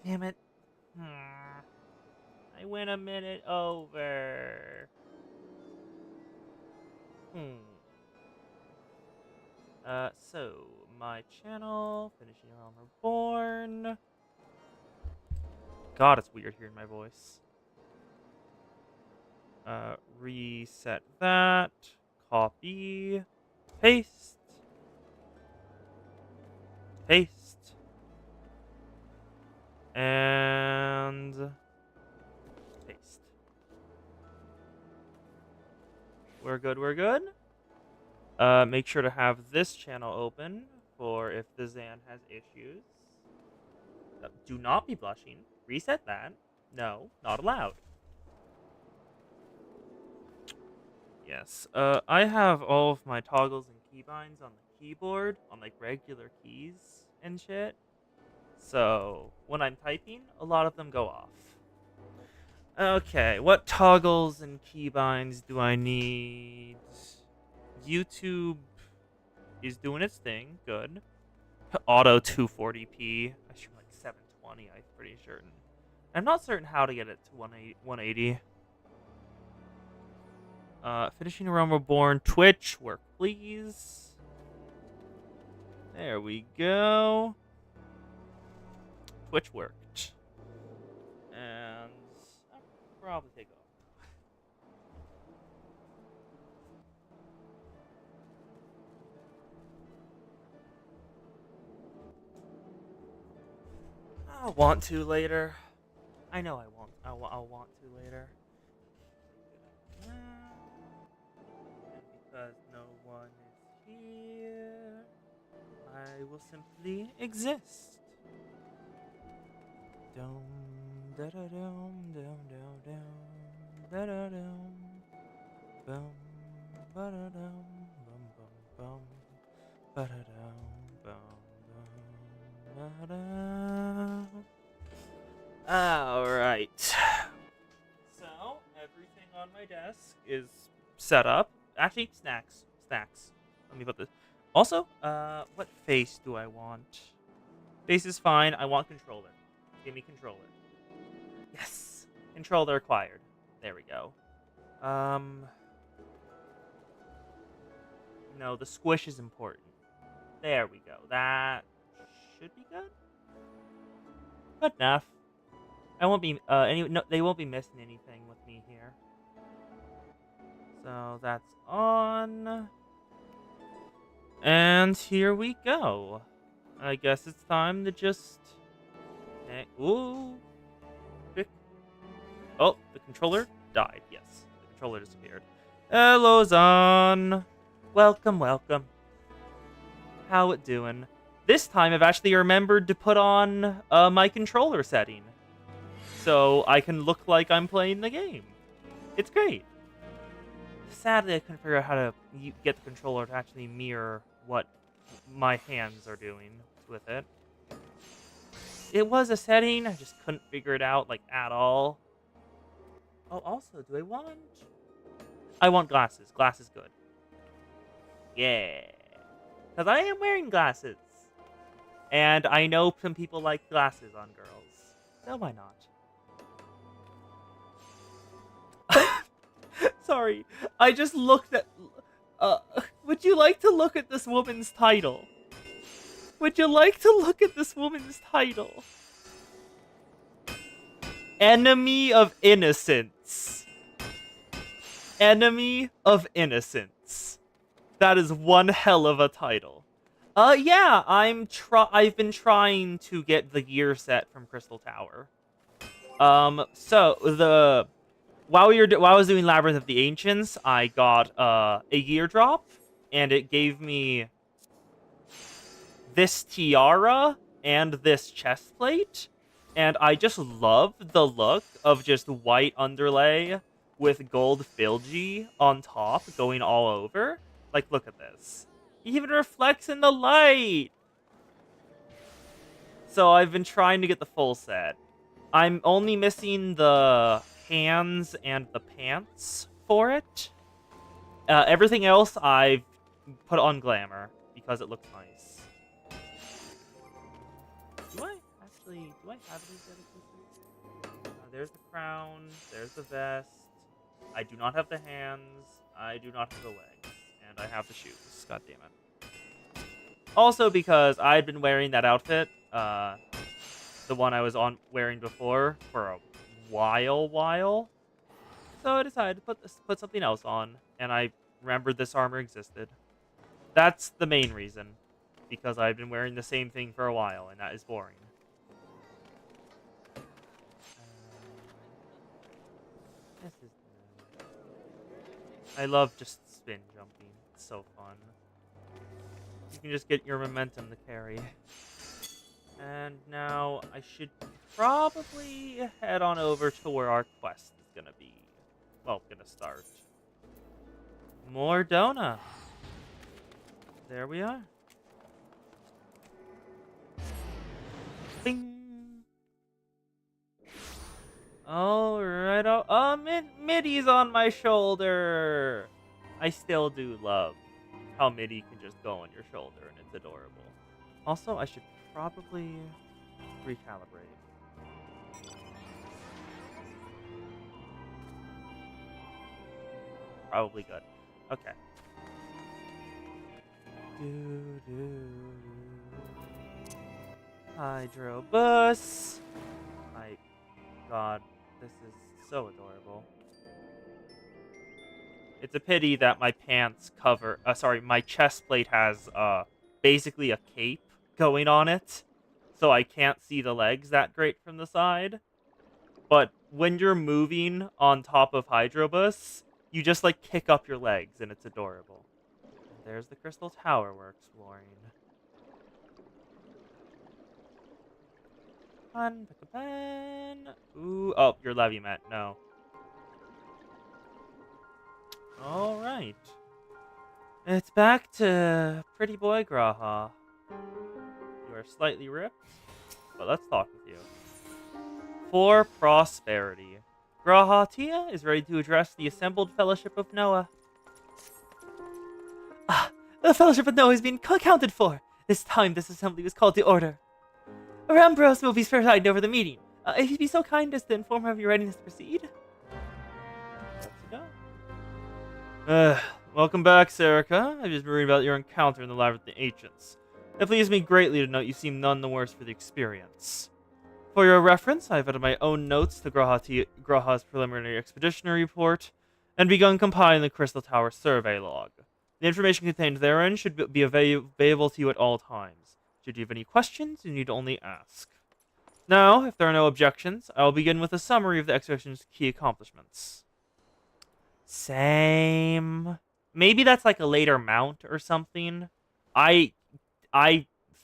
Damn it. I went a minute over. Hmm. So, my channel, finishing on Reborn. God, it's weird hearing my voice. Reset that. Copy. Paste. Paste. And paste. We're good, we're good. Make sure to have this channel open for if the Zan has issues. Do not be blushing. Reset that. No, not allowed. Yes. I have all of my toggles and keybinds on the keyboard on like regular keys and shit. So when I'm typing, a lot of them go off. Okay, what toggles and keybinds do I need? YouTube is doing its thing. Good. Auto 240p. I should like 720, I'm pretty certain. I'm not certain how to get it to 180. Finishing around Reborn. Twitch, work please. There we go. Twitch worked. And I'll probably take off. I'll want to later. I know I won't. I'll want to later. And because no one is here, I will simply exist. Dum da da dum dum dum dum da da dum bum ba da dum bum bum bum ba da dum bum bum ba da. All right. So everything on my desk is set up. Actually, snacks. Let me put this. Also, what face do I want? Face is fine. I want controller. Give me controller. Yes! Controller acquired. There we go. No, the squish is important. There we go. That should be good. Good enough. I won't be, no, they won't be missing anything with me here. So that's on. And here we go. I guess it's time to just... Ooh. Oh, the controller died. Yes, the controller disappeared. Hello, Zan. Welcome, welcome. How it doing? This time I've actually remembered to put on my controller setting. So I can look like I'm playing the game. It's great. Sadly, I couldn't figure out how to get the controller to actually mirror what my hands are doing with it. It was a setting, I just couldn't figure it out, like, at all. Oh, also, do I want... I want glasses. Glasses good. Yeah. Because I am wearing glasses. And I know some people like glasses on girls. So why not? Sorry. I just looked at... would you like to look at this woman's title? Would you like to look at this woman's title? Enemy of Innocence. Enemy of Innocence. That is one hell of a title. Yeah, I've been trying to get the gear set from Crystal Tower. So while I was doing Labyrinth of the Ancients, I got a gear drop, and it gave me this tiara and this chest plate, and I just love the look of just white underlay with gold filgy on top going all over. Like, look at this. It even reflects in the light! So I've been trying to get the full set. I'm only missing the hands and the pants for it. Everything else I've put on glamour because it looks nice. Do I? actually... Do I have any other pieces? There's the crown. There's the vest. I do not have the hands. I do not have the legs. And I have the shoes. God damn it. Also because I'd been wearing that outfit, the one I was wearing before, for a while. So I decided to put something else on, and I remembered this armor existed. That's the main reason, because I've been wearing the same thing for a while, and that is boring. This is good. I love just spin jumping. It's so fun. You can just get your momentum to carry. And now I should probably head on over to where our quest is gonna be. Well, gonna start. More Dona. There we are. Bing. Alright. Oh, Middy's on my shoulder. I still do love how Middy can just go on your shoulder, and it's adorable. Also, I should probably recalibrate. Probably good. Okay. Hydro bus. My god, this is so adorable. It's a pity that my pants cover, my chest plate has basically a cape going on it, so I can't see the legs that great from the side. But when you're moving on top of Hydrobus, you just like kick up your legs, and it's adorable. And there's the Crystal Tower we're exploring. Fun, pick a pen. Ooh, oh, your levy mat. No. All right. It's back to Pretty Boy Graha. You are slightly ripped, but let's talk with you. For prosperity. Graha Tia is ready to address the assembled Fellowship of Noah. Ah, the Fellowship of Noah has been accounted for. This time this assembly was called to order. Rambros will be presiding over the meeting. If you'd be so kind as to inform her of your readiness to proceed. Let's go. Welcome back, Serica. I've just been reading about your encounter in the Labyrinth of the Ancients. It pleased me greatly to note you seem none the worse for the experience. For your reference, I've added my own notes to Graha's preliminary expeditionary report, and begun compiling the Crystal Tower survey log. The information contained therein should be available to you at all times. Should you have any questions, you need only ask. Now, if there are no objections, I will begin with a summary of the expedition's key accomplishments. Same. Maybe that's like a later mount or something. I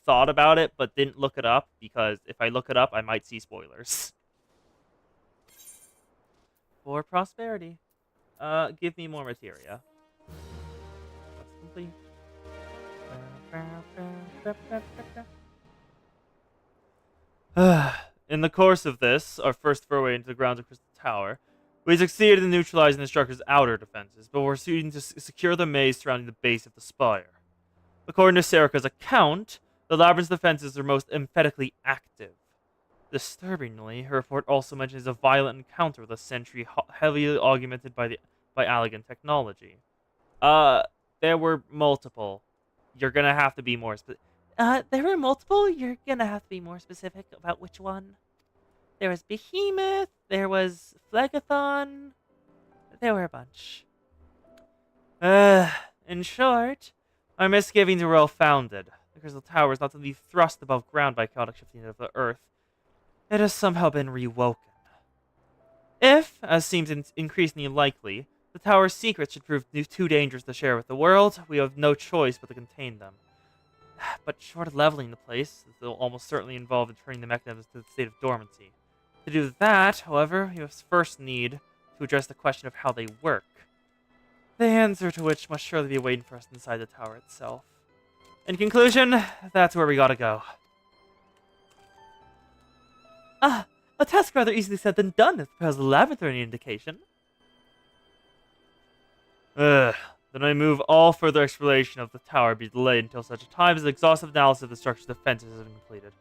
thought about it, but didn't look it up, because if I look it up, I might see spoilers. For prosperity. Give me more materia. That's complete. In the course of this, our first foray into the grounds of Crystal Tower, we succeeded in neutralizing the structure's outer defenses, but we're proceeding to secure the maze surrounding the base of the spire. According to Serica's account, the labyrinth's defenses are most emphatically active. Disturbingly, her report also mentions a violent encounter with a sentry heavily augmented by Allegan technology. There were multiple. You're gonna have to be more specific. There were multiple? You're gonna have to be more specific about which one. There was Behemoth, there was Phlegathon, there were a bunch. In short, our misgivings were well founded. The Crystal Tower is not to be thrust above ground by chaotic shifting of the earth. It has somehow been rewoken. If, as seems increasingly likely, the tower's secrets should prove too dangerous to share with the world, we have no choice but to contain them. But short of leveling the place, this will almost certainly involve returning the mechanisms to the state of dormancy. To do that, however, you first need to address the question of how they work. The answer to which must surely be waiting for us inside the tower itself. In conclusion, that's where we gotta go. A task rather easily said than done, if the labyrinth or any indication. Then I move all further exploration of the tower be delayed until such a time as exhaustive analysis of the structure's defenses has been completed.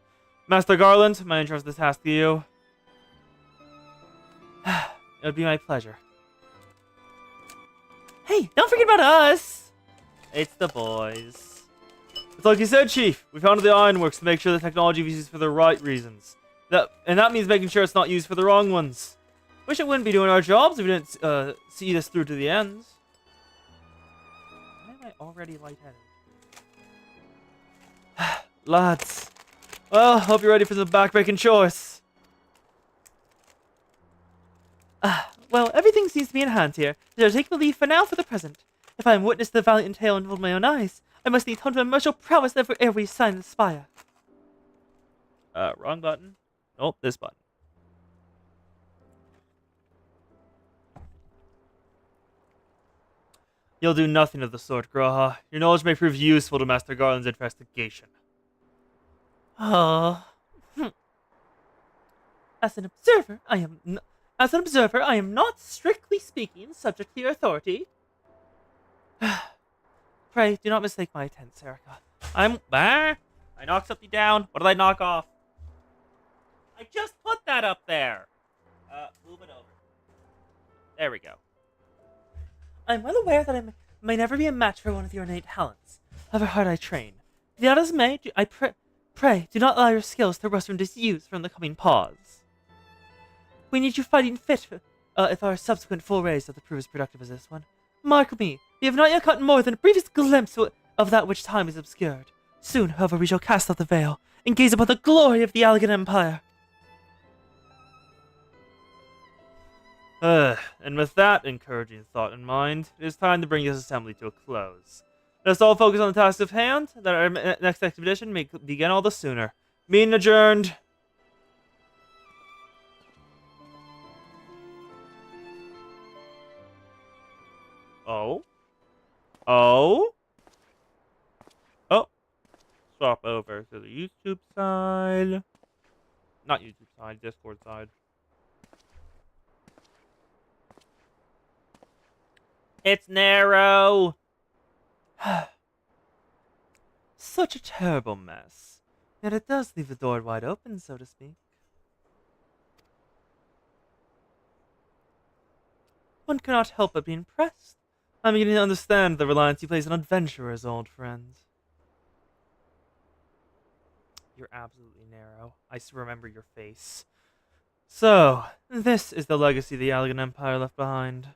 Master Garland, may I entrust this task to you? It would be my pleasure. Hey, don't forget about us! It's the boys. It's like you said, Chief. We founded the Ironworks to make sure the technology is used for the right reasons. That means making sure it's not used for the wrong ones. Wish it wouldn't be doing our jobs if we didn't see this through to the end. Why am I already lightheaded? Lads. Well, hope you're ready for some backbreaking chores. Well, everything seems to be in hand here. So I'll take my leave for now for the present. If I am witness to the valiant tale and hold my own eyes, I must need taunt my martial prowess never every sign the spire. Wrong button. Nope, this button. You'll do nothing of the sort, Graha. Your knowledge may prove useful to Master Garland's investigation. Oh. As an observer, I am not, strictly speaking, subject to your authority. Pray, do not mistake my intent, Erica. I knocked something down. What did I knock off? I just put that up there. Move it over. There we go. I'm well aware that I may never be a match for one of your innate talents, however hard I train. Be that as may, I pray, do not allow your skills to rust from disuse from the coming pause. We need you fighting fit if our subsequent full race doesn't prove as productive as this one. Mark me, we have not yet caught more than a brief glimpse of that which time is obscured. Soon, however, we shall cast off the veil and gaze upon the glory of the Allegan Empire. And with that encouraging thought in mind, it is time to bring this assembly to a close. Let us all focus on the task of hand, that our next expedition may begin all the sooner. Meeting adjourned. Oh. Swap over to the YouTube side. Not YouTube side, Discord side. It's narrow. Such a terrible mess. Yet it does leave the door wide open, so to speak. One cannot help but be impressed. I'm beginning to understand the reliance you place on adventurers, old friend. You're absolutely narrow. I still remember your face. So, this is the legacy the Allegan Empire left behind.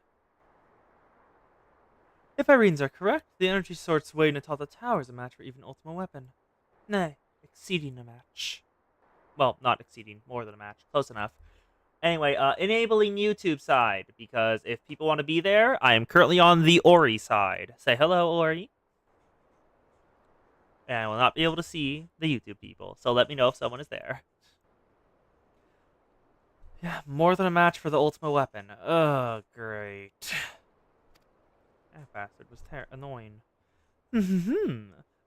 If my readings are correct, the energy source waiting atop the tower is a match for even Ultima Weapon. Nay, exceeding a match. Well, not exceeding, more than a match. Close enough. Anyway, enabling YouTube side, because if people want to be there, I am currently on the Ori side. Say hello, Ori. And I will not be able to see the YouTube people, so let me know if someone is there. Yeah, more than a match for the Ultima Weapon. Oh, great. That bastard was annoying.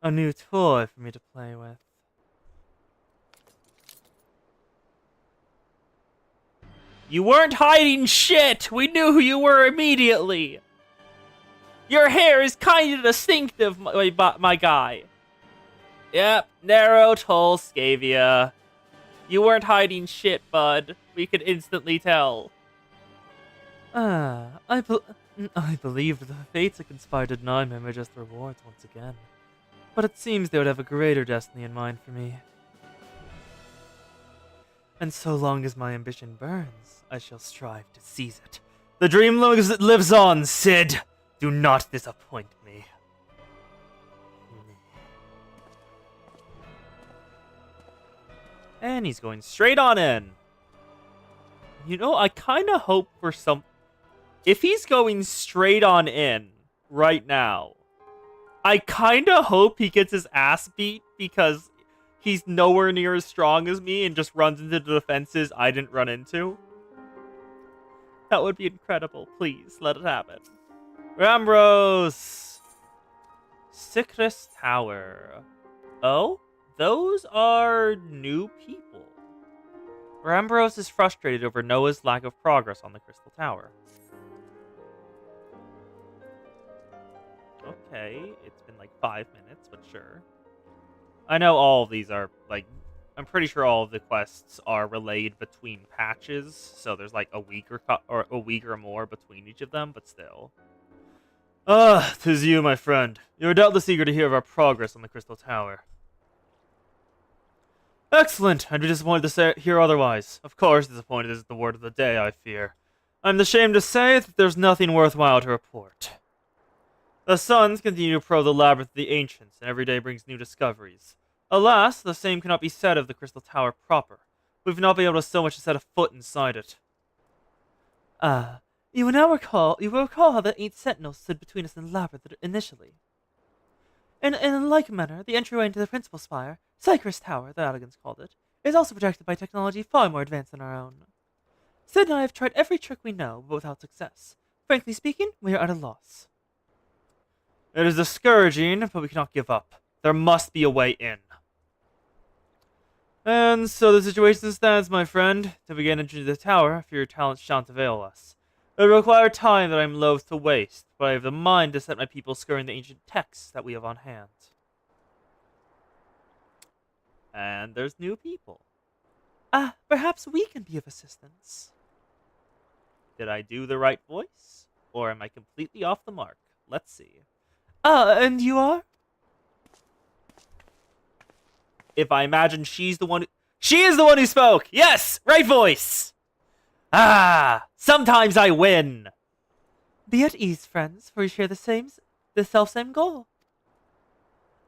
A new toy for me to play with. You weren't hiding shit! We knew who you were immediately! Your hair is kind of distinctive, my guy. Yep, narrow toll Scavia. You weren't hiding shit, bud. We could instantly tell. I believed the fates had conspired to deny me my just rewards once again. But it seems they would have a greater destiny in mind for me. And so long as my ambition burns, I shall strive to seize it. The dream lives on, Sid! Do not disappoint me. And he's going straight on in. You know, I kind of hope for some... If he's going straight on in right now, I kind of hope he gets his ass beat because he's nowhere near as strong as me and just runs into the defenses I didn't run into. That would be incredible. Please, let it happen. Rambros! Sicris Tower. Oh? Those are new people. Rambros is frustrated over Noah's lack of progress on the Crystal Tower. Okay, it's been like 5 minutes, but sure. I know all of these are, like, I'm pretty sure all of the quests are relayed between patches, so there's like a week or a week or more between each of them, but still. Ah, 'tis you, my friend. You are doubtless eager to hear of our progress on the Crystal Tower. Excellent. I'd be disappointed to hear otherwise. Of course, disappointed is the word of the day, I fear. I'm ashamed to say that there's nothing worthwhile to report. The Suns continue to probe the labyrinth of the ancients, and every day brings new discoveries. Alas, the same cannot be said of the Crystal Tower proper. We've not been able to so much as set a foot inside it. You will recall how the 8 sentinels stood between us and the labyrinth initially. In like manner, the entryway into the principal spire, Cypress Tower, the Elegans called it, is also protected by technology far more advanced than our own. Sid and I have tried every trick we know, but without success. Frankly speaking, we are at a loss. It is discouraging, but we cannot give up. There must be a way in. And so the situation stands, my friend. To begin entering the tower, for your talents shan't avail us. It will require time that I am loath to waste, but I have the mind to set my people scouring the ancient texts that we have on hand. And there's new people. Perhaps we can be of assistance. Did I do the right voice? Or am I completely off the mark? Let's see. And you are? If I imagine she is the one who spoke! Yes! Right voice! Sometimes I win! Be at ease, friends, for we share the self-same goal.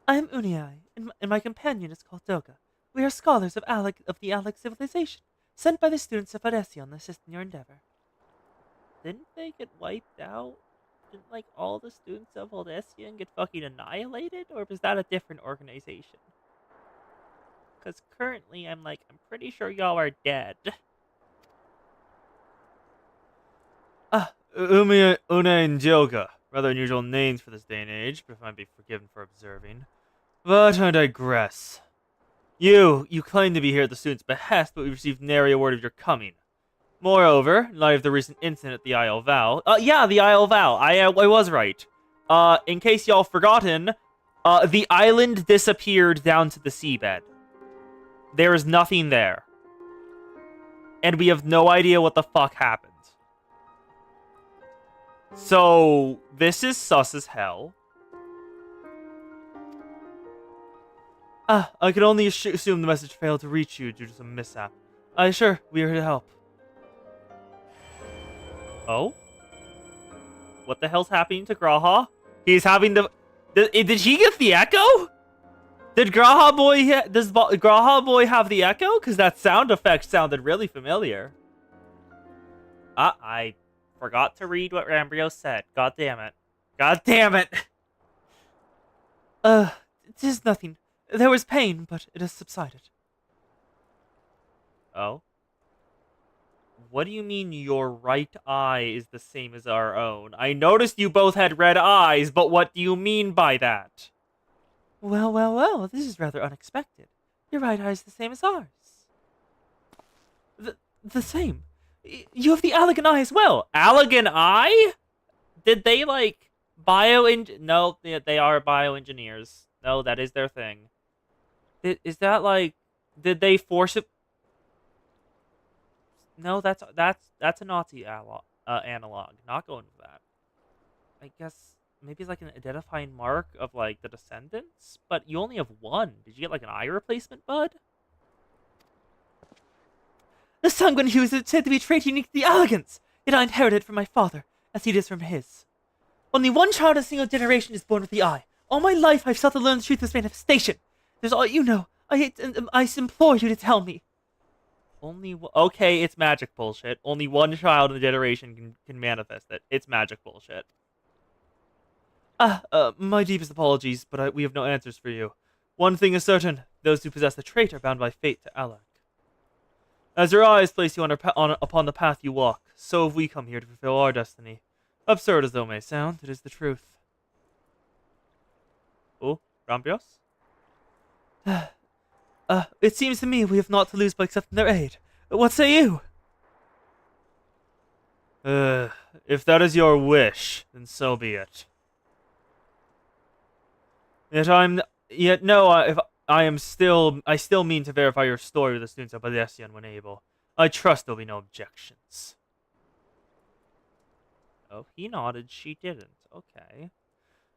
I am Uniai, and my companion is called Doga. We are scholars of the Alec civilization, sent by the students of Adesion to assist in your endeavor. Didn't they get wiped out? Didn't, all the students of Odessian get fucking annihilated? Or was that a different organization? Because currently, I'm pretty sure y'all are dead. Une and Joga. Rather unusual names for this day and age, but if I might be forgiven for observing. But I digress. You claim to be here at the students' behest, but we received nary a word of your coming. Moreover, in light of the recent incident at the Isle Val... yeah, the Isle Val. I was right. In case y'all forgotten, the island disappeared down to the seabed. There is nothing there. And we have no idea what the fuck happened. So, this is sus as hell. I could only assume the message failed to reach you due to some mishap. Sure, we are here to help. Oh? What the hell's happening to Graha? He's having the... Did he get the echo? Did Graha Boy... Does Graha Boy have the echo? Because that sound effect sounded really familiar. I forgot to read what Rambrio said. God damn it. God damn it! It is nothing. There was pain, but it has subsided. Oh? What do you mean your right eye is the same as our own? I noticed you both had red eyes, but what do you mean by that? Well, this is rather unexpected. Your right eye is the same as ours. The same. You have the Allegan eye as well. Allegan eye? Did they, No, they are bioengineers. No, that is their thing. Is that, Did they force it... No, that's a Nazi analog. Not going with that. I guess maybe it's an identifying mark of the descendants, but you only have one. Did you get an eye replacement, bud? The Sangwan Hughes is said to be a trait unique to the Allegans, yet I inherited it from my father, as he does from his. Only one child in a single generation is born with the eye. All my life I've sought to learn the truth of this manifestation. There's all you know. I implore you to tell me. Okay, it's magic bullshit. Only one child in a generation can manifest it. It's magic bullshit. My deepest apologies, but we have no answers for you. One thing is certain, those who possess the trait are bound by fate to Alec. As your eyes place you upon the path you walk, so have we come here to fulfill our destiny. Absurd as though it may sound, it is the truth. Oh, Rambios? It seems to me we have naught to lose by accepting their aid. What say you? If that is your wish, then so be it. If I still mean to verify your story with the students at Badesian when able. I trust there'll be no objections. Oh, he nodded. She didn't. Okay.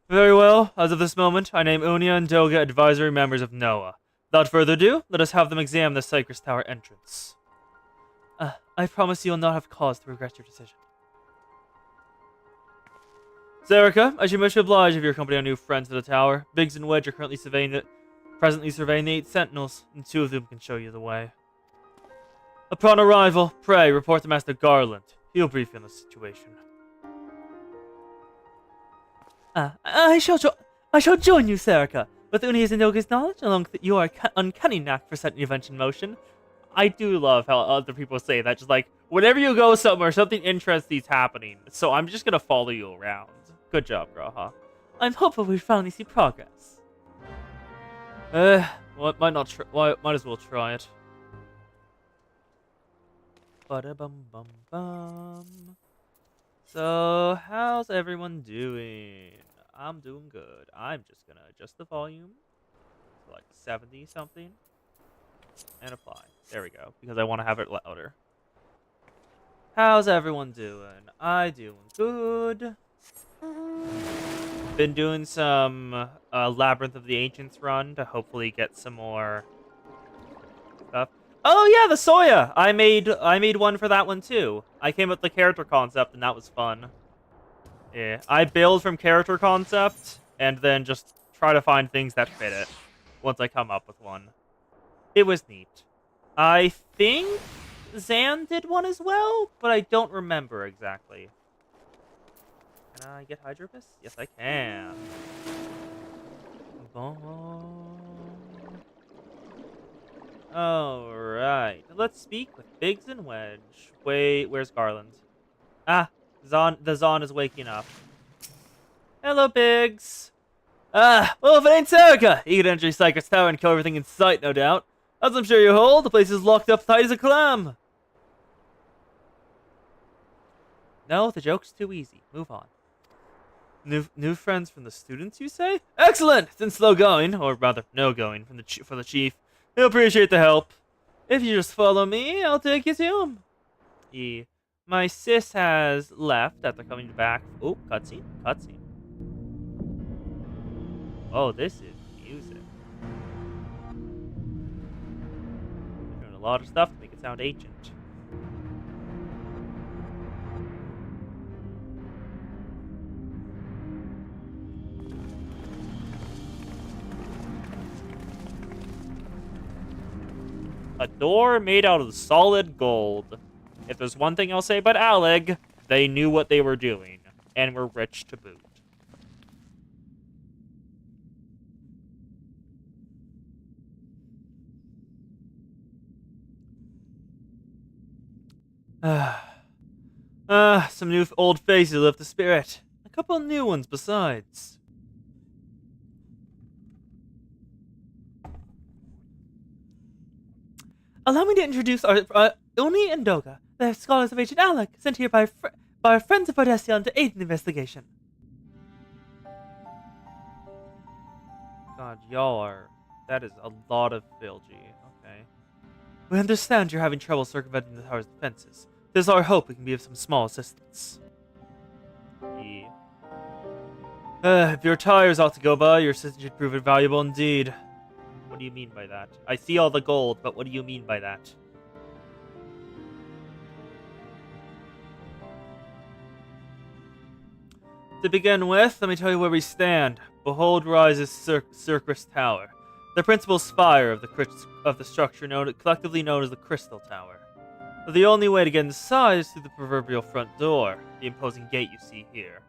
Very well. As of this moment, I name Unia and Doga advisory members of NOAA. Without further ado, let us have them examine the Cypress Tower entrance. I promise you'll not have cause to regret your decision. Zerika, I should much oblige if you accompany our new friends to the tower. Biggs and Wedge are presently surveying the 8 sentinels, and 2 of them can show you the way. Upon arrival, pray report to Master Garland. He'll brief you on the situation. I shall join you, Zerika. With Uni's and Doga's knowledge, along with your uncanny knack for setting events in motion. I do love how other people say that. Just like, whenever you go somewhere, something interesting's happening. So I'm just gonna follow you around. Good job, Graha. I'm hopeful we finally see progress. Well, might as well try it. Ba-da-bum-bum-bum. So, how's everyone doing? I'm doing good. I'm just gonna adjust the volume to like 70 something and apply. There we go, because I want to have it louder. How's everyone doing? I doing good. Been doing some Labyrinth of the Ancients run to hopefully get some more stuff. Oh yeah, the Soya! I made one for that one too. I came up with the character concept and that was fun. Yeah, I build from character concept and then just try to find things that fit it once I come up with one. It was neat. I think Zan did one as well, but I don't remember exactly. Can I get Hydropus? Yes, I can. Alright. Let's speak with Biggs and Wedge. Wait, where's Garland? Ah, the Zon is waking up. Hello, Biggs. Well, if it ain't Zerika! You can enter Cypress Tower and kill everything in sight, no doubt. As I'm sure you hold, the place is locked up tight as a clam. No, the joke's too easy. Move on. New friends from the students, you say? Excellent! Since slow going, or rather, no going, for the chief. He'll appreciate the help. If you just follow me, I'll take you to him. My sis has left after coming back. Oh, cutscene. Oh, this is music. Doing a lot of stuff to make it sound ancient. A door made out of solid gold. If there's one thing I'll say about Alec, they knew what they were doing, and were rich to boot. Some new old faces lift the spirit. A couple new ones besides. Allow me to introduce our Uni and Doga, the scholars of ancient Alec, sent here by our friends of Badesian to aid in the investigation. God, y'all are... That is a lot of Filgy. Okay. We understand you're having trouble circumventing the tower's defenses. It is our hope we can be of some small assistance. If your tires ought to go by, your assistance should prove invaluable indeed. What do you mean by that? I see all the gold, but what do you mean by that? To begin with, let me tell you where we stand. Behold rises Cypress Tower, the principal spire of the structure collectively known as the Crystal Tower. But the only way to get inside is through the proverbial front door, the imposing gate you see here.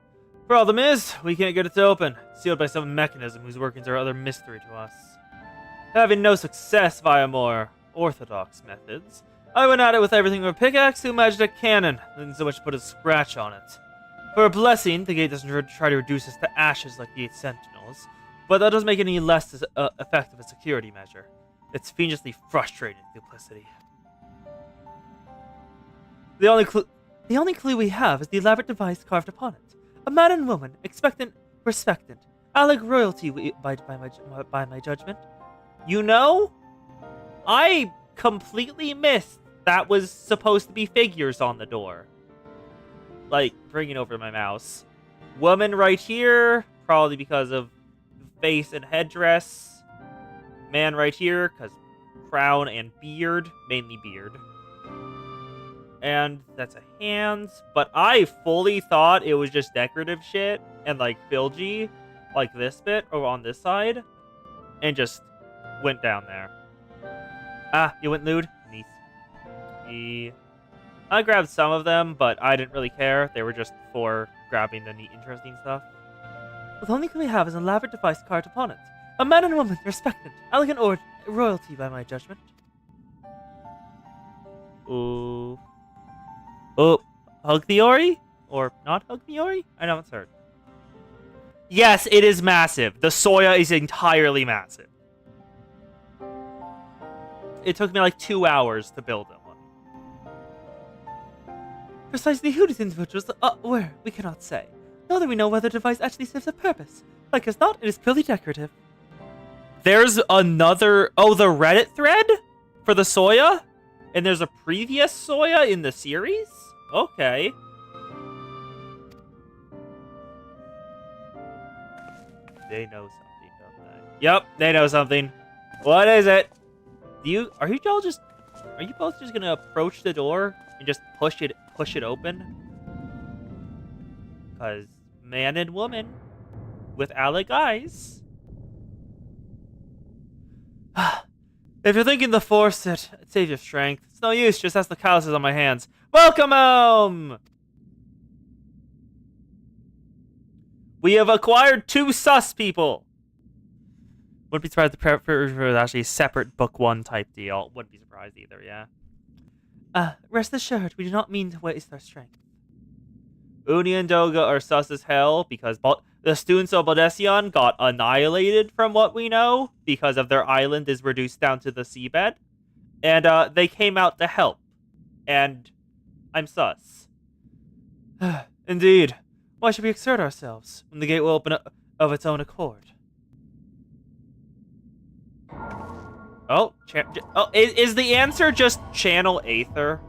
Problem is, we can't get it to open, sealed by some mechanism whose workings are other mystery to us. Having no success via more orthodox methods, I went at it with everything from a pickaxe to a magic cannon, didn't so much put a scratch on it. For a blessing, the gate doesn't try to reduce us to ashes like the 8 Sentinels, but that doesn't make it any less effective a security measure. It's fiendishly frustrating duplicity. The only clue we have is the elaborate device carved upon it. A man and woman, expectant, respectant, Alec royalty by my judgment. You know, I completely missed that was supposed to be figures on the door. Like, bringing over my mouse. Woman right here, probably because of face and headdress. Man right here, because crown and beard, mainly beard. And that's a hands, but I fully thought it was just decorative shit and like filgy, like this bit over on this side, and just went down there. Ah, you went lewd? Nice. I grabbed some of them, but I didn't really care. They were just for grabbing the neat, interesting stuff. The only thing we have is an elaborate device carved upon it. A man and a woman, resplendent, elegant or royalty by my judgment. Ooh. Oh, hug the Ori? Or not hug the Ori? I know it's heard. Yes, it is massive. The Soya is entirely massive. It took me like 2 hours to build it. Precisely who these individuals were, we cannot say. Now that we know whether the device actually serves a purpose. Like as not, it is purely decorative. There's another... Oh, the Reddit thread? For the Soya? And there's a previous Soya in the series? Okay. They know something, don't they? Yep, they know something. What is it? Are you both just gonna approach the door and just push it open? Cause man and woman with alec eyes. If you're thinking to force it, save your strength. It's no use, just ask the calluses on my hands. Welcome home! We have acquired 2 sus people! Wouldn't be surprised if the actually a separate book 1 type deal. Wouldn't be surprised either, yeah. Rest assured, we do not mean to waste our strength. Uni and Doga are sus as hell because the students of Baldesion got annihilated from what we know because of their island is reduced down to the seabed. And they came out to help. And I'm sus. Indeed. Why should we exert ourselves when the gate will open up of its own accord? Oh, is the answer just channel Aether?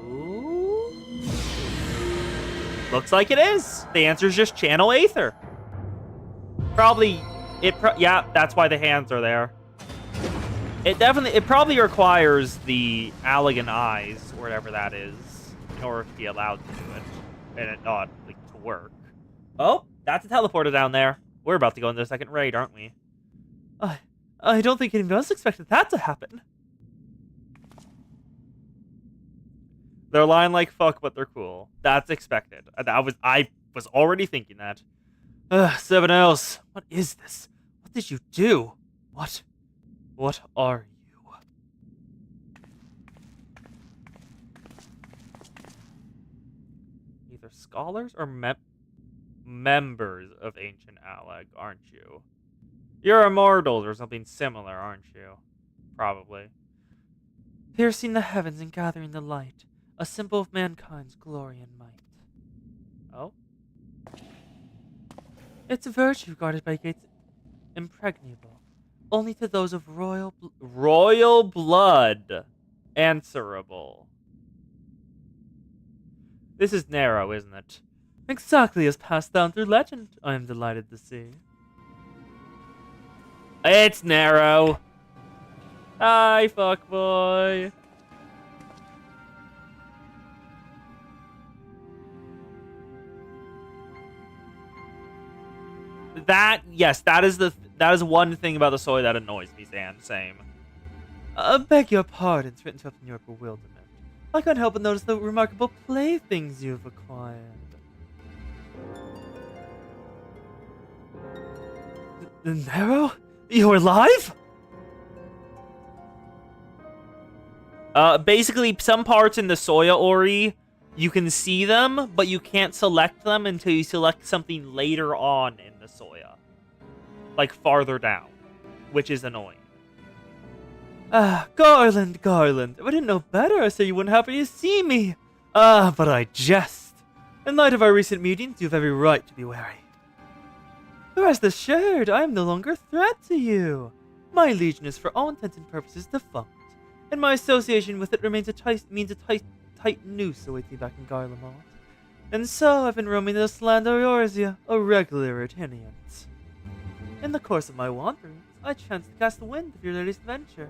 Ooh. Looks like it is. The answer is just channel Aether. Yeah, that's why the hands are there. It probably requires the Allegan eyes, or whatever that is, in order to be allowed to do it, and it not, like, to work. Oh, that's a teleporter down there. We're about to go into the second raid, aren't we? I don't think anyone else expected that to happen. They're lying like fuck, but they're cool. That's expected. I was already thinking that. 7Ls. What is this? What did you do? What are you? Either scholars or members of ancient Alec, aren't you? You're immortals or something similar, aren't you? Probably. Piercing the heavens and gathering the light, a symbol of mankind's glory and might. Oh? It's a virtue guarded by gates impregnable, only to those of royal blood answerable. This is narrow, isn't it? Exactly as passed down through legend, I am delighted to see. It's narrow. Hi, fuckboy. That is one thing about the Soy that annoys me, Zan. Same. Beg your pardon for interrupting your bewilderment. I can't help but notice the remarkable playthings you've acquired. Nero? You're alive? Basically, some parts in the Soya Ori, you can see them, but you can't select them until you select something later on in the Soya. Like, farther down. Which is annoying. Garland. If I didn't know better, I said you wouldn't happen to see me. But I jest. In light of our recent meetings, you have every right to be wary. Rest assured, I am no longer a threat to you. My legion is for all intents and purposes defunct, and my association with it remains a tight noose awaits me back in Garlemald. And so I've been roaming this land of Eorzea, a regular itinerant. In the course of my wanderings, I chanced to catch the wind of your latest venture.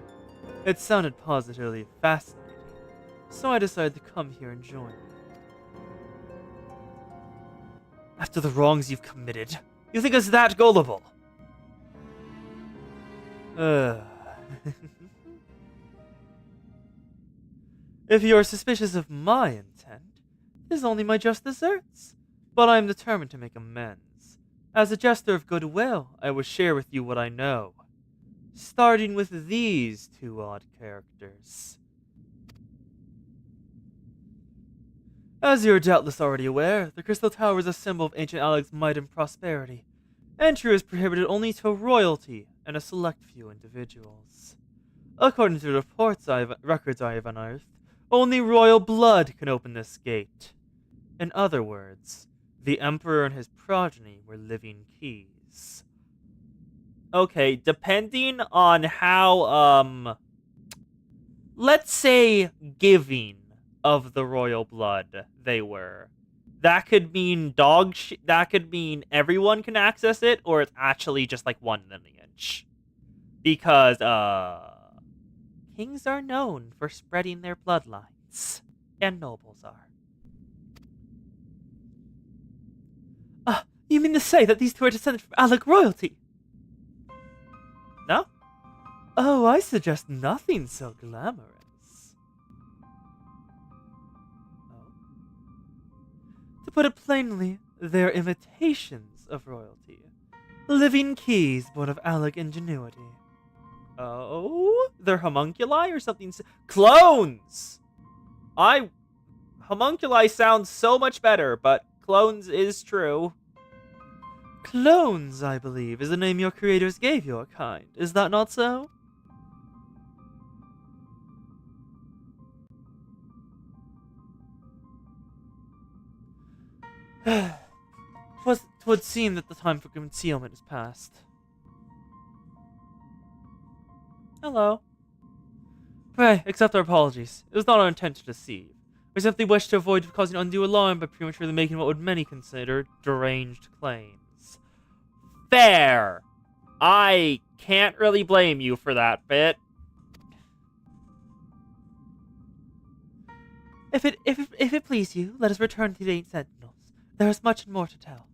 It sounded positively fascinating, so I decided to come here and join you. After the wrongs you've committed, you think us that gullible? If you are suspicious of my intent, it is only my just deserts, but I am determined to make amends. As a gesture of goodwill, I will share with you what I know, starting with these two odd characters. As you are doubtless already aware, the Crystal Tower is a symbol of ancient Aleg's might and prosperity. Entry is prohibited only to royalty and a select few individuals. According to the records I have unearthed, only royal blood can open this gate. In other words, the Emperor and his progeny were living keys. Okay, depending on how, let's say giving of the royal blood they were. That could mean that could mean everyone can access it, or it's actually just like one lineage. Because, kings are known for spreading their bloodlines. And nobles are. You mean to say that these two are descended from Aleg royalty? No? Oh, I suggest nothing so glamorous. Oh? To put it plainly, they're imitations of royalty. Living keys born of Aleg ingenuity. Oh? They're homunculi or something? Clones! Homunculi sounds so much better, but clones is true. Clones, I believe, is the name your creators gave your kind. Is that not so? Twould seem that the time for concealment is past. Hello. Pray, accept our apologies. It was not our intent to deceive. We simply wished to avoid causing undue alarm by prematurely making what would many consider deranged claims. Fair! I can't really blame you for that bit. If it please you, let us return to the 8 Sentinels. There is much more to tell.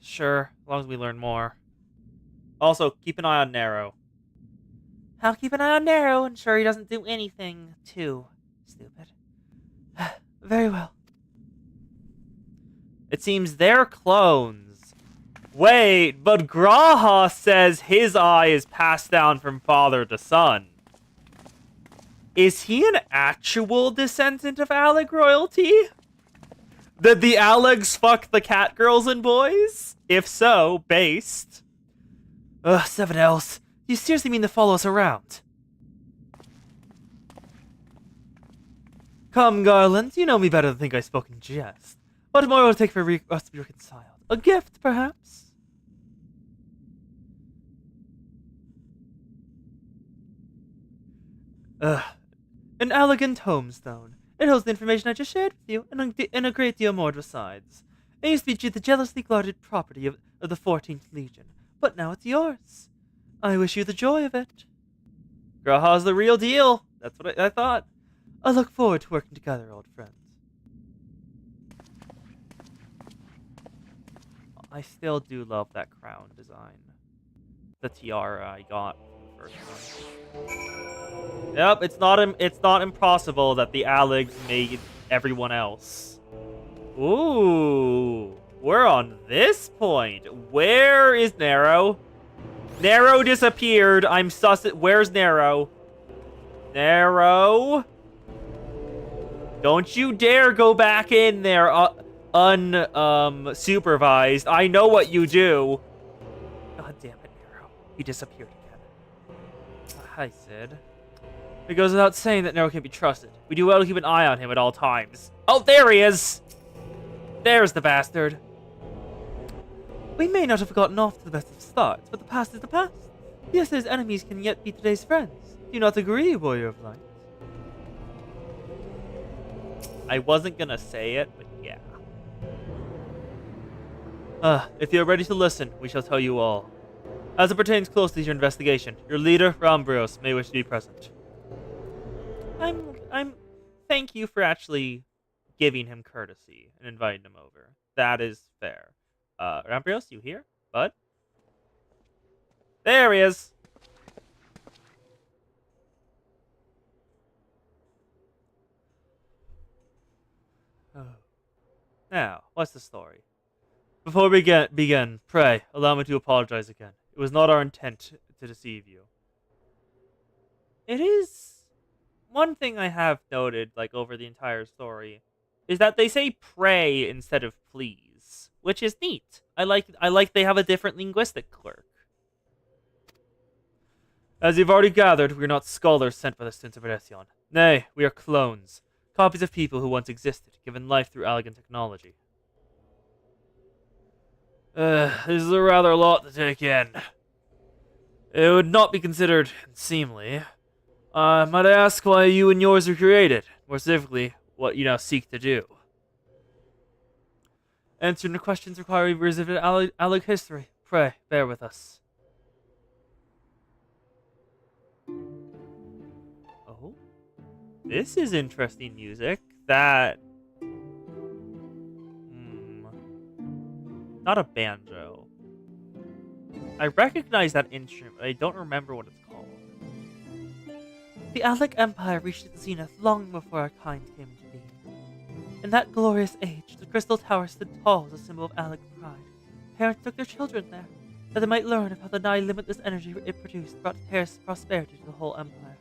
Sure, as long as we learn more. Also, keep an eye on Narrow. I'll keep an eye on Narrow and ensure he doesn't do anything too stupid. Very well. It seems they're clones. Wait, but Graha says his eye is passed down from father to son. Is he an actual descendant of Aleg royalty? Did the Alegs fuck the cat girls and boys? If so, based. Ugh, 7 L's. You seriously mean to follow us around? Come, Garland, you know me better than think I spoke in jest. What more will it take for us to be reconciled? A gift, perhaps? An elegant homestone. It holds the information I just shared with you, and a great deal more besides. It used to be the jealously guarded property of the 14th Legion, but now it's yours. I wish you the joy of it. Graha's the real deal. That's what I thought. I look forward to working together, old friends. I still do love that crown design. The tiara I got from the first one. Yep, it's not impossible that the Alegs made everyone else. Ooh, we're on this point. Where is Narrow? Narrow disappeared. I'm sus. Where's Narrow? Narrow? Don't you dare go back in there supervised. I know what you do. God damn it, Narrow. He disappeared again. Hi, Sid. It goes without saying that Narrow can't be trusted. We do well to keep an eye on him at all times. Oh, there he is! There's the bastard. We may not have gotten off to the best of starts, but the past is the past. Yesterday's enemies can yet be today's friends. Do you not agree, Warrior of Light? I wasn't gonna say it, but yeah. If you're ready to listen, we shall tell you all. As it pertains closely to your investigation, your leader, Rambrios, may wish to be present. Thank you for actually giving him courtesy and inviting him over. That is fair. Rambrios, you here, bud? There he is! Oh. Now, what's the story? Before we begin, pray, allow me to apologize again. It was not our intent to deceive you. It is... One thing I have noted, like, over the entire story, is that they say pray instead of please, which is neat. I like they have a different linguistic quirk. As you've already gathered, we are not scholars sent by the students of Eresion. Nay, we are clones. Copies of people who once existed, given life through elegant technology. This is a rather lot to take in. It would not be considered unseemly. Might I ask why you and yours were created? More specifically, what you now seek to do? Answering the questions require a revisited Alec history. Pray, bear with us. Oh? This is interesting music. That... Not a banjo. I recognize that instrument, but I don't remember what it's called. The Alec Empire reached its zenith long before our kind came into being. In that glorious age, the Crystal Tower stood tall as a symbol of Alec pride. Parents took their children there, that they might learn of how the nigh limitless energy it produced brought prosperity to the whole empire.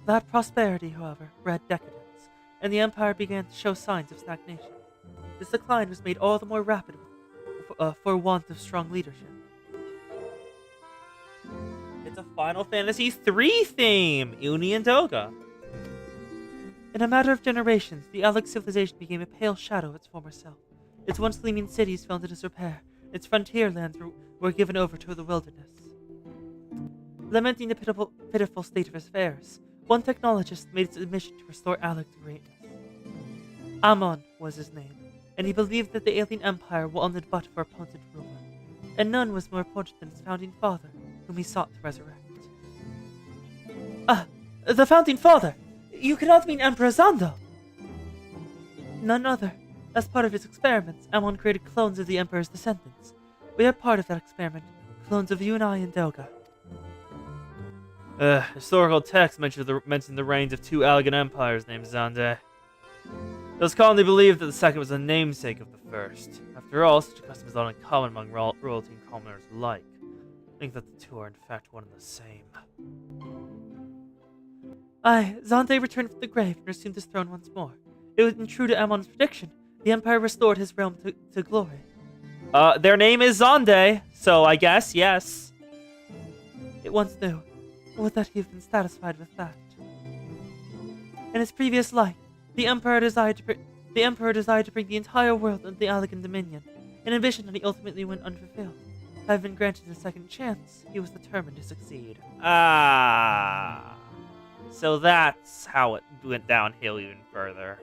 That prosperity, however, bred decadence, and the empire began to show signs of stagnation. This decline was made all the more rapid for want of strong leadership. It's a Final Fantasy III theme! Uni and Doga. In a matter of generations, the Alec civilization became a pale shadow of its former self. Its once gleaming cities fell into disrepair. Its frontier lands were given over to the wilderness. Lamenting the pitiful state of affairs, one technologist made its mission to restore Alec to greatness. Amon was his name, and he believed that the alien empire wanted but for a potent ruler, and none was more important than its founding father, whom he sought to resurrect. The founding father! You cannot mean Emperor Zando! None other. As part of his experiments, Amon created clones of the Emperor's descendants. We are part of that experiment, clones of you and I and Doga. Historical texts mention the reigns of two elegant empires named Zande. It was commonly believed that the second was a namesake of the first. After all, such a custom is not uncommon among royalty and commoners alike. I think that the two are in fact one and the same. Aye, Zande returned from the grave and resumed his throne once more. It was true to Amon's prediction. The Empire restored his realm to glory. Their name is Zande, so I guess, yes. It once knew. Would that he have been satisfied with that? In his previous life, the Emperor desired to bring the entire world under the Allegan dominion, an ambition that he ultimately went unfulfilled. Having been granted a second chance, he was determined to succeed. So that's how it went downhill even further.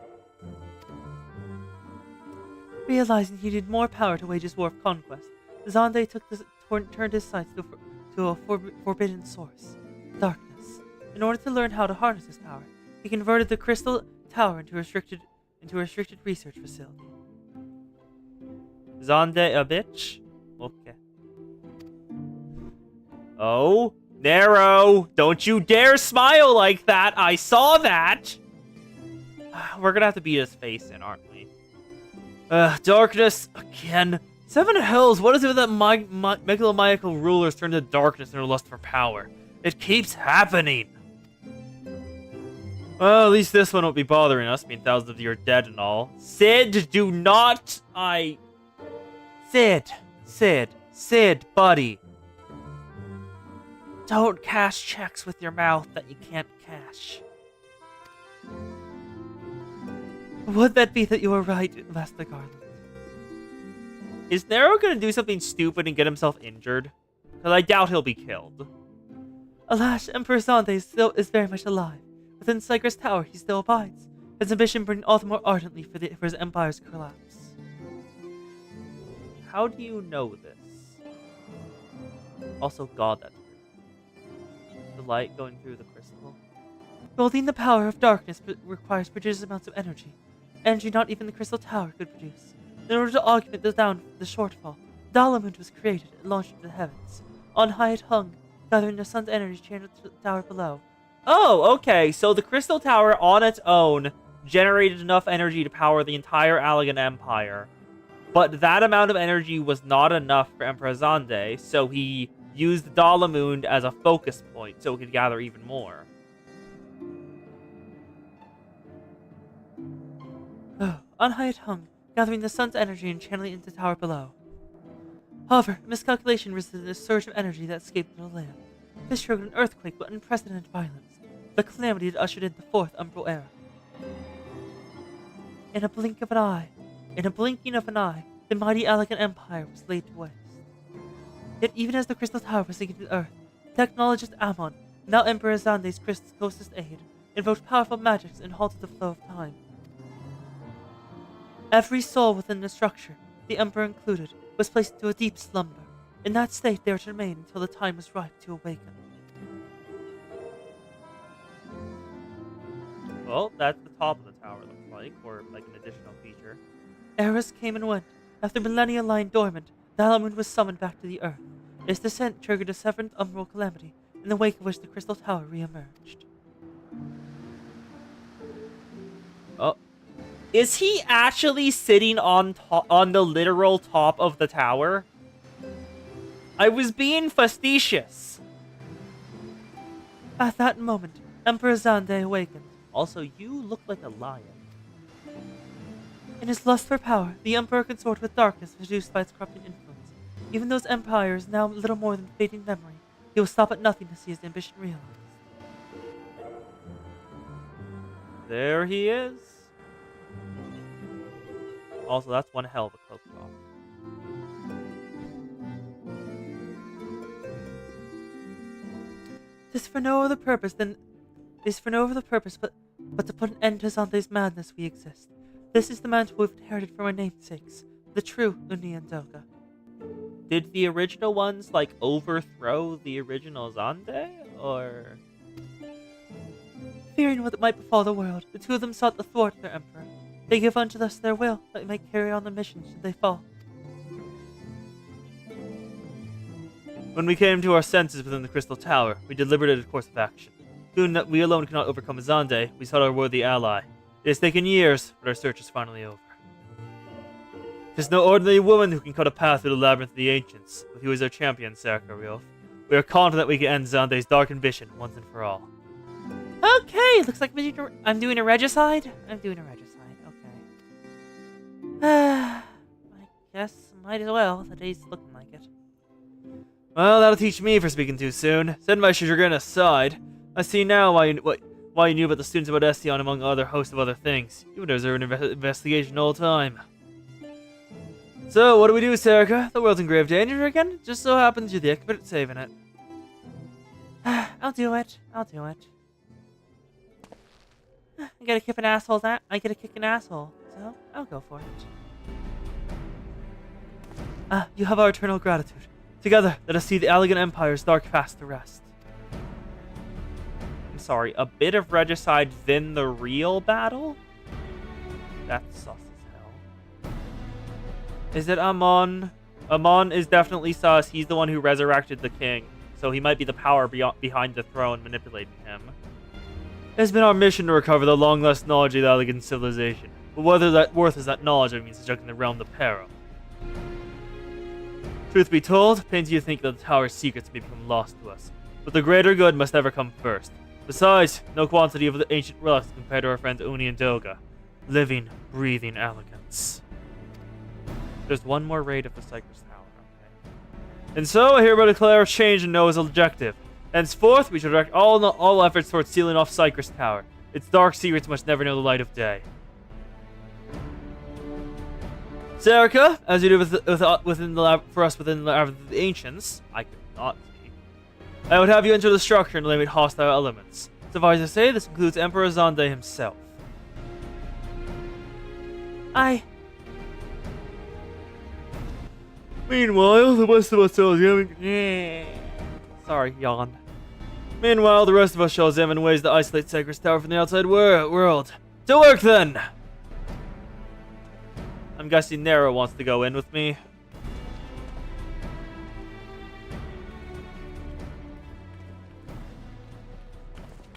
Realizing he needed more power to wage his war of conquest, Zande turned his sights to a forbidden source, darkness. In order to learn how to harness his power, he converted the Crystal Tower into a restricted research facility. Zande a bitch? Okay. Oh, Nero! Don't you dare smile like that! I saw that! We're gonna have to beat his face in, aren't we? Darkness again. Seven hells, what is it with that megalomaniacal rulers turn to darkness in their lust for power? It keeps happening! Well, at least this one won't be bothering us, being thousands of you are dead and all. Sid, do not... Sid, buddy. Don't cash checks with your mouth that you can't cash. Would that be that you were right, Master Garland? Is Nero gonna do something stupid and get himself injured? Because I doubt he'll be killed. Alas, Emperor Zande is very much alive. Within Cypress Tower, he still abides. His ambition burning all the more ardently for his empire's collapse. How do you know this? Also, God, that's weird. The light going through the crystal. Wielding the power of darkness requires prodigious amounts of energy. Energy not even the Crystal Tower could produce. In order to augment the shortfall, Dalamund was created and launched into the heavens. On high it hung, gathering the sun's energy channeled to the tower below. Oh, okay, so the Crystal Tower on its own generated enough energy to power the entire Allegan Empire. But that amount of energy was not enough for Emperor Zande, so he used Dalamund as a focus point so it could gather even more. Oh, on high it hung, gathering the sun's energy and channeling it into the tower below. However, miscalculation resulted in a surge of energy that escaped the land. This triggered an earthquake with unprecedented violence. The calamity had ushered in the fourth Umbral Era. In a blinking of an eye, the mighty Allegan Empire was laid to waste. Yet even as the Crystal Tower was sinking to the earth, technologist Amon, now Emperor Zande's closest aide, invoked powerful magics and halted the flow of time. Every soul within the structure, the Emperor included, was placed into a deep slumber. In that state they were to remain until the time was ripe to awaken. Well, that's the top of the tower, looks like, or like an additional feature. Eras came and went. After millennia lying dormant, Dalamund was summoned back to the earth. Its descent triggered a seventh umbral calamity, in the wake of which the Crystal Tower re-emerged. Oh. Is he actually sitting on the literal top of the tower? I was being facetious. At that moment, Emperor Zande awakened. Also, you look like a lion. In his lust for power, the Emperor consorted with darkness produced by its corrupting influence. Even though his empire is now little more than fading memory, he will stop at nothing to see his ambition realized. There he is. Also, that's one hell of a close shot. This for no other purpose but to put an end to Zande's madness we exist. This is the mantle we've inherited from our namesakes, the true Uni and Doga. Did the original ones, like, overthrow the original Zande, or...? Fearing what might befall the world, the two of them sought to thwart their emperor. They give unto us their will, that we might carry on the mission should they fall. When we came to our senses within the Crystal Tower, we deliberated a course of action. Feeling that we alone cannot overcome Zande, we sought our worthy ally. It has taken years, but our search is finally over. It is no ordinary woman who can cut a path through the labyrinth of the ancients, but who is our champion, Sarkarioth. We are confident we can end Zande's dark ambition once and for all. Okay, looks like I'm doing a regicide. Okay. I guess might as well. The day's looking like it. Well, that'll teach me for speaking too soon. Set my chagrin aside. I see now why you knew about the students of Odestion among other hosts of other things. You would deserve an investigation all time. So, what do we do, Serica? The world's in grave danger again? Just so happens you're the expert at saving it. I'll do it. I gotta kick an asshole. So I'll go for it. You have our eternal gratitude. Together, let us see the Allegan Empire's dark fast to rest. I'm sorry, a bit of regicide then the real battle? That's sus as hell. Is it Amon? Amon is definitely sus. He's the one who resurrected the king. So he might be the power behind the throne manipulating him. It has been our mission to recover the long-lost knowledge of the Allegan civilization. But whether that worth is that knowledge, it means subjecting the realm to peril. Truth be told, it pains you to think that the tower's secrets may become lost to us. But the greater good must ever come first. Besides, no quantity of the ancient relics compared to our friends Uni and Doga. Living, breathing elegance. There's one more raid of the Cypress Tower, okay. And so, I hereby declare a change in Noah's objective. Henceforth, we shall direct all efforts towards sealing off Cypress Tower. Its dark secrets must never know the light of day. Serica, as you do within the lab, for us within the lab of the ancients, I could not speak. I would have you enter the structure and eliminate hostile elements. Suffice to say, this includes Emperor Zonde himself. Meanwhile, the rest of us shall examine. Sorry, yawn. Meanwhile, the rest of us shall examine ways to isolate Sacred Tower from the outside world. To work then! I'm guessing Nero wants to go in with me.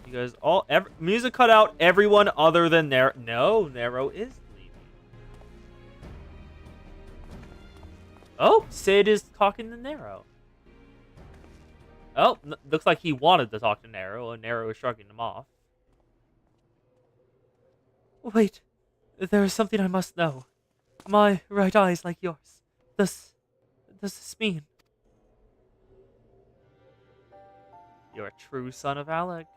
You guys all, music cut out, everyone other than Nero. No, Nero is leaving. Oh, Sid is talking to Nero. Oh, looks like he wanted to talk to Nero, and Nero is shrugging him off. Wait, there is something I must know. My right eye is like yours. Does this mean? You're a true son of Alec.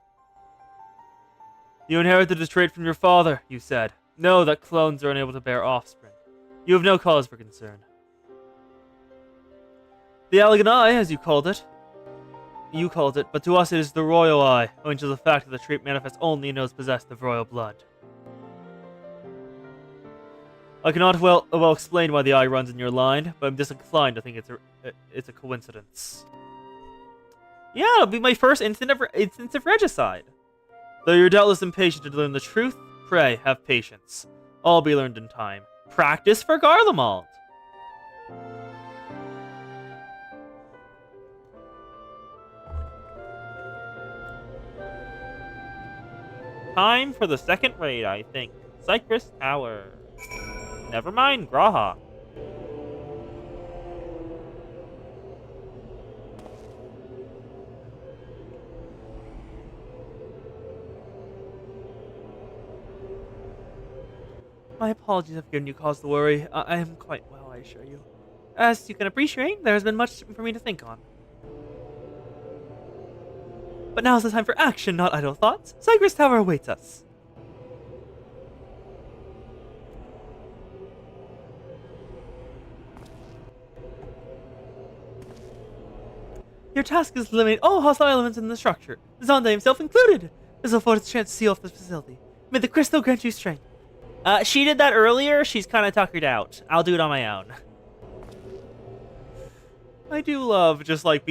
You inherited this trait from your father, you said. Know that clones are unable to bear offspring. You have no cause for concern. The Allegan Eye, as you called it, but to us it is the Royal Eye, owing to the fact that the trait manifests only in those possessed of royal blood. I cannot well explain why the eye runs in your line, but I'm disinclined to think it's a coincidence. Yeah, it'll be my first instance of regicide. Though you're doubtless impatient to learn the truth, pray, have patience. All be learned in time. Practice for Garlemald. Time for the second raid, I think. Cypress Tower. Never mind, Graha. My apologies have given you cause to worry. I am quite well, I assure you. As you can appreciate, there has been much for me to think on. But now is the time for action, not idle thoughts. Cypress Tower awaits us. Your task is to eliminate all hostile elements in the structure, Zonde himself included. This will afford us a chance to seal off the facility. May the crystal grant you strength. She did that earlier. She's kind of tuckered out. I'll do it on my own. I do love just like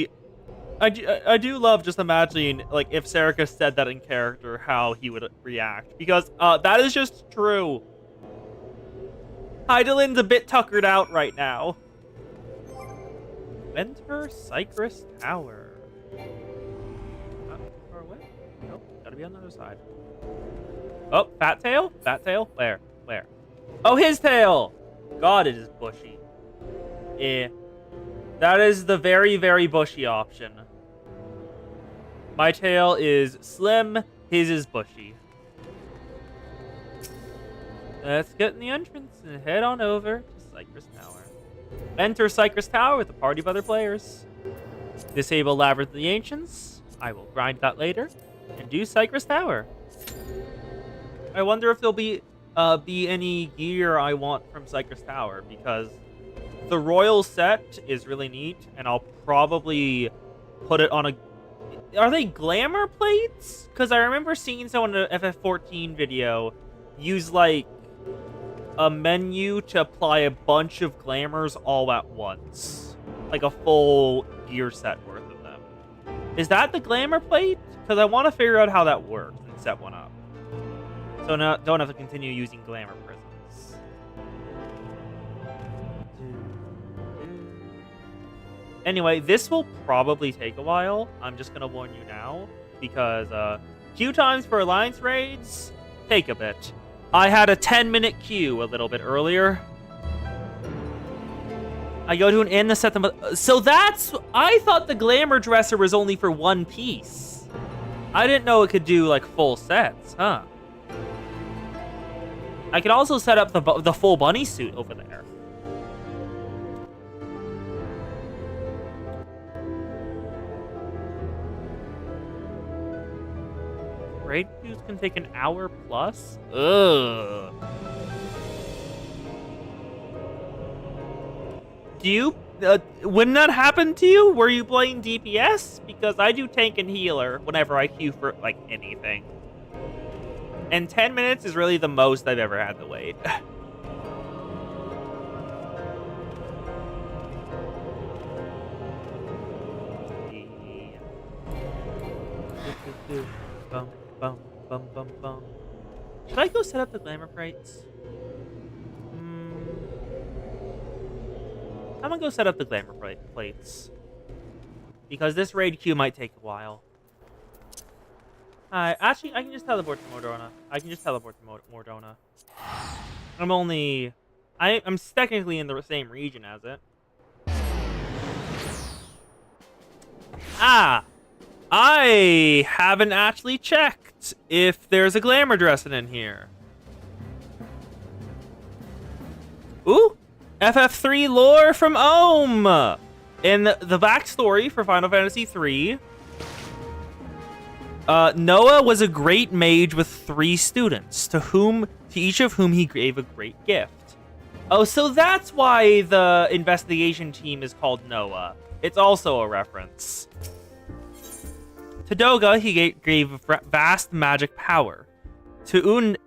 I do love just imagining like if Serica said that in character, how he would react, because that is just true. Hydalin's a bit tuckered out right now. Enter Cypress Tower. Not too far away. Nope, gotta be on the other side. Oh, Fat Tail? Fat Tail? Where? Where? Oh, his tail! God, it is bushy. That is the very, very bushy option. My tail is slim, his is bushy. Let's get in the entrance and head on over to Cypress Tower. Enter Cypress Tower with a party of other players. Disable Labyrinth of the Ancients. I will grind that later. And do Cypress Tower. I wonder if there'll be any gear I want from Cypress Tower, because the royal set is really neat, and I'll probably put it on a... Are they glamour plates? Because I remember seeing someone in an FF14 video use, like, a menu to apply a bunch of glamours all at once. Like a full gear set worth of them. Is that the glamour plate? Because I want to figure out how that works and set one up. So now don't have to continue using glamour prisms. Anyway, this will probably take a while. I'm just going to warn you now, because queue times for Alliance raids take a bit. I had a 10-minute queue a little bit earlier. I go to an inn to set them up. So that's... I thought the glamour dresser was only for one piece. I didn't know it could do, like, full sets, huh? I could also set up the full bunny suit over there. Raid queues can take an hour plus? Ugh. Do you, wouldn't that happen to you? Were you playing DPS? Because I do tank and healer whenever I queue for, like, anything. And 10 minutes is really the most I've ever had to wait. Bum, bum, bum, bum, bum. Should I go set up the glamour crates? I'm gonna go set up the glamour plates. Because this raid queue might take a while. Actually, I can just teleport to Mordona. I'm technically in the same region as it. I haven't actually checked if there's a glamour dressing in here. Ooh, FF3 lore from Ohm. In the backstory for Final Fantasy III, Noah was a great mage with 3 students, to each of whom he gave a great gift. Oh, so that's why the investigation team is called Noah. It's also a reference. To Doga, he gave vast magic power. To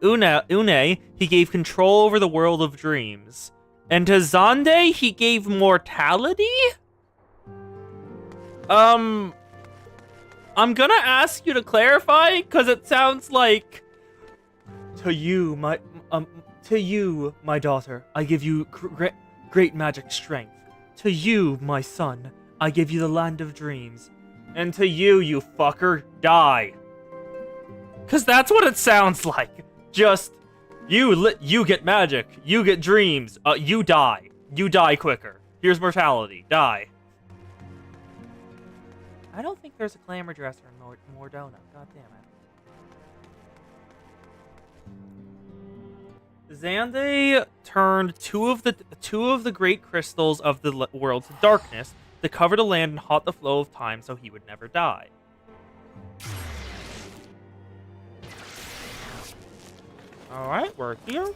Une, he gave control over the world of dreams. And to Zande, he gave mortality? I'm gonna ask you to clarify, because it sounds like... To you, my daughter, I give you great magic strength. To you, my son, I give you the land of dreams. And to you, you fucker, die. Because that's what it sounds like. Just, you get magic, you get dreams, you die. You die quicker. Here's mortality, die. I don't think there's a glamour dresser in Mordona. God damn it. Xande turned two of the great crystals of the world to darkness to cover the land and halt the flow of time so he would never die. Alright, we're here.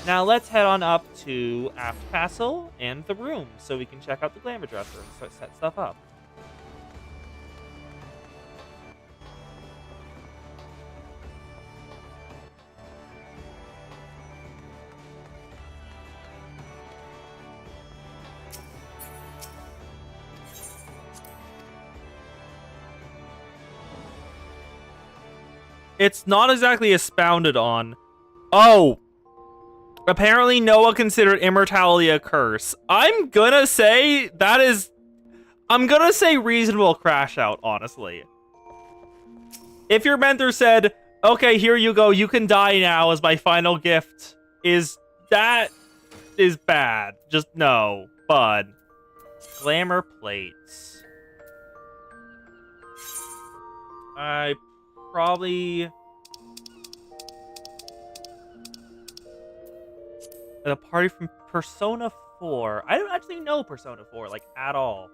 Now let's head on up to Aft Castle and the room so we can check out the glamour dresser and set stuff up. It's not exactly expounded on. Oh! Apparently Noah considered immortality a curse. I'm gonna say reasonable crash out, honestly. If your mentor said, okay, here you go, you can die now as my final gift, that is bad. Just no, bud. Glamour plates. I probably... A party from Persona 4. I don't actually know Persona 4, like, at all.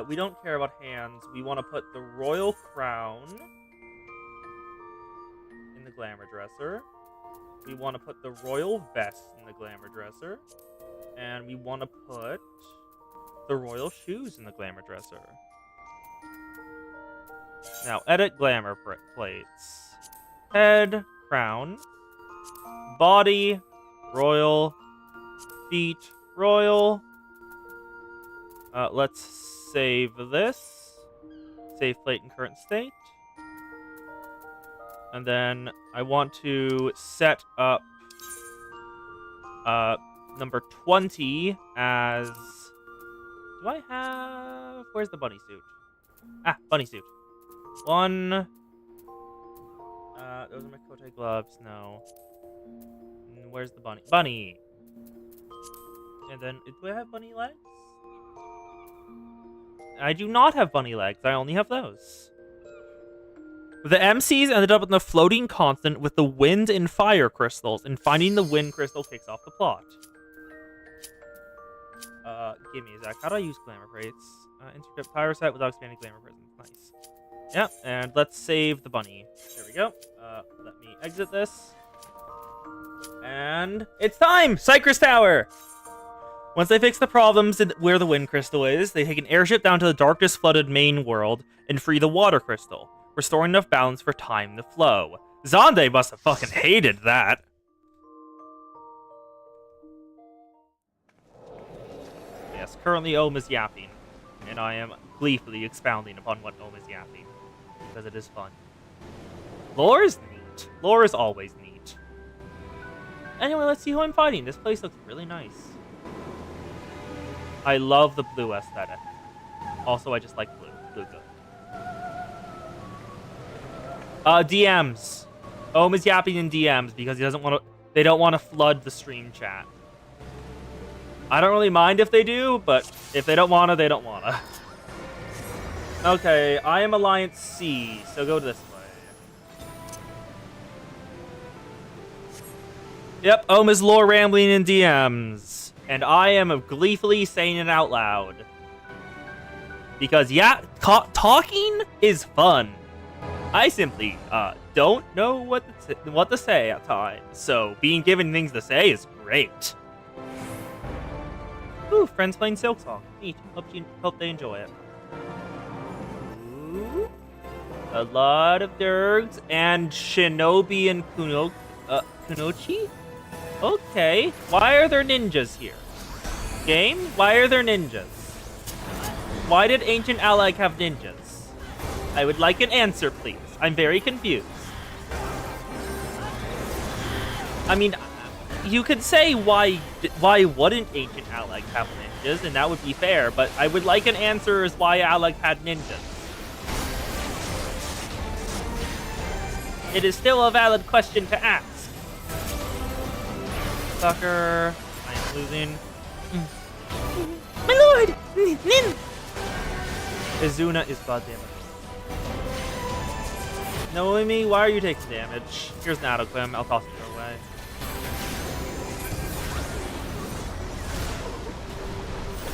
We don't care about hands. We want to put the royal crown in the glamour dresser. We want to put the royal vest in the glamour dresser. And we want to put the royal shoes in the glamour dresser. Now, edit glamour plates. Head, crown. Body, royal. Feet, royal. Let's save this. Save plate in current state. And then I want to set up number 20 as... Do I have... Where's the bunny suit? Ah, bunny suit. One. Those are my Kote gloves. No. Where's the bunny? Bunny! And then, do I have bunny legs? I do not have bunny legs. I only have those. The MCs ended up in the floating continent with the wind and fire crystals, and finding the wind crystal kicks off the plot. Give me a sec. How do I use glamour crates? Intercept power set without expanding glamour prisons. Nice. Yeah, and let's save the bunny. There we go. Let me exit this. And it's time! Cypress Tower! Once they fix the problems where the wind crystal is, they take an airship down to the darkness flooded main world and free the water crystal, restoring enough balance for time to flow. Zonde must have fucking hated that. Yes, currently Ohm is yapping, and I am gleefully expounding upon what Ohm is yapping, because it is fun. Lore is neat. Lore is always neat. Anyway, let's see who I'm fighting. This place looks really nice. I love the blue aesthetic. Also, I just like blue. Blue good. DMs. Ohm is yapping in DMs because he doesn't want to. They don't want to flood the stream chat. I don't really mind if they do, but if they don't want to, they don't want to. Okay, I am Alliance C, so go this way. Yep, Ohm is lore rambling in DMs. And I am gleefully saying it out loud. Because, yeah, talking is fun. I simply don't know what to say at times. So, being given things to say is great. Ooh, friends playing Silksong. Neat. Hope they enjoy it. Ooh. A lot of Durgs and Shinobi and Kunoichi? Okay. Why are there ninjas here? Game? Why are there ninjas? Why did Ancient Allag have ninjas? I would like an answer, please. I'm very confused. I mean, you could say why wouldn't Ancient Allag have ninjas, and that would be fair, but I would like an answer as why Allag had ninjas. It is still a valid question to ask. Sucker. I am losing. My lord! Nin! Izuna is goddamn it. Noemi, why are you taking damage? Here's Nadoclim. I'll toss it your way.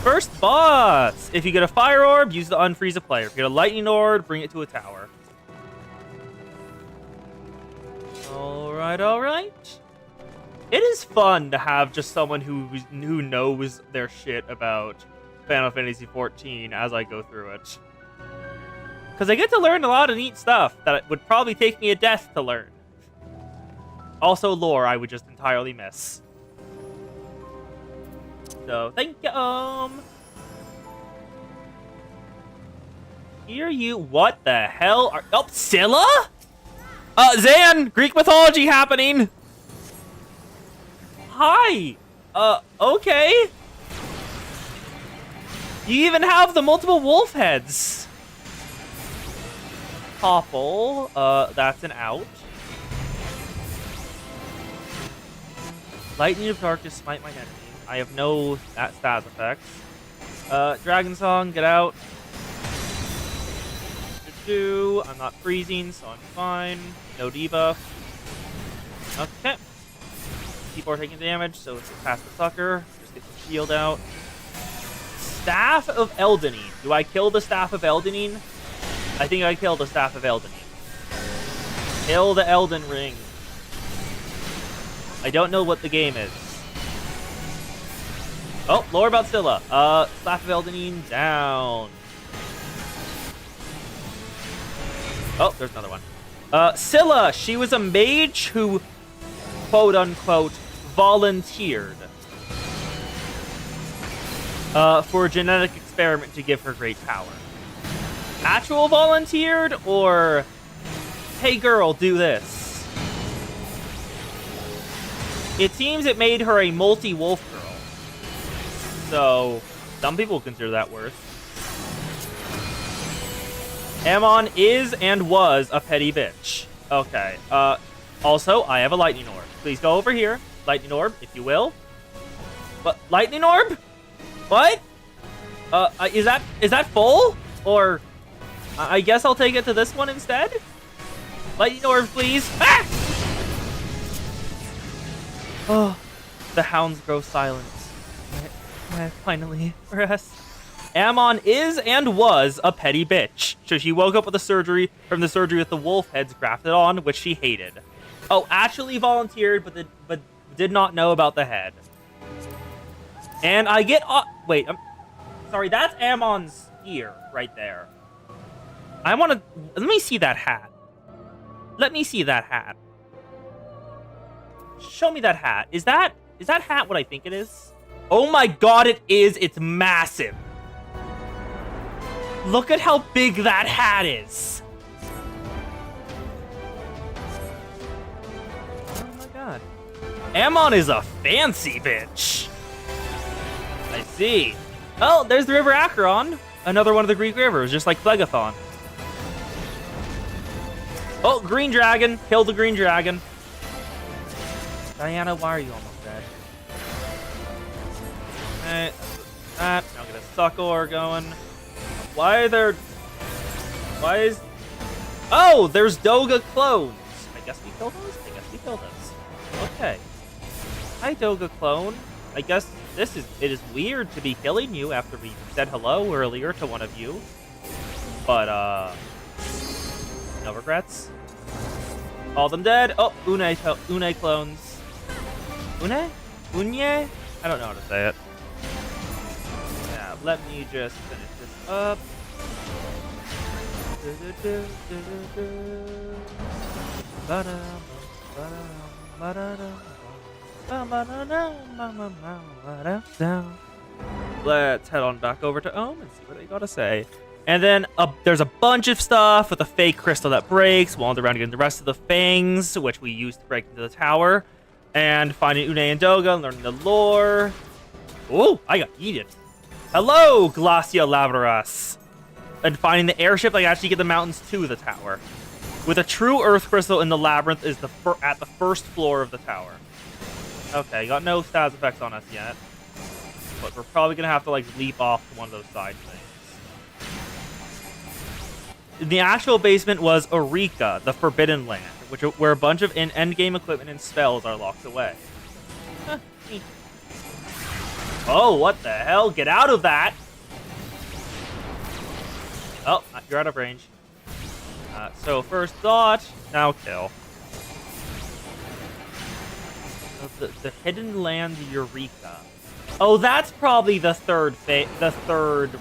First boss! If you get a fire orb, use the unfreeze a player. If you get a lightning orb, bring it to a tower. Alright. It is fun to have just someone who knows their shit about Final Fantasy XIV as I go through it. Because I get to learn a lot of neat stuff that would probably take me a death to learn. Also lore I would just entirely miss. So, thank you, Hear you? What the hell are... Oh, Scylla? Zan! Greek mythology happening! Hi! Okay. You even have the multiple wolf heads. Topple, that's an out. Lightning of Darkness, smite my enemy. I have no stats effects. Dragon Song, get out. I'm not freezing, so I'm fine. No debuff. Okay. People are taking damage, so let's get past the sucker. Just get the shield out. Staff of Eldenine. Do I kill the Staff of Eldenine? I think I killed the Staff of Eldenine. Kill the Elden Ring. I don't know what the game is. Oh, lore about Scylla. Staff of Eldenine down. Oh, there's another one. Scylla, she was a mage who, quote unquote, volunteered for a genetic experiment to give her great power. Actual volunteered, or hey girl, do this? It seems it made her a multi-wolf girl. So, some people consider that worse. Amon is and was a petty bitch. Okay. Also, I have a lightning orb. Please go over here. Lightning orb, if you will. But lightning orb? What? Is that full? Or I guess I'll take it to this one instead? Lightning orb, please. Ah! Oh, the hounds grow silent. Finally, rest. Amon is and was a petty bitch. So she woke up with a surgery from the surgery with the wolf heads grafted on, which she hated. Oh, actually volunteered, but did not know about the head. And I get... wait, sorry, that's Ammon's ear right there. I want to... Let me see that hat. Let me see that hat. Show me that hat. Is that hat what I think it is? Oh my god, it is. It's massive. Look at how big that hat is. Oh my god. Ammon is a fancy bitch. I see. Oh, there's the River Acheron. Another one of the Greek rivers, just like Phlegethon. Oh, green dragon. Kill the green dragon. Diana, why are you almost dead? Alright. Now get a succor going. Why is... Oh, there's Doga clones. I guess we killed those? I guess we killed those. Okay. Hi, Doga clone. I guess it is weird to be killing you after we said hello earlier to one of you. But, no regrets. All them dead. Oh, Une clones. Une? Unye? I don't know how to say it. Yeah, let me just finish this up. Let's head on back over to Ohm and see what they gotta say. And then there's a bunch of stuff with a fake crystal that breaks, wander around getting the rest of the fangs, which we used to break into the tower, and finding Une and Doga and learning the lore. Ooh, I got eaten. Hello, Glacia Lavaras. And finding the airship, I actually get the mountains to the tower. With a true earth crystal in the labyrinth is at the first floor of the tower. Okay, got no status effects on us yet. But we're probably going to have to, like, leap off to one of those side things. The actual basement was Eureka, the Forbidden Land, where a bunch of endgame equipment and spells are locked away. Oh, what the hell? Get out of that! Oh, you're out of range. So first thought, now kill. The Hidden Land Eureka. Oh, that's probably the third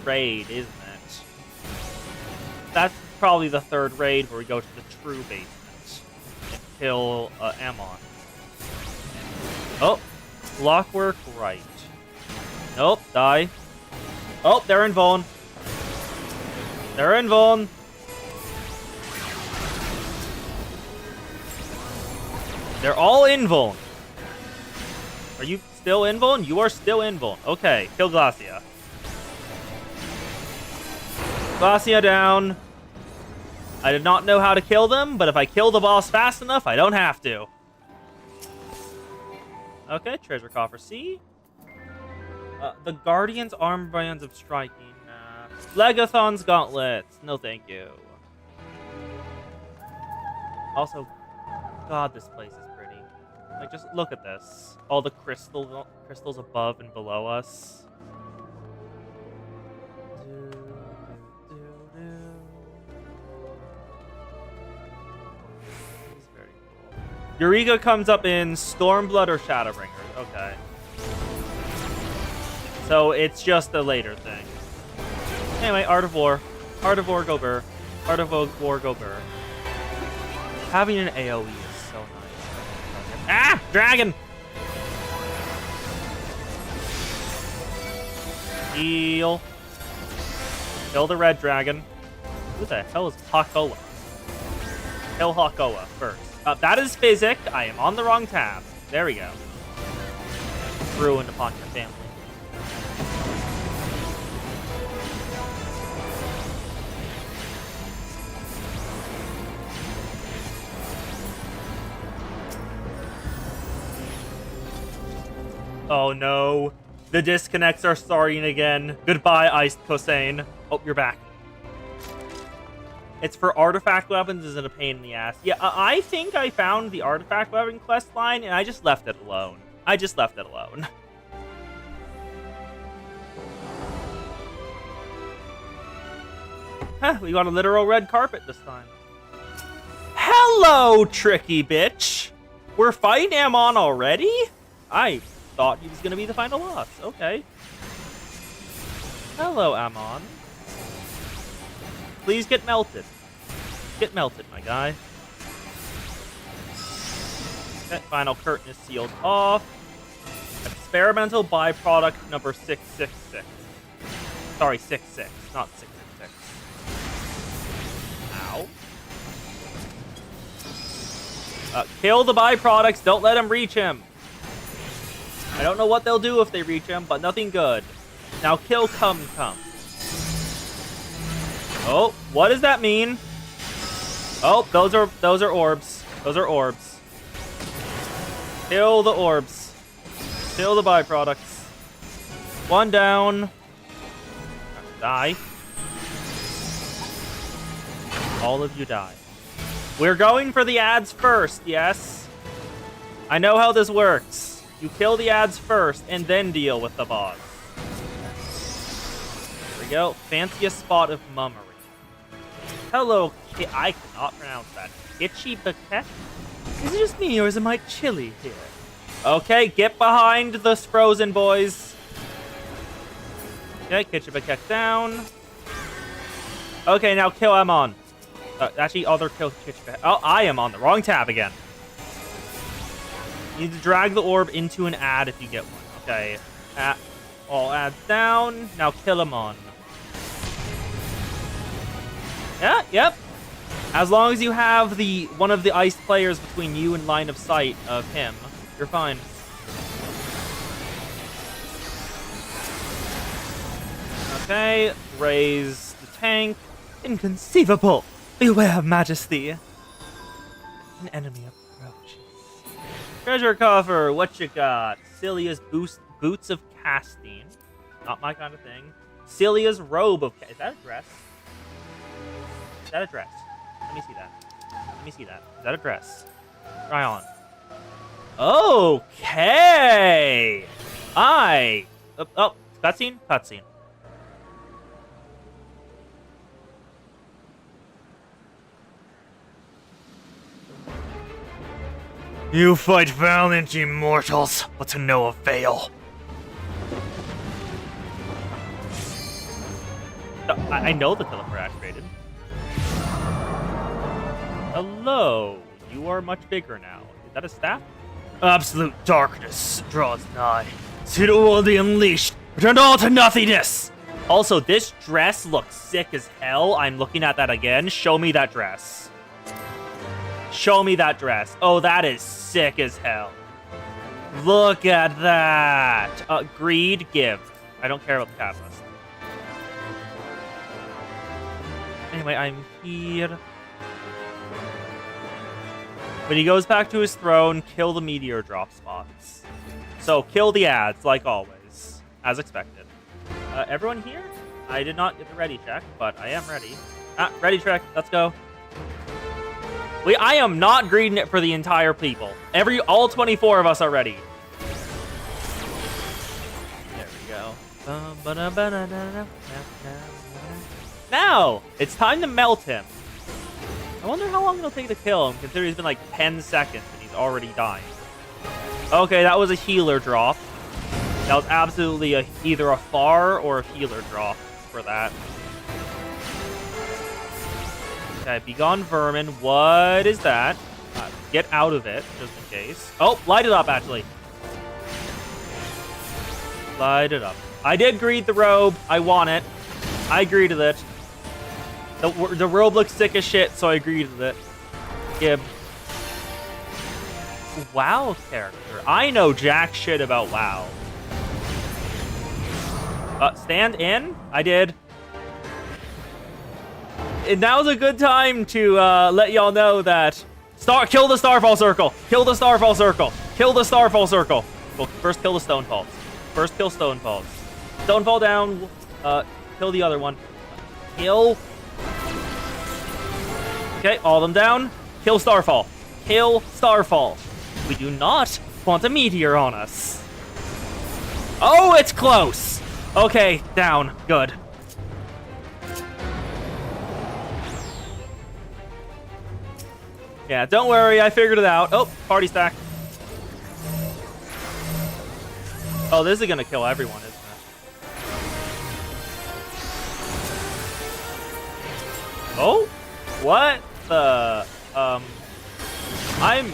raid, isn't it? That's probably the third raid where we go to the true basement and kill Ammon. Oh, clockwork right. Nope, die. Oh, they're in Vuln. They're in Vuln. They're all in Vuln. Are you still in Vuln? You are still in Vuln. Okay, kill Glacia. Glacia down. I did not know how to kill them, but if I kill the boss fast enough, I don't have to. Okay, treasure coffer C. The Guardian's Armbands of Striking. Legathon's Gauntlets. No, thank you. Also, God, this place is pretty. Like, just look at this. All the crystals above and below us. This is very cool. Eureka comes up in Stormblood or Shadowbringers. Okay. So it's just a later thing. Anyway, Art of War. Art of War, go Burr. Art of War, go Burr. Having an AoE is so nice. Ah! Dragon! Heal. Kill the red dragon. Who the hell is Hakoa? Kill Hakoa first. That is Physic. I am on the wrong tab. There we go. Ruined upon your family. Oh no. The disconnects are starting again. Goodbye, Iced Cosane. Oh, you're back. It's for artifact weapons, isn't a pain in the ass. Yeah, I think I found the artifact weapon quest line, and I just left it alone. Huh, we got a literal red carpet this time. Hello, tricky bitch. We're fighting Ammon already? I thought he was going to be the final boss. Okay. Hello, Amon. Please get melted. Get melted, my guy. Okay, final curtain is sealed off. Experimental byproduct number 666. Sorry, 66, not 666. Ow. Kill the byproducts. Don't let him reach him. I don't know what they'll do if they reach him, but nothing good. Now kill Cum Cum. Oh, what does that mean? Oh, those are orbs. Those are orbs. Kill the orbs. Kill the byproducts. One down. Die. All of you die. We're going for the ads first, yes? I know how this works. You kill the ads first and then deal with the boss. There we go. Fanciest spot of mummery. Hello, I cannot pronounce that. Itchy Baquette? Is it just me, or is it my chili here? Okay, get behind the frozen boys. Okay, Kitchibaket down. Okay, now kill Amon. Actually, other kill Kitchibaket. Oh, I am on the wrong tab again. You need to drag the orb into an ad if you get one. Okay, all ads down. Now kill Amon. Yeah, yep. As long as you have one of the ice players between you and line of sight of him, you're fine. Okay, raise the tank. Inconceivable! Beware, Majesty! An enemy approaches. Treasure coffer, what you got? Celia's boots of casting. Not my kind of thing. Celia's robe of... Is that a dress? Is that a dress? Let me see that. Let me see that. Is that a dress? Try on. Okay! Oh, cutscene? Cutscene. You fight valiant, ye mortals, but to no avail. I know the teleport activated. Hello. You are much bigger now. Is that a staff? Absolute darkness draws nigh. See the world be unleashed. Return all to nothingness. Also, this dress looks sick as hell. I'm looking at that again. Show me that dress. Show me that dress. Oh, that is sick as hell. Look at that. Greed, give. I don't care about the catalyst. Anyway, I'm here. When he goes back to his throne, kill the meteor drop spots. So, kill the ads, like always. As expected. Everyone here? I did not get the ready check, but I am ready. Ready check. Let's go. I am not greeting it for the entire people. All 24 of us are ready. There we go. Now, it's time to melt him. I wonder how long it'll take to kill him, considering it's been like 10 seconds and he's already dying. Okay, that was a healer drop. That was absolutely either a far or a healer drop for that. Okay, begone vermin. What is that? Get out of it, just in case. Oh, light it up, actually. Light it up. I did greet the robe. I want it. I greeted it. The robe looks sick as shit, so I agreed with it. Gib. WoW character. I know jack shit about WoW. Stand in? I did. And now's a good time to let y'all know that kill the Starfall Circle. Kill the Starfall Circle. Kill the Starfall Circle. Well, first kill the Stonefalls. First kill Stonefalls. Stonefall down. Kill the other one. Kill. Okay, all of them down. Kill Starfall. Kill Starfall. We do not want a meteor on us. Oh, it's close. Okay, down. Good. Yeah, don't worry. I figured it out. Oh, party stack. Oh, this is gonna kill everyone, isn't it? Oh? What the... I'm...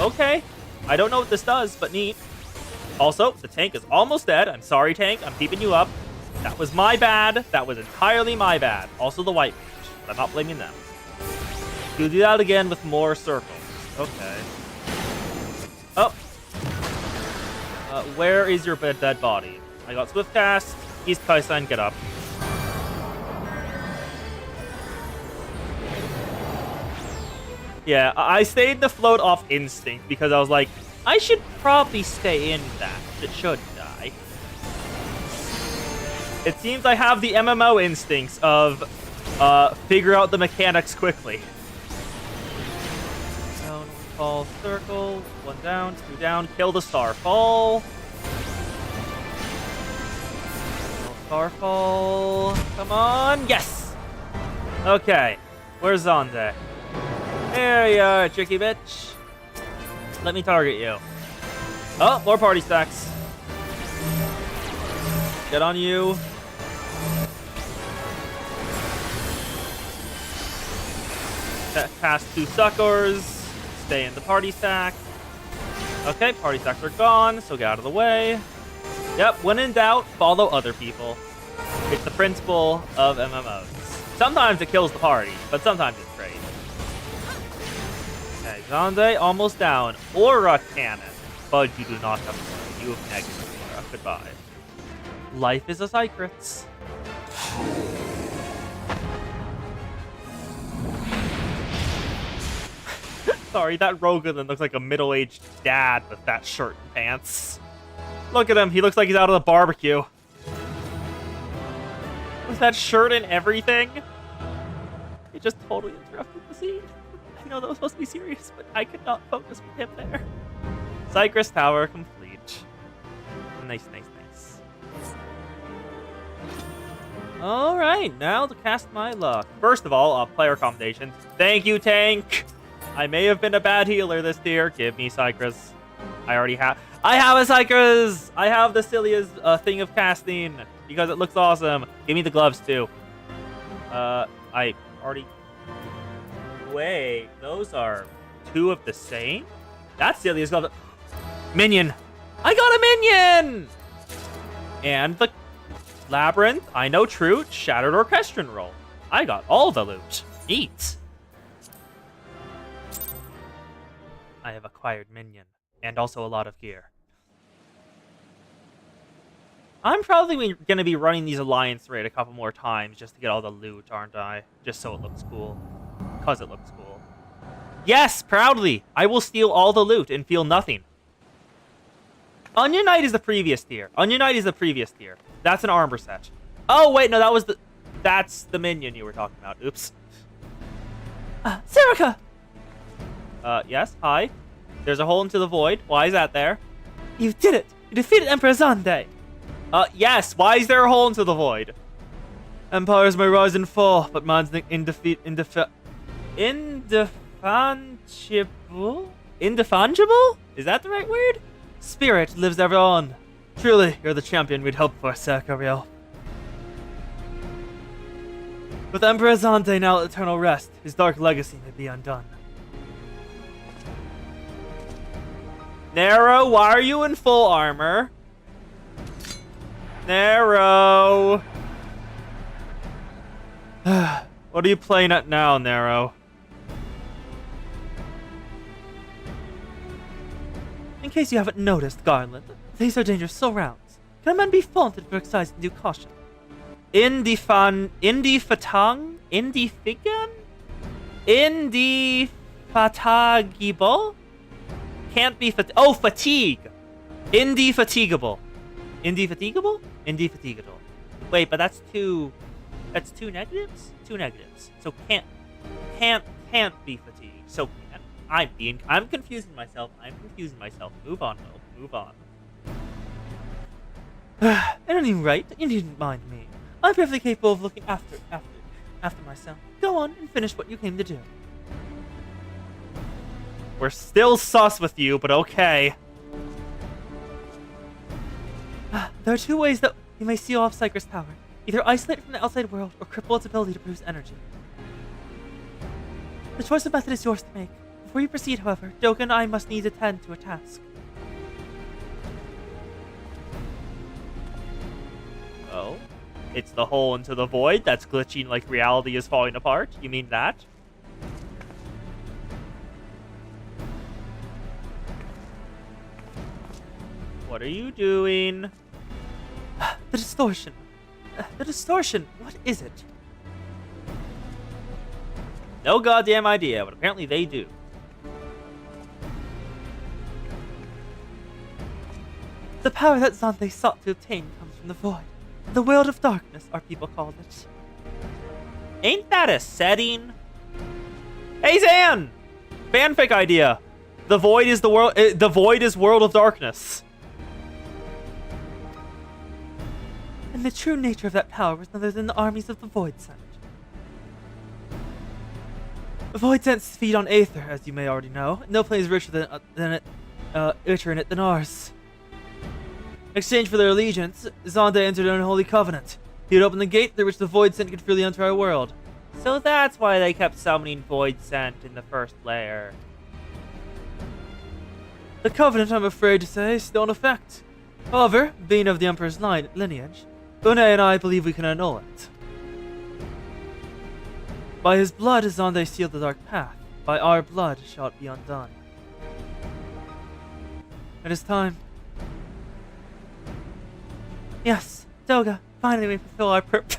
Okay. I don't know what this does, but neat. Also, the tank is almost dead. I'm sorry, tank. I'm keeping you up. That was my bad. That was entirely my bad. Also the white mage, but I'm not blaming them. You'll do that again with more circles. Okay. Oh. Where is your dead body? I got Swift Cast. East Kaisan, get up. Yeah, I stayed the float off instinct because I was like, I should probably stay in that. It should die. It seems I have the MMO instincts of figure out the mechanics quickly. Down, fall, circle, 1 down, 2 down, kill the Starfall. Kill Starfall. Come on, yes! Okay, where's Zonde? There you are, tricky bitch. Let me target you. Oh, more party stacks. Get on you. Cast 2 suckers. Stay in the party stack. Okay, party stacks are gone, so get out of the way. Yep, when in doubt, follow other people. It's the principle of MMOs. Sometimes it kills the party, but sometimes it's great. Okay, Zonde almost down. Aura Cannon. But you do not have to. You have negative aura. Goodbye. Life is a secret. Sorry, that Rogan looks like a middle-aged dad with that shirt and pants. Look at him. He looks like he's out of the barbecue. With that shirt and everything. It just totally interrupted the scene. I know that was supposed to be serious, but I could not focus with him there. Cypress Tower complete. Nice, nice, nice. Alright, now to cast my luck. First of all, player commendations. Thank you, tank! I may have been a bad healer this tier. Give me Cypress. I already have... I have a Cypress! I have the silliest thing of casting because it looks awesome. Give me the gloves, too. I already... Wait, those are 2 of the same? That's silly as well. Minion! I got a minion! And the Labyrinth, I Know Truth, Shattered Orchestrion Roll. I got all the loot. Neat. I have acquired minion, and also a lot of gear. I'm probably going to be running these Alliance raid a couple more times just to get all the loot, aren't I? Just so it looks cool. Because it looks cool. Yes, proudly! I will steal all the loot and feel nothing. Onion Knight is the previous tier. Onion Knight is the previous tier. That's an armor set. Oh, wait, no, that was the... That's the minion you were talking about. Oops. Serica! Yes, hi. There's a hole into the void. Why is that there? You did it! You defeated Emperor Zonde! Yes, why is there a hole into the void? Empires may rise and fall, but mine's indefangible? Indefangible? Is that the right word? Spirit lives ever on. Truly, you're the champion we'd hoped for, Sercariel. With Emperor Zonde now at eternal rest, his dark legacy may be undone. Nero, why are you in full armor? Nero! What are you playing at now, Nero? In case you haven't noticed, Garland, these are dangerous surrounds. Can a man be faulted for exercising due caution? Indifatang? Indefatigable? Can't be fatigue. Indefatigable. Indefatigable? Indefatigable. Wait, but that's two negatives? 2 negatives. So can't be fatigued. So I'm confusing myself. Move on, Will. Move on. At any rate, you needn't mind me. I'm perfectly capable of looking after myself. Go on and finish what you came to do. We're still sus with you, but okay. There are two ways that you may seal off Psyker's power. Either isolate it from the outside world, or cripple its ability to produce energy. The choice of method is yours to make. Before you proceed, however, Doga and I must needs attend to a task. Oh? It's the hole into the void that's glitching like reality is falling apart? You mean that? What are you doing? The distortion. The distortion. What is it? No goddamn idea, but apparently they do. The power that Zante sought to obtain comes from the void. The world of darkness, our people called it. Ain't that a setting? Hey Zan! Fanfic idea. The void is the world. The void is world of darkness. And the true nature of that power was none other than the armies of the Void Sent. The Void Sent feed on Aether, as you may already know. No place is richer richer in it than ours. In exchange for their allegiance, Zonde entered an unholy covenant. He would open the gate through which the Void Sent could freely enter our world. So that's why they kept summoning Void Sent in the first layer. The covenant, I'm afraid to say, is still in effect. However, being of the Emperor's lineage, Bune and I believe we can annul it. By his blood Zonde sealed the dark path. By our blood shall it be undone. It is time. Yes, Doga, finally we fulfill our purpose.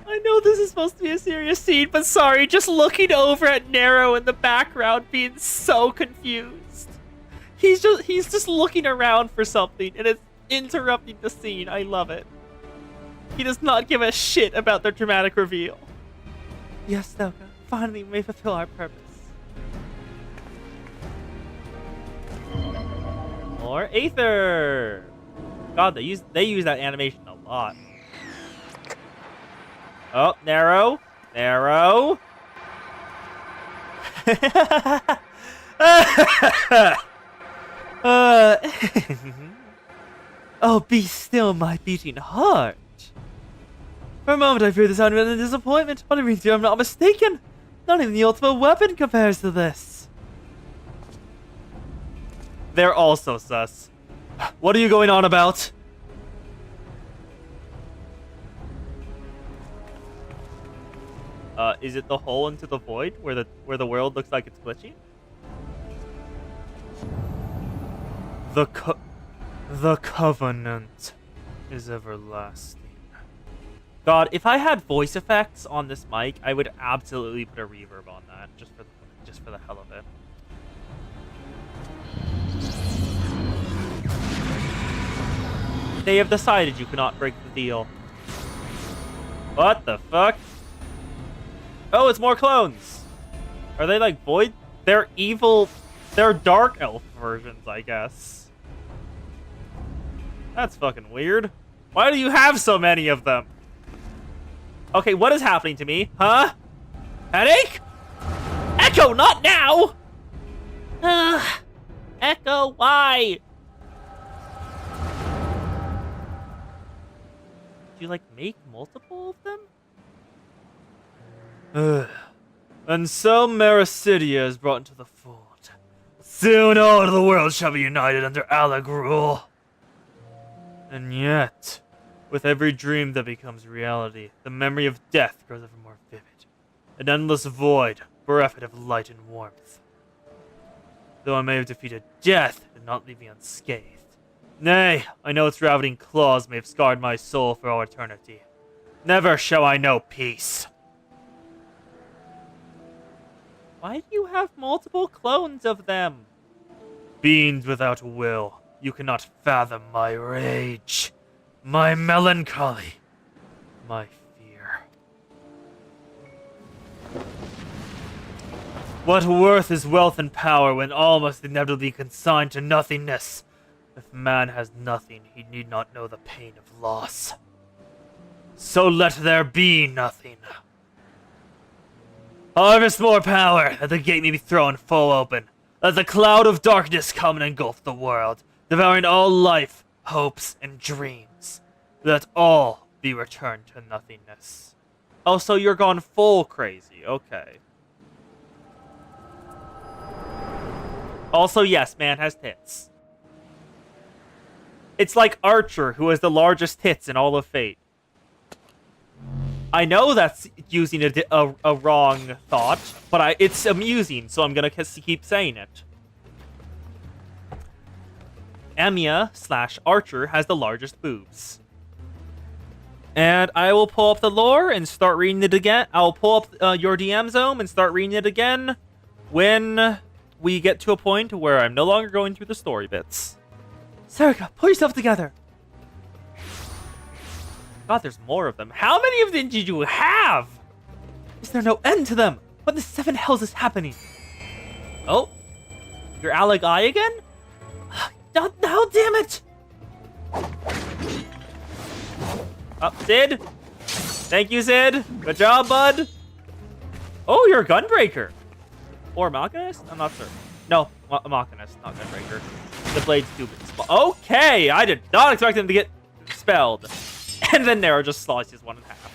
I know this is supposed to be a serious scene, but sorry, just looking over at Nero in the background being so confused. He's just looking around for something, and it's interrupting the scene. I love it. He does not give a shit about their dramatic reveal. Yes, Doga, finally we may fulfill our purpose. More Aether. God, they use that animation a lot. Oh, Nero. Oh, be still, my beating heart. For a moment I feared the sound of a disappointment, but it means I'm not mistaken. Not even the ultimate weapon compares to this. They're also sus. What are you going on about? Is it the hole into the void where the world looks like it's glitching? The covenant is everlasting. God, if I had voice effects on this mic, I would absolutely put a reverb on that just for the hell of it. They have decided you cannot break the deal. What the fuck? Oh, it's more clones. Are they like void? They're evil. They're dark elf versions, I guess. That's fucking weird. Why do you have so many of them? Okay, what is happening to me? Huh? Headache? Echo, not now! Echo, why? Do you, like, make multiple of them? And so Mericidia is brought into the fold. Soon all of the world shall be united under Alec rule. And yet, with every dream that becomes reality, the memory of death grows ever more vivid. An endless void, bereft of light and warmth. Though I may have defeated death, it did not leave me unscathed. Nay, I know its ravening claws may have scarred my soul for all eternity. Never shall I know peace. Why do you have multiple clones of them? Beings without will, you cannot fathom my rage, my melancholy, my fear. What worth is wealth and power when all must inevitably be consigned to nothingness? If man has nothing, he need not know the pain of loss. So let there be nothing. Harvest more power, that the gate may be thrown full open. Let the cloud of darkness come and engulf the world, devouring all life, hopes, and dreams. Let all be returned to nothingness. Oh, so you're gone full crazy. Okay. Also, yes, man has tits. It's like Archer, who has the largest tits in all of Fate. I know that's using a wrong thought, but it's amusing, so I'm gonna keep saying it. Emiya/Archer has the largest boobs. And I will pull up the lore and start reading it again. I'll pull up your DM zone and start reading it again when we get to a point where I'm no longer going through the story bits. Serika, pull yourself together. God, there's more of them. How many of them did you have? Is there no end to them? What in the seven hells is happening? Oh, you're Alec I again? No, damn it! Up, Sid. Thank you, Sid. Good job, bud. Oh, you're a Gunbreaker. Or Machinist? I'm not sure. No, a Machinist, not Gunbreaker. The blade's stupid. Okay, I did not expect him to get spelled. And then Nero just slices one in half.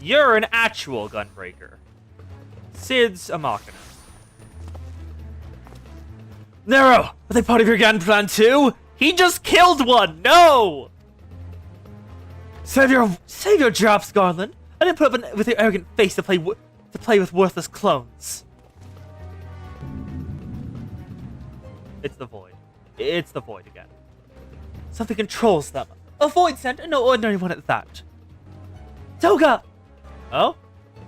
You're an actual Gunbreaker. Sid's a Machinist. Nero, are they part of your gun plan too? He just killed one. No. Save your drops, Garland. I didn't put up with your arrogant face to play with worthless clones. It's the Void. It's the Void again. Something controls them. A Void Center, no ordinary one at that. Toga! Oh?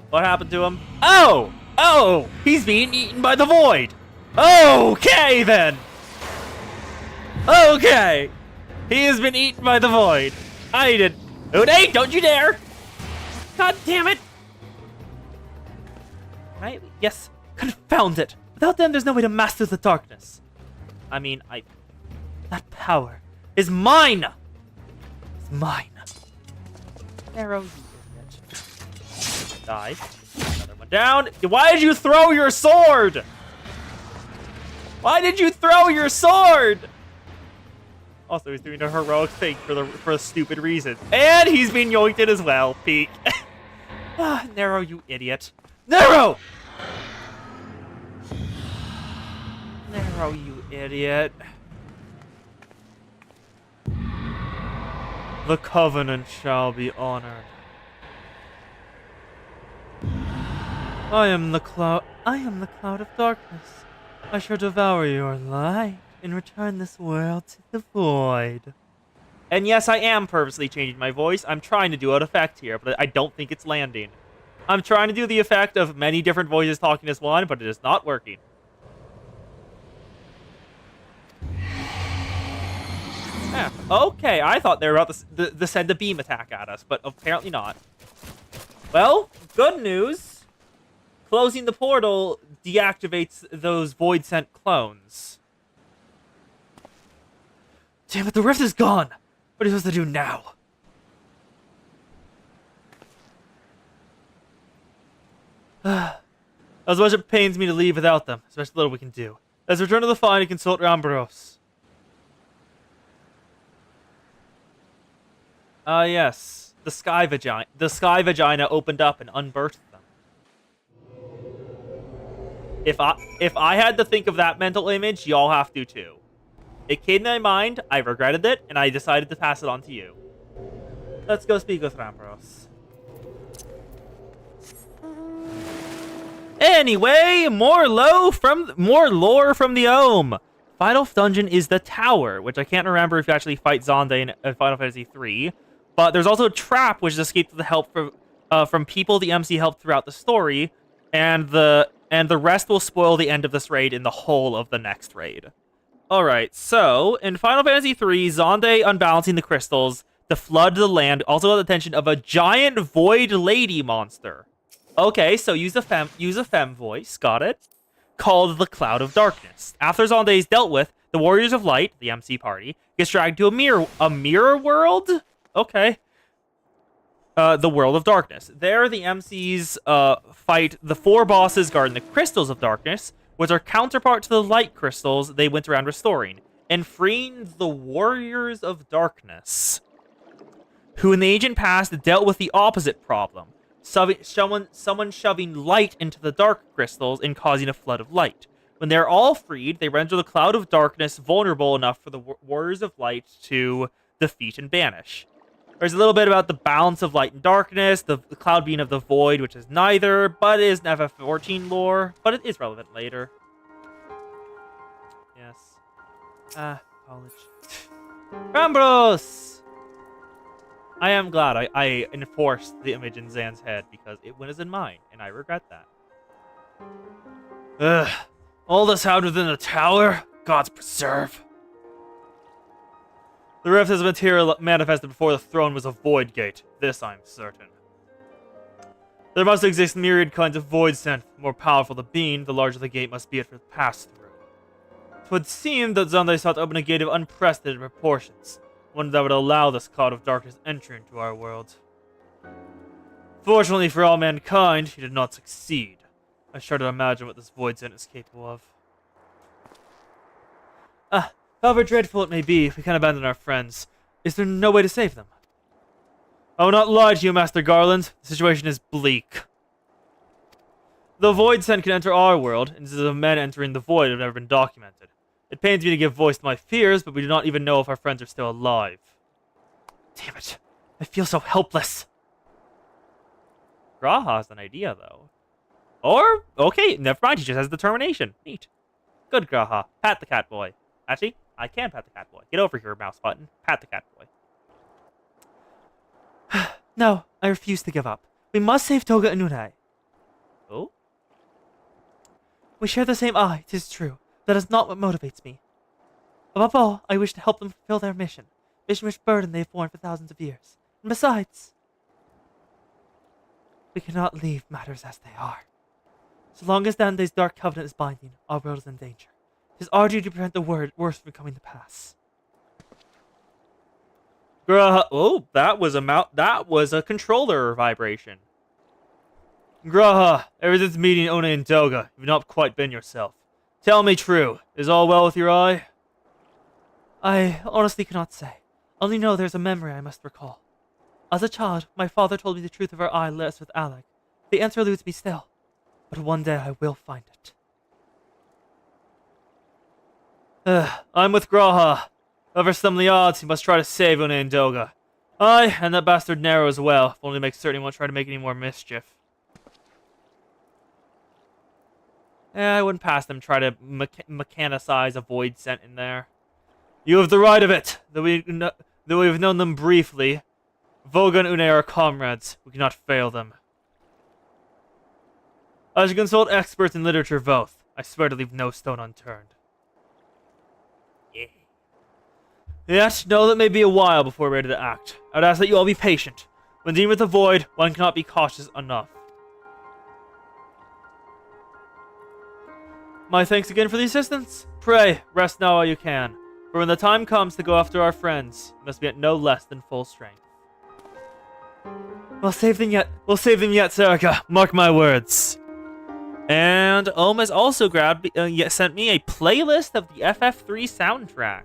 What happened to him? Oh! Oh! He's being eaten by the Void! Okay, then! Okay! He has been eaten by the Void. I did. Uday, don't you dare! God damn it! Right? Yes, confound it. Without them, there's no way to master the darkness. I mean, That power is mine! It's mine. Arrow, you idiot. Die. Another one down. Why did you throw your sword? Why did you throw your sword? Also, he's doing a heroic thing for a stupid reason. And he's being yoinked in as well. Peek. Nero, you idiot. Nero! Nero, you idiot. The Covenant shall be honored. I am the cloud of darkness. I shall devour your light and return this world to the void. And yes, I am purposely changing my voice. I'm trying to do an effect here, but I don't think it's landing. I'm trying to do the effect of many different voices talking as one, but it is not working. Okay, I thought they were about to send a beam attack at us, but apparently not. Well, good news. Closing the portal deactivates those Void Scent clones. Damn it, the rift is gone! What are you supposed to do now? As much as it pains me to leave without them, there's very little we can do. Let's return to the find and consult Rambros. Yes. The sky vagina opened up and unbirthed them. If I had to think of that mental image, y'all have to too. It came to my mind, I regretted it, and I decided to pass it on to you. Let's go speak with Rambros. Anyway, more lore from the Ohm. Final dungeon is the Tower, which I can't remember if you actually fight Zonde in Final Fantasy III. But there's also a trap, which is escape with the help from people the MC helped throughout the story, and the rest will spoil the end of this raid in the whole of the next raid. Alright, so, in Final Fantasy III, Zonde unbalancing the crystals to flood the land also got the attention of a giant Void Lady monster. Okay, so use a femme voice, got it, called the Cloud of Darkness. After Zonde is dealt with, the Warriors of Light, the MC party, gets dragged to a mirror world? Okay. The World of Darkness. There, the MCs fight the 4 bosses guarding the Crystals of Darkness, was our counterpart to the light crystals they went around restoring, and freeing the Warriors of Darkness, who in the ancient past dealt with the opposite problem, someone shoving light into the dark crystals and causing a flood of light. When they're all freed, they render the cloud of darkness vulnerable enough for the Warriors of Light to defeat and banish. There's a little bit about the balance of light and darkness, the cloud being of the void, which is neither, but it is an FF14 lore, but it is relevant later. Yes. College. Rambros! I am glad I enforced the image in Zan's head, because it was in mine, and I regret that. Ugh. All this happened within the tower? Gods preserve. The rift as material manifested before the throne was a void gate. This I'm certain. There must exist myriad kinds of void scent. The more powerful the being, the larger the gate must be it to pass through. It would seem that Zande sought to open a gate of unprecedented proportions, one that would allow this cloud of darkness entry into our world. Fortunately for all mankind, he did not succeed. I shudder to imagine what this void scent is capable of. However dreadful it may be, if we can't abandon our friends, is there no way to save them? I will not lie to you, Master Garland. The situation is bleak. The void scent can enter our world, and instances of men entering the void have never been documented. It pains me to give voice to my fears, but we do not even know if our friends are still alive. Damn it. I feel so helpless. Graha has an idea, though. Or, okay, never mind, he just has determination. Neat. Good, Graha. Pat the cat boy. Actually, I can pat the cat boy. Get over here, mouse button. Pat the cat boy. No, I refuse to give up. We must save Toga and Unai. Oh? We share the same eye, 'tis true. That is not what motivates me. Above all, I wish to help them fulfill their mission which burden they have borne for thousands of years. And besides, we cannot leave matters as they are. So long as Dante's dark covenant is binding, our world is in danger. It is our duty to prevent the worst from coming to pass. Graha, oh, that was a controller vibration. Graha, ever since meeting One and Doga, you've not quite been yourself. Tell me true, is all well with your eye? I honestly cannot say. Only know there's a memory I must recall. As a child, my father told me the truth of our eye lay with Alec. The answer eludes me still, but one day I will find it. I'm with Graha. However slim the odds, he must try to save One and Doga. Aye, and that bastard Nero as well, if only to make certain he won't try to make any more mischief. I wouldn't pass them try to mechanicize a void scent in there. You have the right of it, though we've known them briefly. Voga and Une are comrades. We cannot fail them. I should consult experts in literature both. I swear to leave no stone unturned. Yet, know that it may be a while before we're ready to act. I would ask that you all be patient. When dealing with the void, one cannot be cautious enough. My thanks again for the assistance. Pray, rest now while you can. For when the time comes to go after our friends, you must be at no less than full strength. We'll save them yet, Serica. Mark my words. And Ohm has also sent me a playlist of the FF3 soundtrack.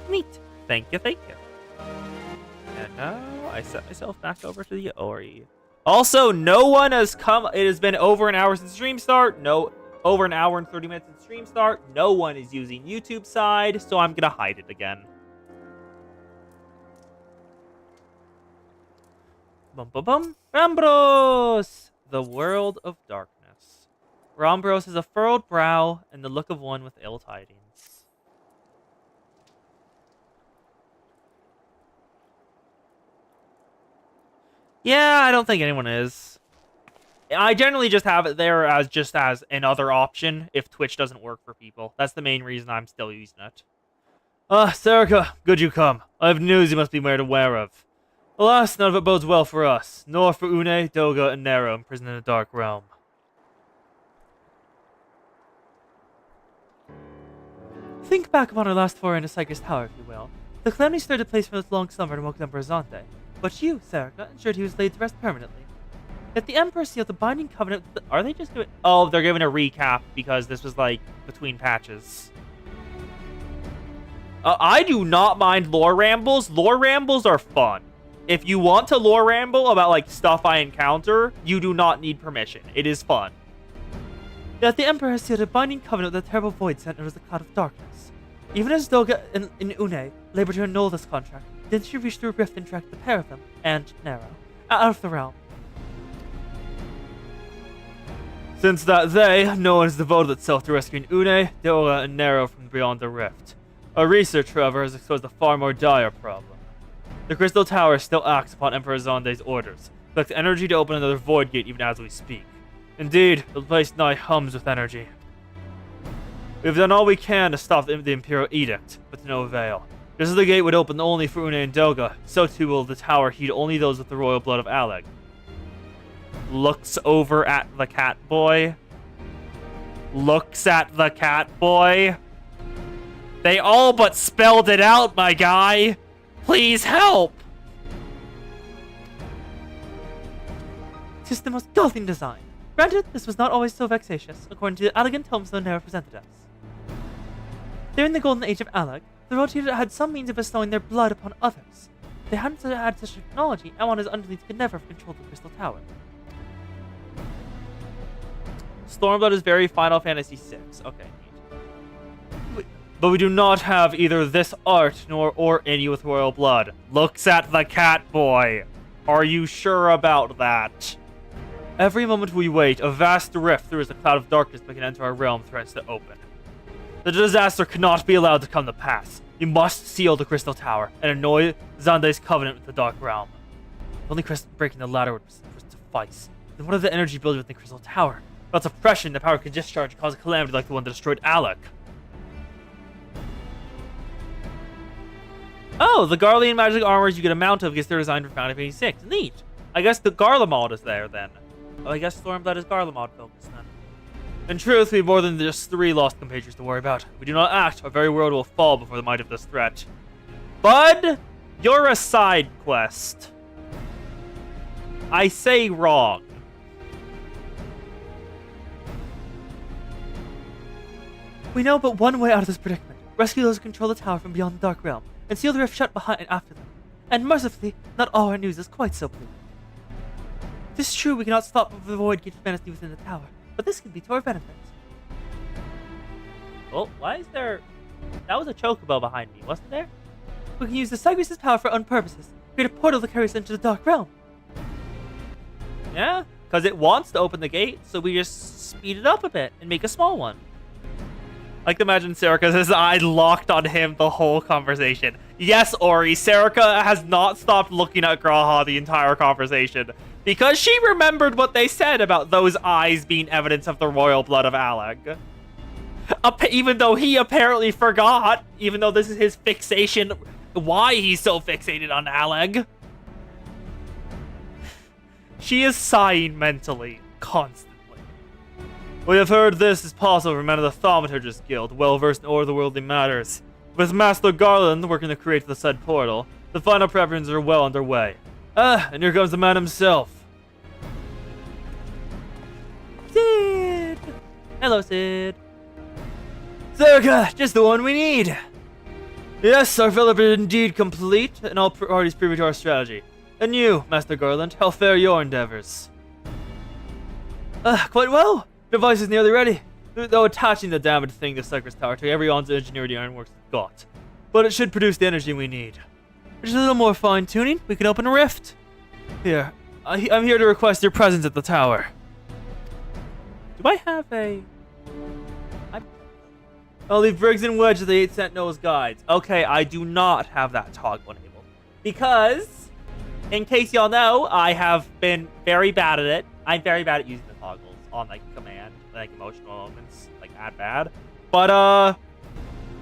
Neat. Thank you. And now I set myself back over to the Ori. Also, no one has come. It has been over an hour since stream start. Over an hour and 30 minutes since stream start. No one is using YouTube side, so I'm gonna hide it again. Rambros! The World of Darkness. Rambros has a furrowed brow and the look of one with ill tidings. Yeah, I don't think anyone is. I generally just have it there as another option if Twitch doesn't work for people. That's the main reason I'm still using it. Serica, good you come. I have news you must be made aware of. Alas, none of it bodes well for us, nor for Une, Doga, and Nero imprisoned in a dark realm. Think back upon our last foray into Cypress Tower, if you will. The calamity stirred the place from its long slumber and woke Emperor Zante. But you, Serica, ensured he was laid to rest permanently. That the Emperor sealed the binding covenant. Are they just doing? Oh, they're giving a recap because this was like between patches. I do not mind lore rambles. Lore rambles are fun. If you want to lore ramble about like stuff I encounter, you do not need permission. It is fun. That the Emperor has sealed a binding covenant with the terrible void sent known as the Cloud of Darkness. Even as Doga and Une labor to annul this contract, then she reached through a rift and dragged the pair of them, and Nero, out of the realm. Since that day, no one has devoted itself to rescuing Une, Doga, and Nero from beyond the rift. Our research, however, has exposed a far more dire problem. The Crystal Tower still acts upon Emperor Zonde's orders, collects energy to open another void gate even as we speak. Indeed, the place nigh hums with energy. We have done all we can to stop the Imperial Edict, but to no avail. Just as the gate would open only for Une and Doga, so too will the tower heed only those with the royal blood of Aleg. Looks over at the cat boy. Looks at the cat boy. They all but spelled it out, my guy. Please help. Tis the most golden design. Granted, this was not always so vexatious, according to the elegant tombstone Nero presented us. During the golden age of Aleg, the royalty had some means of bestowing their blood upon others. They hadn't had such technology, and one as underneath could never have controlled the Crystal Tower. Stormblood is very Final Fantasy VI. Okay, neat. But we do not have either this art or any with royal blood. Looks at the cat boy. Are you sure about that? Every moment we wait, a vast rift through the cloud of darkness that can enter our realm threatens to open. The disaster cannot be allowed to come to pass. You must seal the Crystal Tower and annoy Zande's covenant with the Dark Realm. Only breaking the ladder would suffice. Then what of the energy building within the Crystal Tower? Without suppression, the power could discharge and cause a calamity like the one that destroyed Alec. Oh, the Garlean magic armors you get a mount of because they're designed for Final Fantasy 6. Neat. I guess the Garlemald is there then. Oh, I guess Stormblood is Garlemald focused then. In truth, we have more than just 3 lost compatriots to worry about. If we do not act, our very world will fall before the might of this threat. Bud, you're a side quest. I say wrong. We know but one way out of this predicament. Rescue those who control the tower from beyond the Dark Realm, and seal the rift shut behind and after them. And mercifully, not all our news is quite so bleak. It is true we cannot stop the void gate menacing within the tower, but this can be to our benefit. Well, why is there... That was a chocobo behind me, wasn't there? We can use the Cygris' power for our own purposes. Create a portal to carry us into the Dark Realm. Yeah, because it wants to open the gate, so we just speed it up a bit and make a small one. I can imagine Serica's eye locked on him the whole conversation. Yes, Ori, Serica has not stopped looking at Graha the entire conversation because she remembered what they said about those eyes being evidence of the royal blood of Aleg. Even though he apparently forgot, even though this is his fixation, why he's so fixated on Aleg. She is sighing mentally, constantly. We have heard this is possible from men of the Thaumaturgist Guild, well-versed in otherworldly matters. With Master Garland working to create the said portal, the final preparations are well underway. And here comes the man himself. Sid! Hello, Sid. Serica, just the one we need. Yes, our development is indeed complete, and all parties privy to our strategy. And you, Master Garland, how fare your endeavors? Quite well. Device is nearly ready, though attaching the damaged thing to Cygris Tower to every ounce of ingenuity Ironworks has got. But it should produce the energy we need. Just a little more fine-tuning, we can open a rift. Here, I'm here to request your presence at the tower. Do I have a... I'll leave Briggs and Wedge of the 8 Sentinels guides. Okay, I do not have that toggle enabled. Because, in case y'all know, I have been very bad at it. I'm very bad at using the toggles on, like, command, like, emotional moments, like, that bad. But,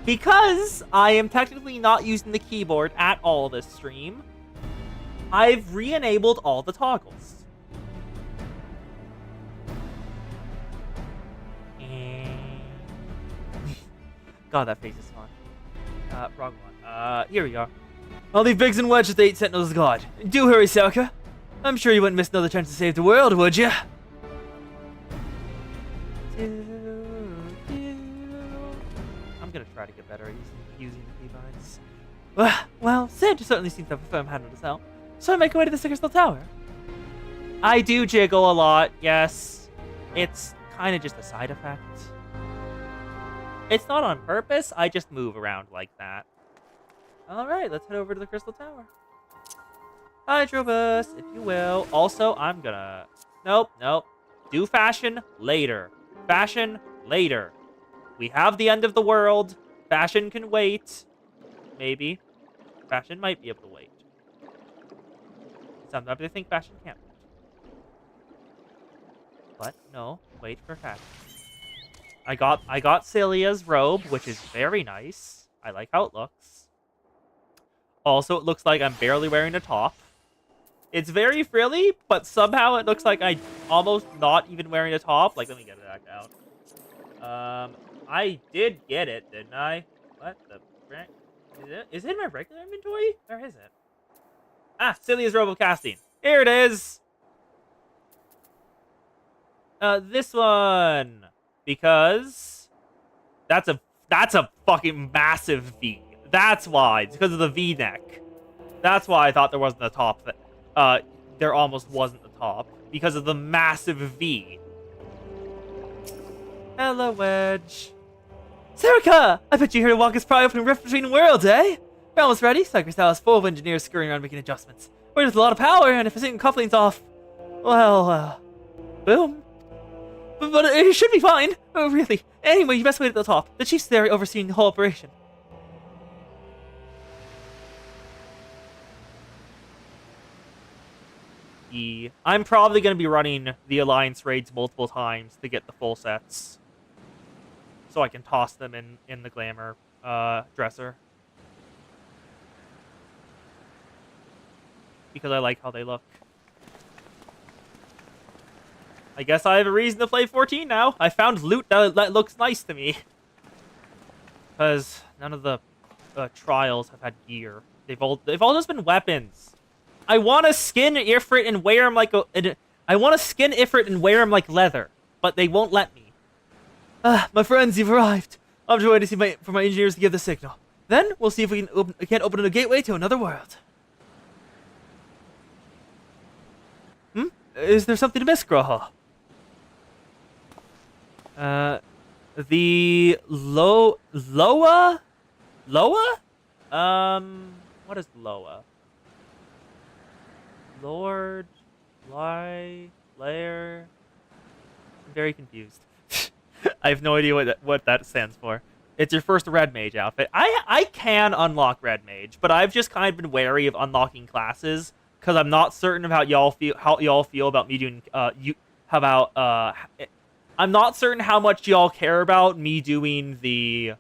because I am technically not using the keyboard at all this stream, I've re-enabled all the toggles. God, that face is fun. Wrong one. Here we go. I'll leave Biggs and Wedge at the 8 Sentinels guard. Do hurry, Serica. I'm sure you wouldn't miss another chance to save the world, would you? I'm gonna try to get better at using the keybinds. Well, Santa certainly seems to have a firm hand on his helm. So I make my way to the Crystal Tower. I do jiggle a lot, yes. It's kind of just a side effect. It's not on purpose, I just move around like that. Alright, let's head over to the Crystal Tower. Hydrobus, if you will. Also, I'm gonna... Nope. Do fashion later. Fashion later. We have the end of the world. Fashion can wait. Maybe. Fashion might be able to wait. Sometimes I think fashion can't wait. But no, wait for fashion. I got Celia's robe, which is very nice. I like how it looks. Also, it looks like I'm barely wearing a top. It's very frilly, but somehow it looks like I'm almost not even wearing a top. Like, let me get it back out. I did get it, didn't I? What the frick? Is it in my regular inventory? Where is it? Ah, Celia's robe of casting. Here it is. This one. Because that's a fucking massive V. That's why. It's because of the V-neck. That's why I thought there wasn't a top. There almost wasn't a top. Because of the massive V. Hello, Wedge. Serica! I bet you're here to walk us pry open a rift between worlds, eh? We're almost ready. Psychostal is full of engineers scurrying around making adjustments. We're just a lot of power, and if a single coupling's off, well, boom. But it should be fine. Oh, really. Anyway, you best wait at the top. The chief's there overseeing the whole operation. I'm probably going to be running the Alliance raids multiple times to get the full sets. So I can toss them in the glamour dresser. Because I like how they look. I guess I have a reason to play 14 now. I found loot that looks nice to me. Because none of the trials have had gear. They've all just been weapons. I want to skin Ifrit and wear him like I want to skin Ifrit and wear him like leather, but they won't let me. My friends, you've arrived. I'm just waiting to see for my engineers to give the signal. Then we'll see if we can't open a gateway to another world. Is there something to miss, Graha? The Loa? What is Loa? Lord, Lair. I'm very confused. I have no idea what that stands for. It's your first red mage outfit. I can unlock red mage, but I've just kind of been wary of unlocking classes because I'm not certain of how y'all feel about me doing I'm not certain how much y'all care about me doing the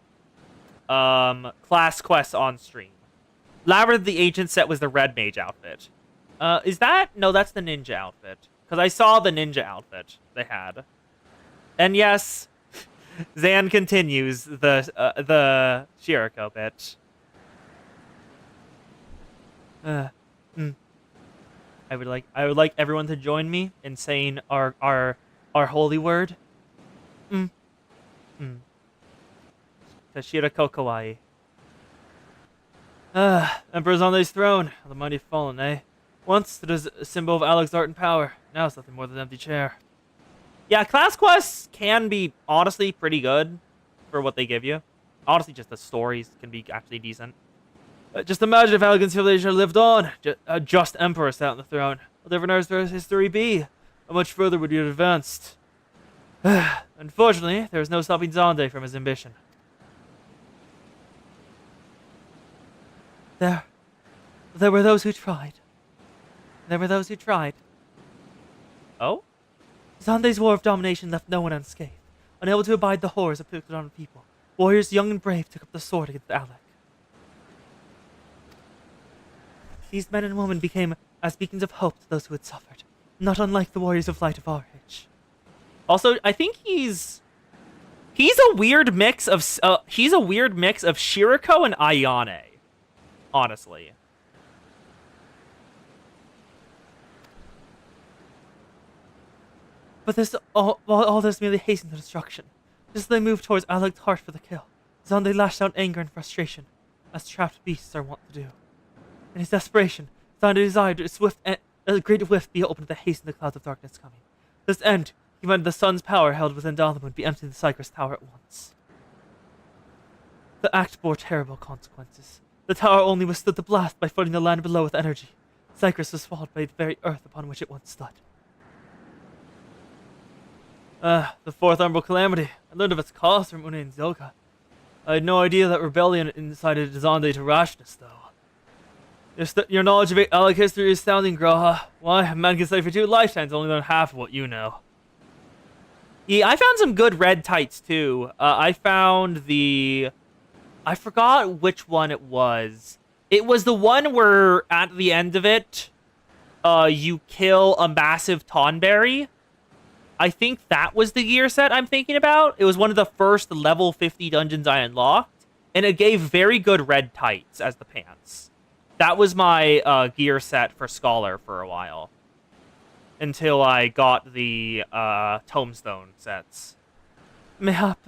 class quests on stream. Labyrinth the Ancient set was the red mage outfit. Is that? No, that's the ninja outfit. Because I saw the ninja outfit they had. And yes, Zan continues the Shiriko bit. I would like everyone to join me in saying our holy word. Tashiriko kawaii. Emperor Zonde's throne, the mighty fallen, eh? Once it was a symbol of Alex's art and power. Now it's nothing more than an empty chair. Yeah, class quests can be honestly pretty good for what they give you. Honestly, just the stories can be actually decent. Just imagine if Alex's civilization lived on. A just emperor sat on the throne. What different would history be? How much further would you have advanced? Unfortunately, there was no stopping Zonde from his ambition. There were those who tried. There were those who tried. Oh? Zonde's war of domination left no one unscathed. Unable to abide the horrors inflicted on people, warriors young and brave took up the sword against Alec. These men and women became as beacons of hope to those who had suffered, not unlike the warriors of light of our age. Also, I think he's a weird mix of Shiriko and Ayane. Honestly. But all this merely hastened the destruction. Just as they moved towards Aleg's heart for the kill, Zonde lashed out in anger and frustration, as trapped beasts are wont to do. In his desperation, Zonde desired a great rift be opened to hasten the clouds of darkness coming. To this end, he demanded the sun's power held within Dalamud be emptied in the Cypress Tower at once. The act bore terrible consequences. The tower only withstood the blast by flooding the land below with energy. Cyprus was swallowed by the very earth upon which it once stood. The fourth umbral calamity. I learned of its cause from Une and Zilka. I had no idea that rebellion incited Zonde to rashness, though. Your knowledge of Alec history is astounding, Graha. Why, a man can study for 2 lifetimes only learn half of what you know. Yeah, I found some good red tights, too. I found the... I forgot which one it was. It was the one where, at the end of it, you kill a massive Tonberry. I think that was the gear set I'm thinking about. It was one of the first level 50 dungeons I unlocked, and it gave very good red tights as the pants. That was my gear set for Scholar for a while. Until I got the Tomestone sets. Mayhap.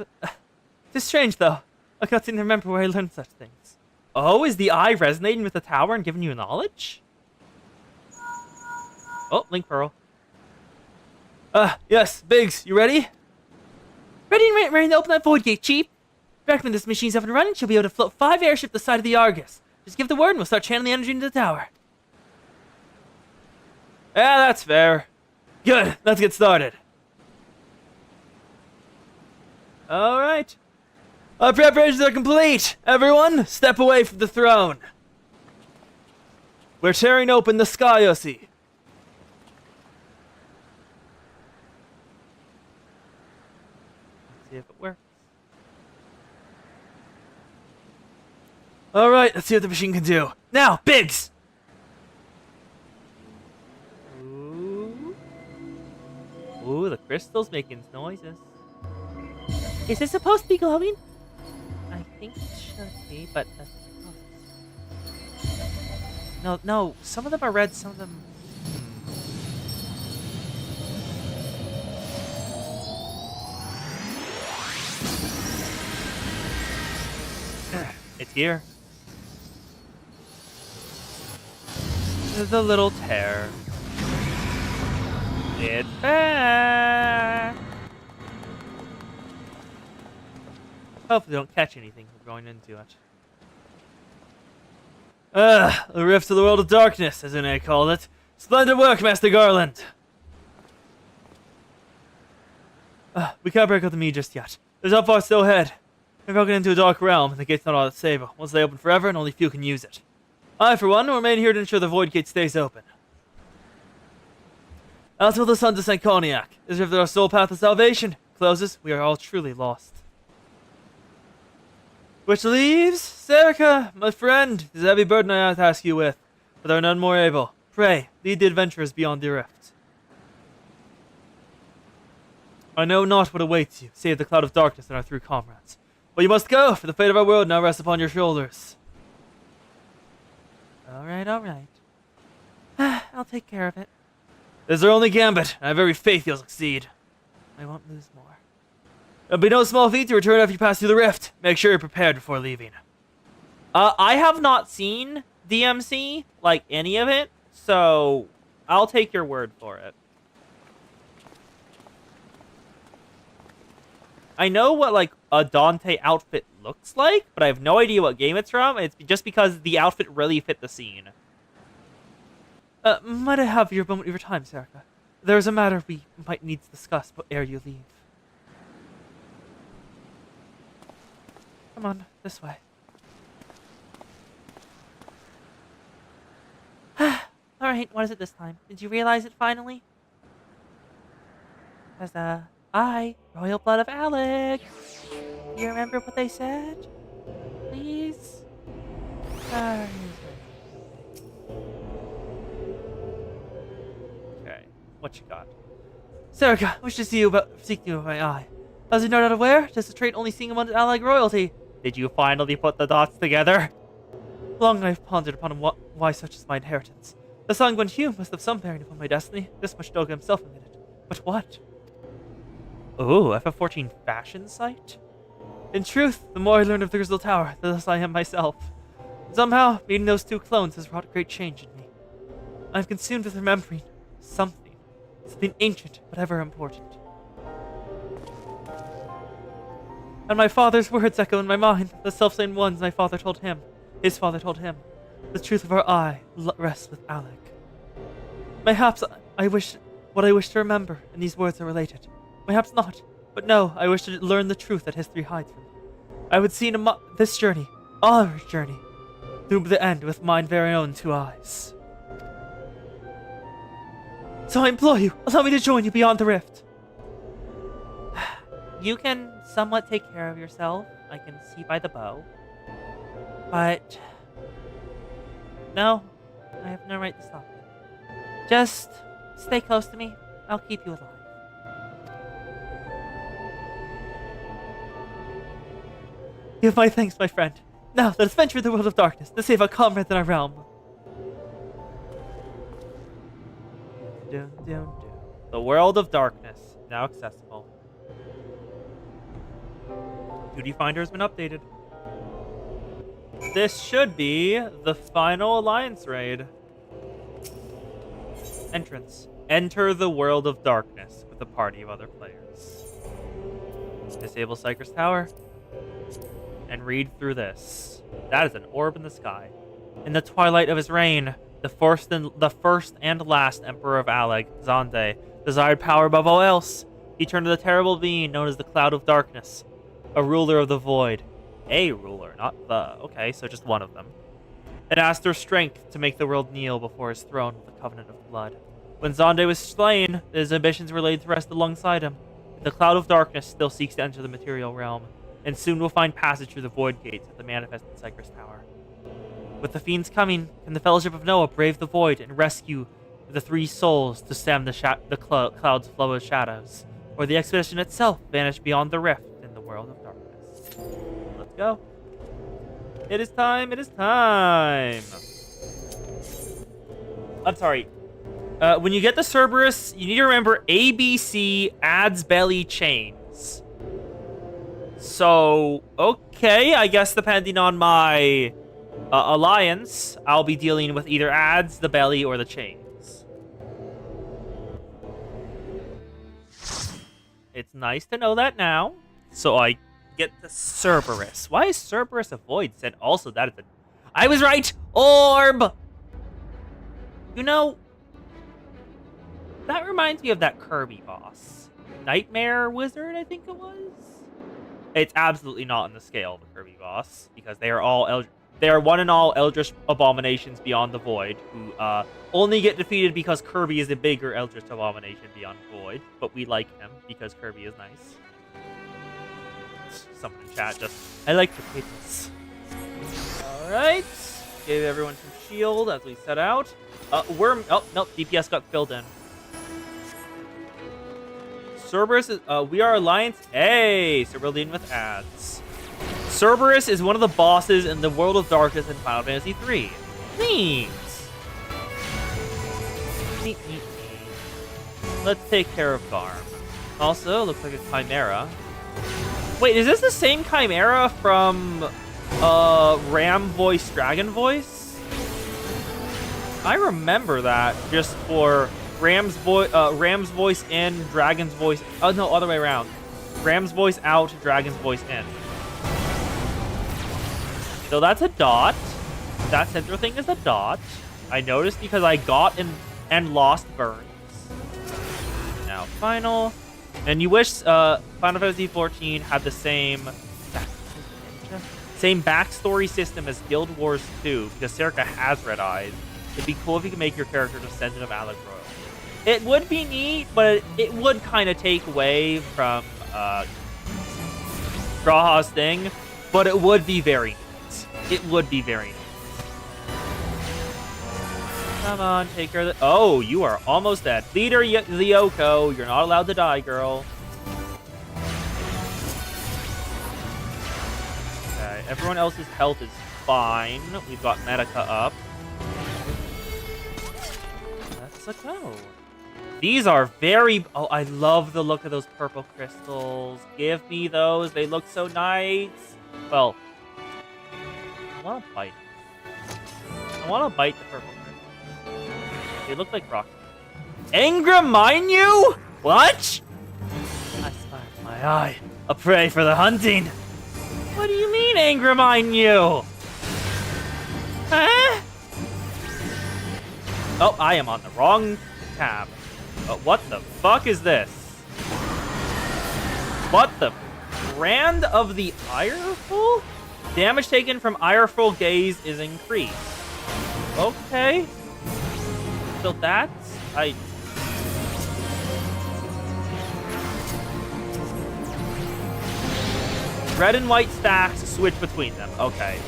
'Tis strange, though. I cannot seem to remember where I learned such things. Oh, is the eye resonating with the tower and giving you knowledge? Oh, Link Pearl. Yes, Biggs, you ready? Ready and ready to open that void gate, Chief. Back when this machine's up and running, she'll be able to float 5 airships the side of the Argus. Just give the word and we'll start channeling the energy into the tower. Yeah, that's fair. Good, let's get started. Alright. Our preparations are complete. Everyone, step away from the throne. We're tearing open the sky, Ussie. See if it works. Alright, let's see what the machine can do. Now, Biggs! Ooh, the crystal's making noises. Is it supposed to be glowing? I think it should be, but that's no, some of them are red, some of them... It's here. The little tear. It's back. Hopefully don't catch anything from going into it. The rift to the world of darkness, as Une called it. Splendid work, Master Garland. We can't break out the me just yet. There's not far still ahead. We're broken into a dark realm, and the gate's not all that stable. Once they open forever, and only few can use it. I, for one, will remain here to ensure the void gate stays open. Out will the sons of St. Cognac. As if our sole path of salvation closes, we are all truly lost. Which leaves, Serica, my friend, is a heavy burden I have to task you with, but there are none more able. Pray, lead the adventurers beyond the rift. I know not what awaits you, save the cloud of darkness and our 3 comrades. But you must go, for the fate of our world now rests upon your shoulders. Alright. I'll take care of it. This is our only gambit, and I have every faith you'll succeed. I won't lose more. It'll be no small feat to return after you pass through the rift. Make sure you're prepared before leaving. I have not seen DMC, like any of it, so I'll take your word for it. I know what, like, a Dante outfit looks like, but I have no idea what game it's from. It's just because the outfit really fit the scene. Might I have your moment of your time, Serica? There is a matter we might need to discuss ere you leave. Come on, this way. Alright, what is it this time? Did you realize it finally? Because, royal blood of Alex. Do you remember what they said? Please? Okay, what you got? Serica, wish to see you seek you with my eye. As you no doubt aware, this is a trait only seen among allied royalty. Did you finally put the dots together? Long I've pondered upon why such is my inheritance. The sanguine hue must have some bearing upon my destiny. This much Doga himself admitted. But what? Oh, FF14 fashion site? In truth, the more I learn of the Crystal Tower, the less I am myself. Somehow, meeting those two clones has wrought great change in me. I'm consumed with remembering something. Something ancient, but ever important. And my father's words echo in my mind, the self-same ones my father told him. His father told him. The truth of our eye rests with Alec. Mayhaps I wish what I wish to remember, and these words are related. Mayhaps not, but no, I wish to learn the truth that history hides from me. I would see this journey, our journey, through the end with mine very own two eyes. So I implore you, allow me to join you beyond the rift. You can somewhat take care of yourself. I can see by the bow. But no, I have no right to stop you. Just stay close to me. I'll keep you alive. You have my thanks, my friend. Now, let us venture the world of darkness to save our comrades in our realm. Dun, dun, dun. The world of darkness, now accessible. Duty Finder has been updated. This should be the final Alliance raid. Entrance. Enter the world of darkness with a party of other players. Disable Psyker's Tower. And read through this. That is an orb in the sky. In the twilight of his reign, the first and last Emperor of Alag, Zonde, desired power above all else. He turned to the terrible being known as the Cloud of Darkness, a ruler of the void. A ruler, not the. Okay, so just one of them. And asked for strength to make the world kneel before his throne with a covenant of blood. When Zonde was slain, his ambitions were laid to rest alongside him. The Cloud of Darkness still seeks to enter the material realm, and soon will find passage through the void gates at the manifested Psyker's Tower. With the fiends coming, can the Fellowship of Noah brave the void and rescue the three souls to stem the cloud's flow of shadows? Or the expedition itself vanish beyond the rift in the world of darkness? Let's go. It is time, it is time. I'm sorry. When you get the Cerberus, you need to remember ABC adds belly chains. So, okay, I guess depending on my alliance, I'll be dealing with either adds, the belly, or the chains. It's nice to know that now, so I get the Cerberus. Why is Cerberus a void? Said also that is a... I was right! Orb! You know, that reminds me of that Kirby boss. Nightmare Wizard, I think it was? It's absolutely not in the scale of the Kirby boss, because they are all they are one and all Eldritch abominations beyond the void, who only get defeated because Kirby is a bigger Eldritch abomination beyond void, but we like him because Kirby is nice. Someone in chat just, I like to play this. Alright, gave everyone some shield as we set out. Oh, nope, DPS got filled in. Cerberus is, we are Alliance. Hey, so we're leading with ads. Cerberus is one of the bosses in the World of Darkness in Final Fantasy III. Neat. Neat. Let's take care of Garm. Also, looks like a Chimera. Wait, is this the same Chimera from Ram Voice, Dragon Voice? I remember that just for Ram's voice in, Dragon's voice. Oh no, other way around. Ram's voice out, Dragon's voice in. So that's a dot. That center thing is a dot. I noticed because I got and lost burns. Now final. And you wish Final Fantasy XIV had the same backstory system as Guild Wars 2, because Serica has red eyes. It'd be cool if you could make your character Descendant of Alec Royal. It would be neat, but it would kind of take away from Graha's thing, but it would be very neat. It would be very neat. Come on, take her. Oh, you are almost dead. Leader Lyoko, you're not allowed to die, girl. Okay, everyone else's health is fine. We've got Medica up. Let's go. These are very... Oh, I love the look of those purple crystals. Give me those. They look so nice. Well, I want to bite. I want to bite the purple crystals. They look like rocks. Angraminu? What? I spy with my eye. A prey for the hunting. What do you mean, Angraminu? Huh? Oh, I am on the wrong tab. What the fuck is this? What the brand of the Ireful? Damage taken from Ireful gaze is increased. Okay. So that's... Red and white stacks switch between them. Okay.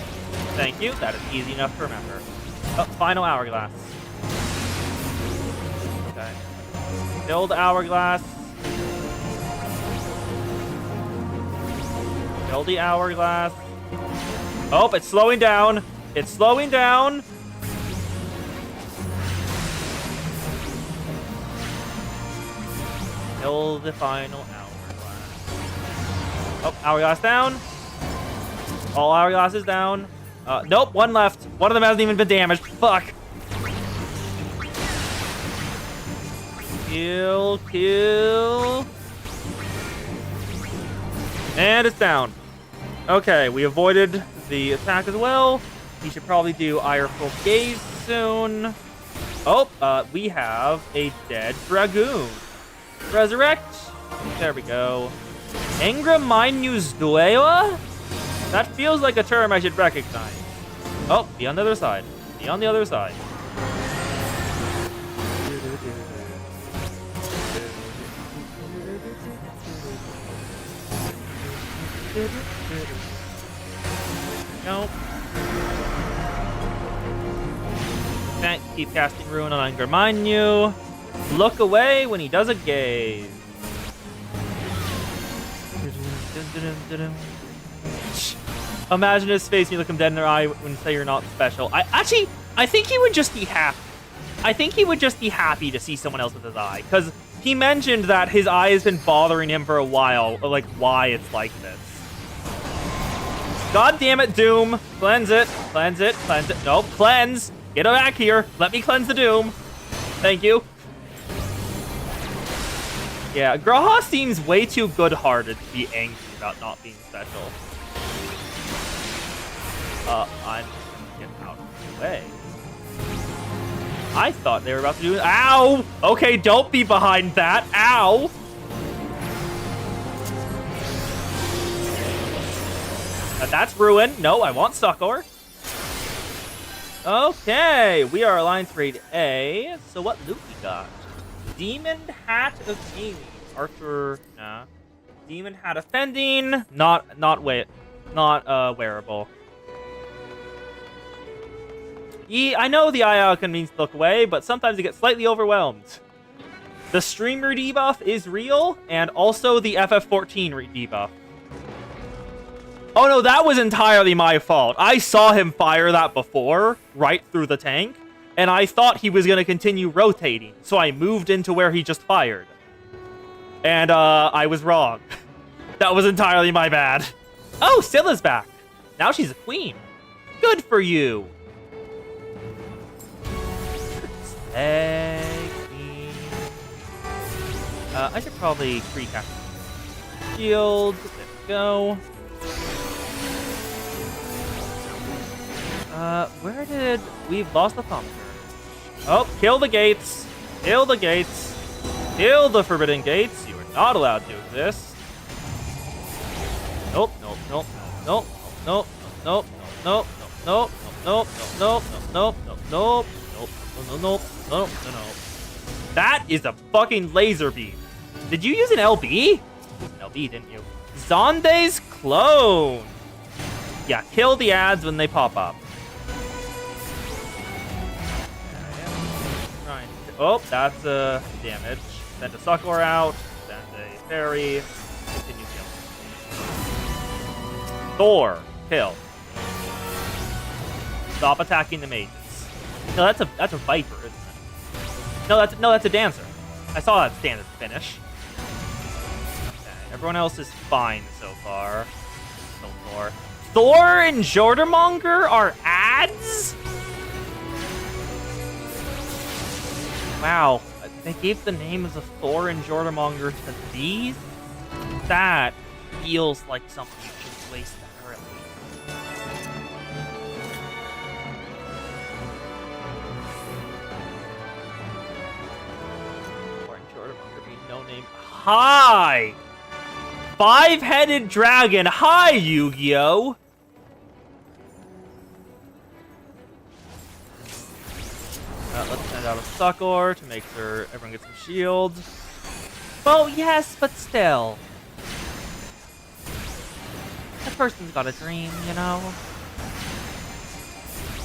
Thank you. That is easy enough to remember. Oh, final hourglass. Okay. Build hourglass. Build the hourglass. Oh, it's slowing down. It's slowing down. Build the final hourglass. Oh, hourglass down. All hourglasses down. Nope, one left. One of them hasn't even been damaged. Fuck. Kill, kill. And it's down. Okay, we avoided the attack as well. He should probably do Ireful Gaze soon. Oh, we have a dead Dragoon. Resurrect. There we go. Angraminu Duewa? That feels like a term I should recognize. Oh, be on the other side. Be on the other side. Nope. Can't keep casting Ruin on Angraminu. Look away when he does a gaze. Imagine his face when you look him dead in the eye when you say you're not special. I think he would just be happy. I think he would just be happy to see someone else with his eye. Because he mentioned that his eye has been bothering him for a while. Like, why it's like this. God damn it, Doom. Cleanse it. Cleanse it. Cleanse it. Nope. Cleanse. Get it back here. Let me cleanse the Doom. Thank you. Yeah, Graha seems way too good-hearted to be angry about not being special. I'm gonna get out of the way. I thought they were about to do it. Ow! Okay, don't be behind that. Ow! That's Ruin. No, I want Succor. Okay, we are Alliance Raid A. So what loot we got? Demon Hat of Gaming. Archer, nah. Demon Hat of Fending. Not wearable. I know the eye icon means look away, but sometimes you get slightly overwhelmed. The streamer debuff is real, and also the FF14 debuff. Oh no, that was entirely my fault. I saw him fire that before, right through the tank, and I thought he was going to continue rotating, so I moved into where he just fired. And, I was wrong. That was entirely my bad. Oh, Scylla's back. Now she's a queen. Good for you. Hey, queen. I should probably pre-cast shield. There we go. Where did... We've lost the thumb. Oh, kill the gates. Kill the gates. Kill the forbidden gates. You are not allowed to exist. Nope, nope, nope, nope, nope, nope, nope, nope, nope, nope, nope, nope, nope, nope, nope, nope, nope, nope. That is a fucking laser beam. Did you use an LB? An LB, didn't you? Zonde's clone. Yeah, kill the ads when they pop up. Oh, that's damage. Send a Succor out. Send a fairy. Continue killing. Thor, kill. Stop attacking the mages. No, that's a viper, isn't it? No, that's a dancer. I saw that standard finish. Okay, everyone else is fine so far. So far. Thor and Jordermonger are ads? Wow, they gave the names of Thor and Jordermonger to these? That feels like something you should waste that early. Thor and Jordermonger being no name. Hi! Five-headed dragon. Hi, Yu-Gi-Oh! Let's send out a Succor to make sure everyone gets some shields. Well, yes, but still. That person's got a dream, you know?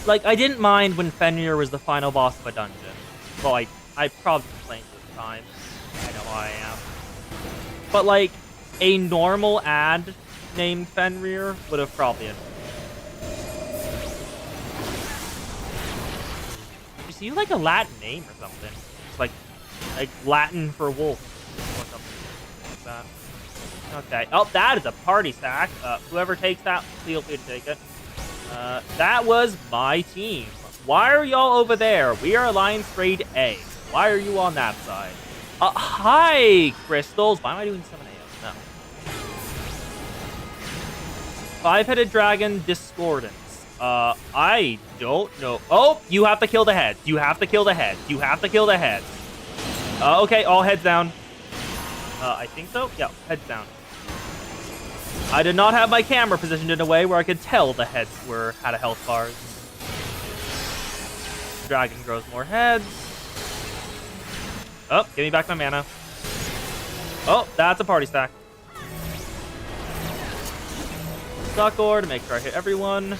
Like, I didn't mind when Fenrir was the final boss of a dungeon. Well, I probably complained this time. I know I am. But, like, a normal ad named Fenrir would have probably annoyed me. Is he like a Latin name or something? It's like Latin for wolf or something like that. Okay. Oh, that is a party stack. Whoever takes that, feel free to take it. That was my team. Why are y'all over there? We are Alliance Grade A. Why are you on that side? Hi, Crystals. Why am I doing 7 a.m.? No. Five-headed dragon, Discordance. I don't know. Oh, you have to kill the heads. You have to kill the heads. You have to kill the heads. Okay, all heads down. I think so. Yeah, heads down. I did not have my camera positioned in a way where I could tell the heads had a health bars. Dragon grows more heads. Oh, give me back my mana. Oh, that's a party stack. Succor to make sure I hit everyone.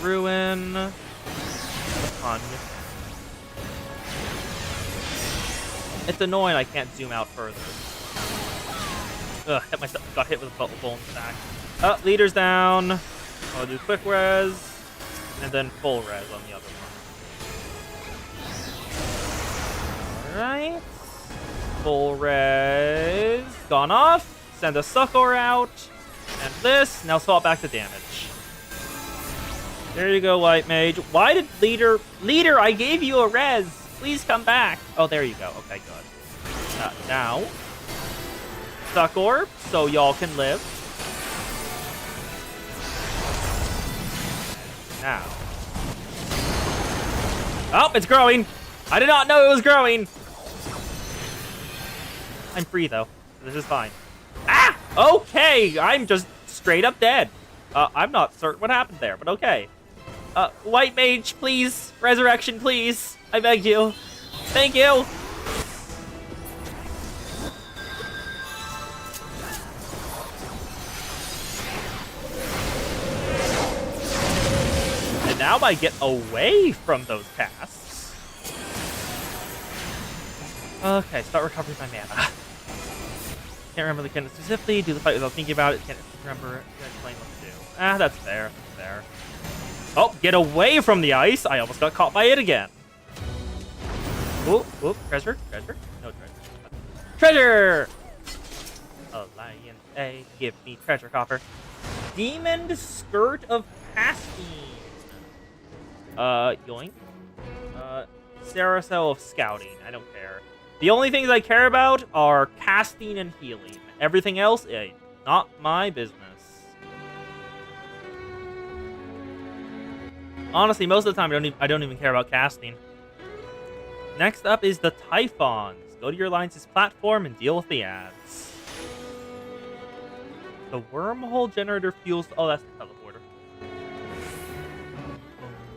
Ruin. Fun. It's annoying I can't zoom out further. Ugh, hit myself. Got hit with a bone stack. Leader's down. I'll do quick res. And then full res on the other one. Alright. Full res. Gone off. Send a Succor out. And this. Now swap back to damage. There you go, White Mage. Why did Leader... Leader, I gave you a res. Please come back. Oh, there you go. Okay, good. Now... Succor, so y'all can live. Now... Oh, it's growing. I did not know it was growing. I'm free, though. This is fine. Ah! Okay, I'm just straight up dead. I'm not certain what happened there, but okay. White Mage, please. Resurrection, please. I beg you. Thank you. And now I get away from those casts. Okay, start recovering my mana. Can't remember the mechanics specifically. Do the fight without thinking about it. Can't remember. Can't explain what to do. Ah, that's fair. That's fair. Oh, get away from the ice! I almost got caught by it again. Oop, oop, treasure, treasure, no treasure. Treasure! Alliance A, give me treasure copper. Demon Skirt of Casting. Yoink. Carousel of Scouting. I don't care. The only things I care about are casting and healing. Everything else, not my business. Honestly, most of the time, I don't even care about casting. Next up is the Typhons. Go to your Alliance's platform and deal with the ads. The wormhole generator fuels... Oh, that's the teleporter.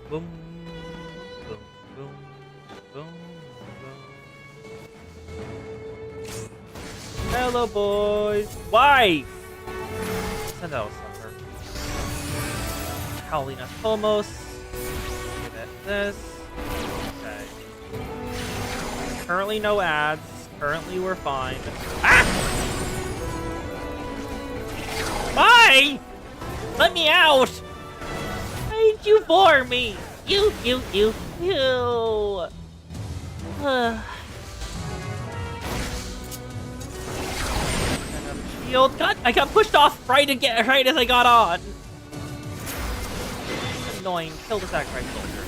Boom, boom, boom, boom, boom. Hello, boys. Why? Send out a sucker. Howling at Homos. Give it this. Okay. Currently no ads. Currently we're fine. Ah! Why? Let me out! Why did you bore me? You. shield. God, I got pushed off right as I got on. Annoying. Kill the sacrifice soldier.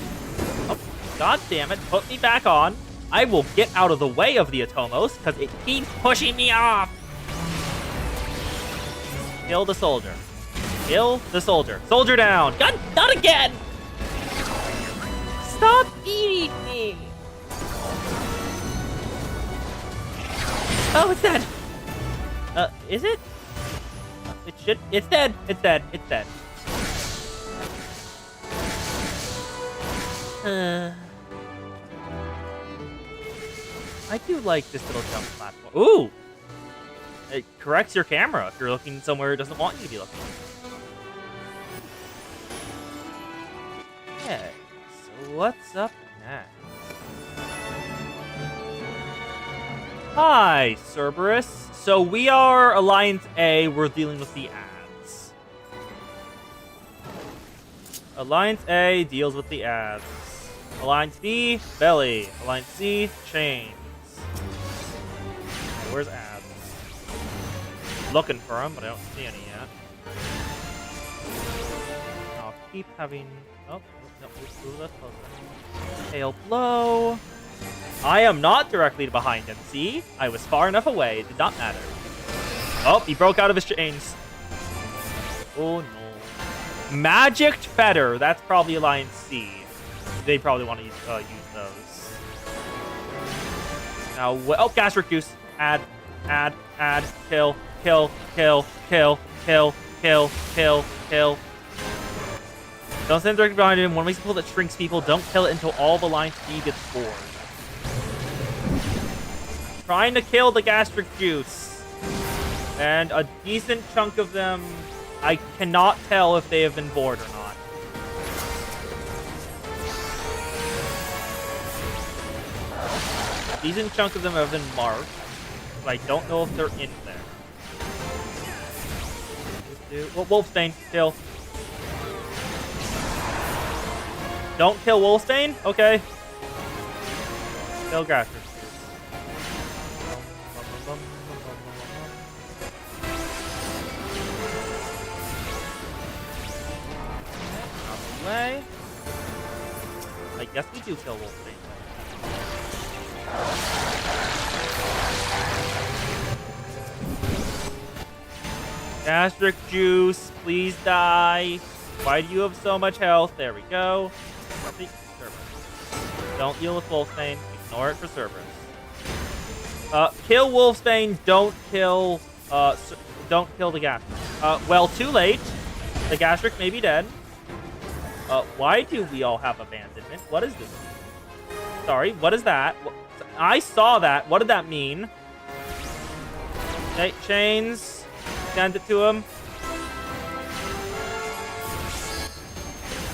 Oh, God damn it. Put me back on. I will get out of the way of the Atomos because it keeps pushing me off. Kill the soldier. Kill the soldier. Soldier down. God, not again. Stop eating me. Oh, it's dead. Is it? It should. It's dead. It's dead. It's dead. I do like this little jump platform. Ooh! It corrects your camera if you're looking somewhere it doesn't want you to be looking. Okay, so what's up next? Hi, Cerberus. So we are Alliance A. We're dealing with the ads. Alliance A deals with the ads. Alliance B, belly. Alliance C, chains. Where's ads? Looking for them, but I don't see any yet. I'll keep having... Oh, no, that's closer. Tail blow. I am not directly behind him. See? I was far enough away. It did not matter. Oh, he broke out of his chains. Oh, no. Magicked Fetter. That's probably Alliance C. They probably want to use those. Now, oh, gastric juice. Add, kill, kill, kill, kill, kill, kill, kill, kill. Don't stand directly behind him. One makes a pull that shrinks people. Don't kill it until all the Alliance B gets bored. Trying to kill the gastric juice. And a decent chunk of them, I cannot tell if they have been bored or not. A decent chunk of them have been marked, but I don't know if they're in there. Oh, Wolfsbane, kill. Don't kill Wolfsbane? Okay. Kill gastric. Way. I guess we do kill Wolfsbane. Gastric juice, please die. Why do you have so much health? There we go. Don't deal with Wolfsbane. Ignore it for Cerberus. Kill Wolfsbane. Don't kill the gastric. Well, too late. The gastric may be dead. Why do we all have abandonment? What is this? Sorry, what is that? I saw that. What did that mean? Okay, chains. Send it to him.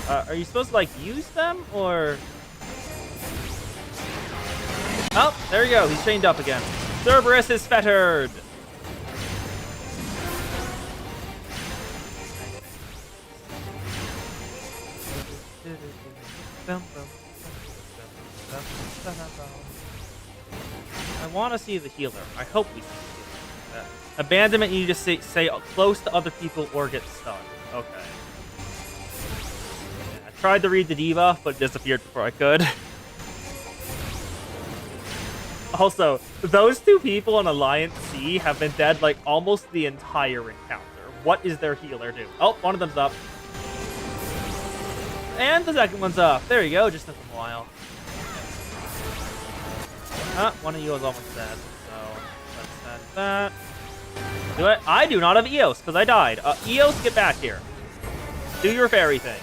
Are you supposed to, like, use them, or... Oh, there you go. He's chained up again. Cerberus is fettered. I want to see the healer. I hope we see the healer. Abandonment, you need to stay close to other people or get stunned. Okay. Yeah, I tried to read the debuff, but it disappeared before I could. Also, those two people in Alliance C have been dead like almost the entire encounter. What is their healer do? Oh, one of them's up. And the second one's up. There you go, just took them a while. One of you is almost dead, so let's send that. Do it. I do not have Eos, because I died. Eos, get back here. Do your fairy thing.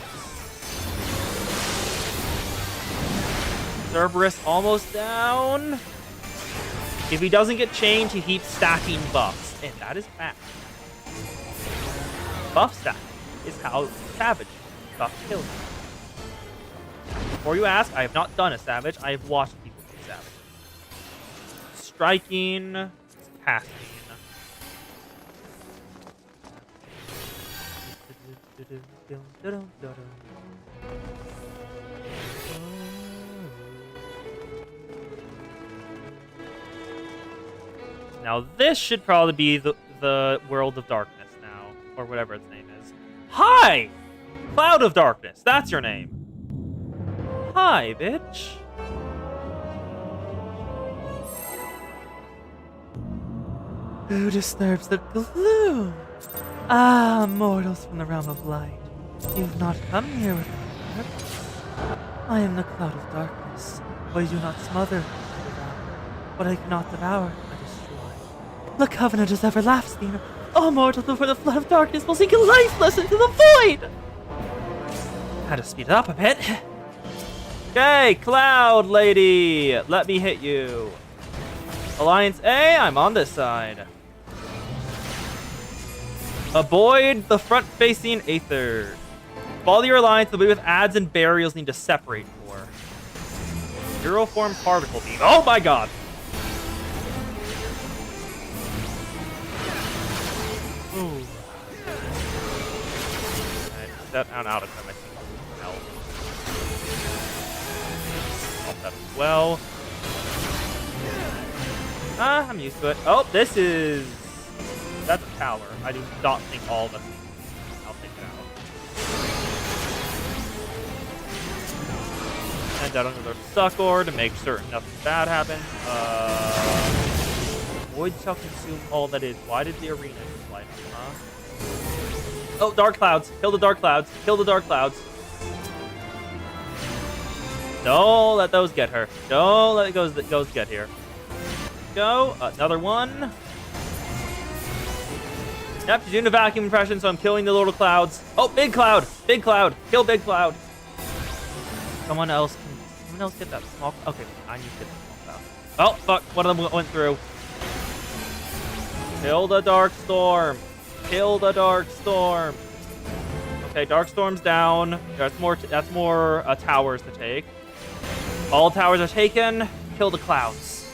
Cerberus almost down. If he doesn't get chained, he keeps stacking buffs, and that is bad. Buff stack is how Savage buff kills you. Before you ask, I have not done a Savage. I have watched people do Savage. Striking, casting. Now this should probably be the the World of Darkness now, or whatever its name is. Hi! Cloud of Darkness, that's your name. Hi, bitch. Who disturbs the gloom? Ah, mortals from the realm of light. You've not come here with a purpose. I am the cloud of darkness. I do not smother or devour, but I cannot devour or destroy. The covenant is everlasting. All mortals before the flood of darkness will sink lifeless into the void! Had to speed it up a bit. Okay, Cloud Lady, let me hit you. Alliance A, I'm on this side. Avoid the front-facing Aether. Follow your alliance, the way with adds and burials need to separate for. Zero form particle beam. Oh my god! Ooh. Alright, step out of time. I think health. That as well. I'm used to it. Oh, this is... That's a tower. I do not think all of us... I'll take it out. And out another succor to make certain nothing bad happens. Void shall consume all that is. Why did the arena just light up, huh? Oh, dark clouds. Kill the dark clouds. Kill the dark clouds. Don't let those get her. Don't let it goes get here. Go. Another one. Yep, she's doing a vacuum impression, so I'm killing the little clouds. Oh, big cloud. Big cloud. Kill big cloud. Someone else get that small... Okay, I need to get that small cloud. Oh, fuck. One of them went through. Kill the dark storm. Kill the dark storm. Okay, dark storm's down. That's more towers to take. All towers are taken. Kill the clouds.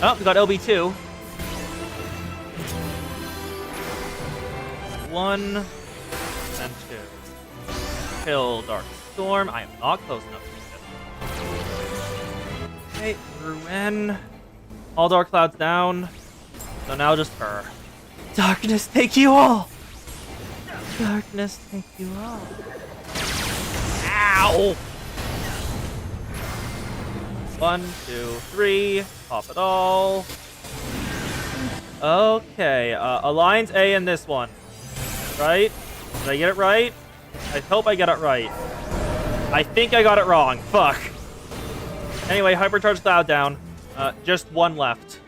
Oh, we got LB2. 1 and 2. Kill dark storm. I am not close enough to this. Okay, Ruin. All dark clouds down. So now just her. Darkness, take you all! Darkness, take you all. Ow! 1, 2, 3. Pop it all. Okay, Alliance A in this one. Right? Did I get it right? I hope I get it right. I think I got it wrong. Fuck. Anyway, Hypercharged Cloud down. Just one left.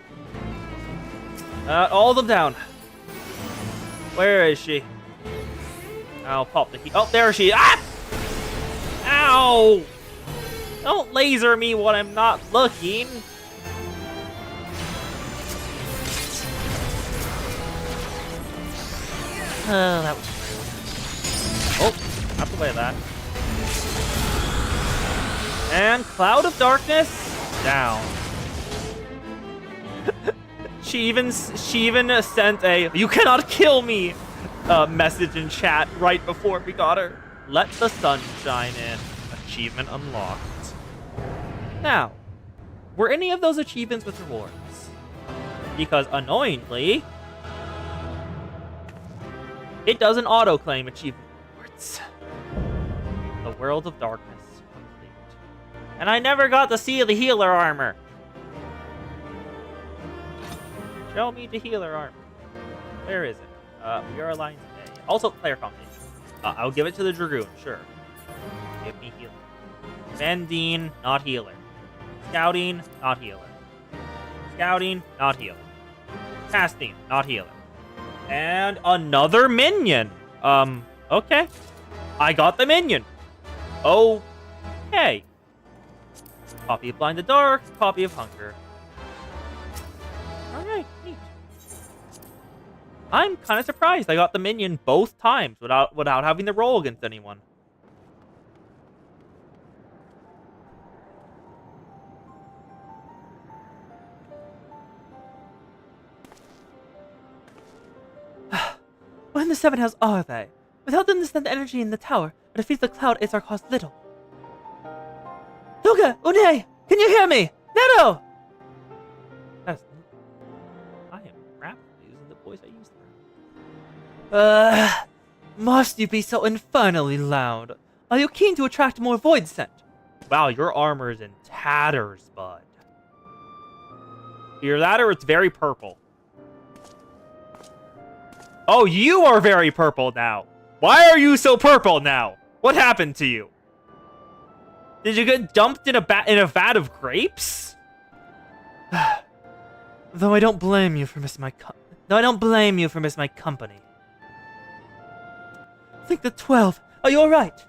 All of them down. Where is she? I'll pop the heat. Oh, there she is. Ah! Ow! Don't laser me when I'm not looking. That was... Oh, out the way of that. And Cloud of Darkness down. she even sent a "You cannot kill me" message in chat right before we got her. Let the sun shine in. Achievement unlocked. Now, were any of those achievements with rewards? Because annoyingly, it doesn't auto-claim achievement rewards. The World of Darkness complete. And I never got to see the healer armor. Show me the healer armor. Where is it? We are Alliance A. Also, player combination. I'll give it to the Dragoon, sure. Give me healer. Vendine, not healer. Scouting, not healer. Scouting, not healer. Casting, not healer. And another minion. Okay. I got the minion. Okay. Copy of Blind the Dark, copy of Hunger. Alright, neat. I'm kind of surprised I got the minion both times without having to roll against anyone. What in the seven hells are they? Without them to send energy in the tower, or defeat the cloud is our cost little. Luga! Une! Can you hear me? Nero! I am rapidly losing the Must you be so infernally loud? Are you keen to attract more void scent? Wow, your armor is in tatters, bud. Either that or it's very purple. Oh, you are very purple now. Why are you so purple now? What happened to you? Did you get dumped in a vat of grapes? Though I don't blame you for missing my company. Think the 12. Are you alright?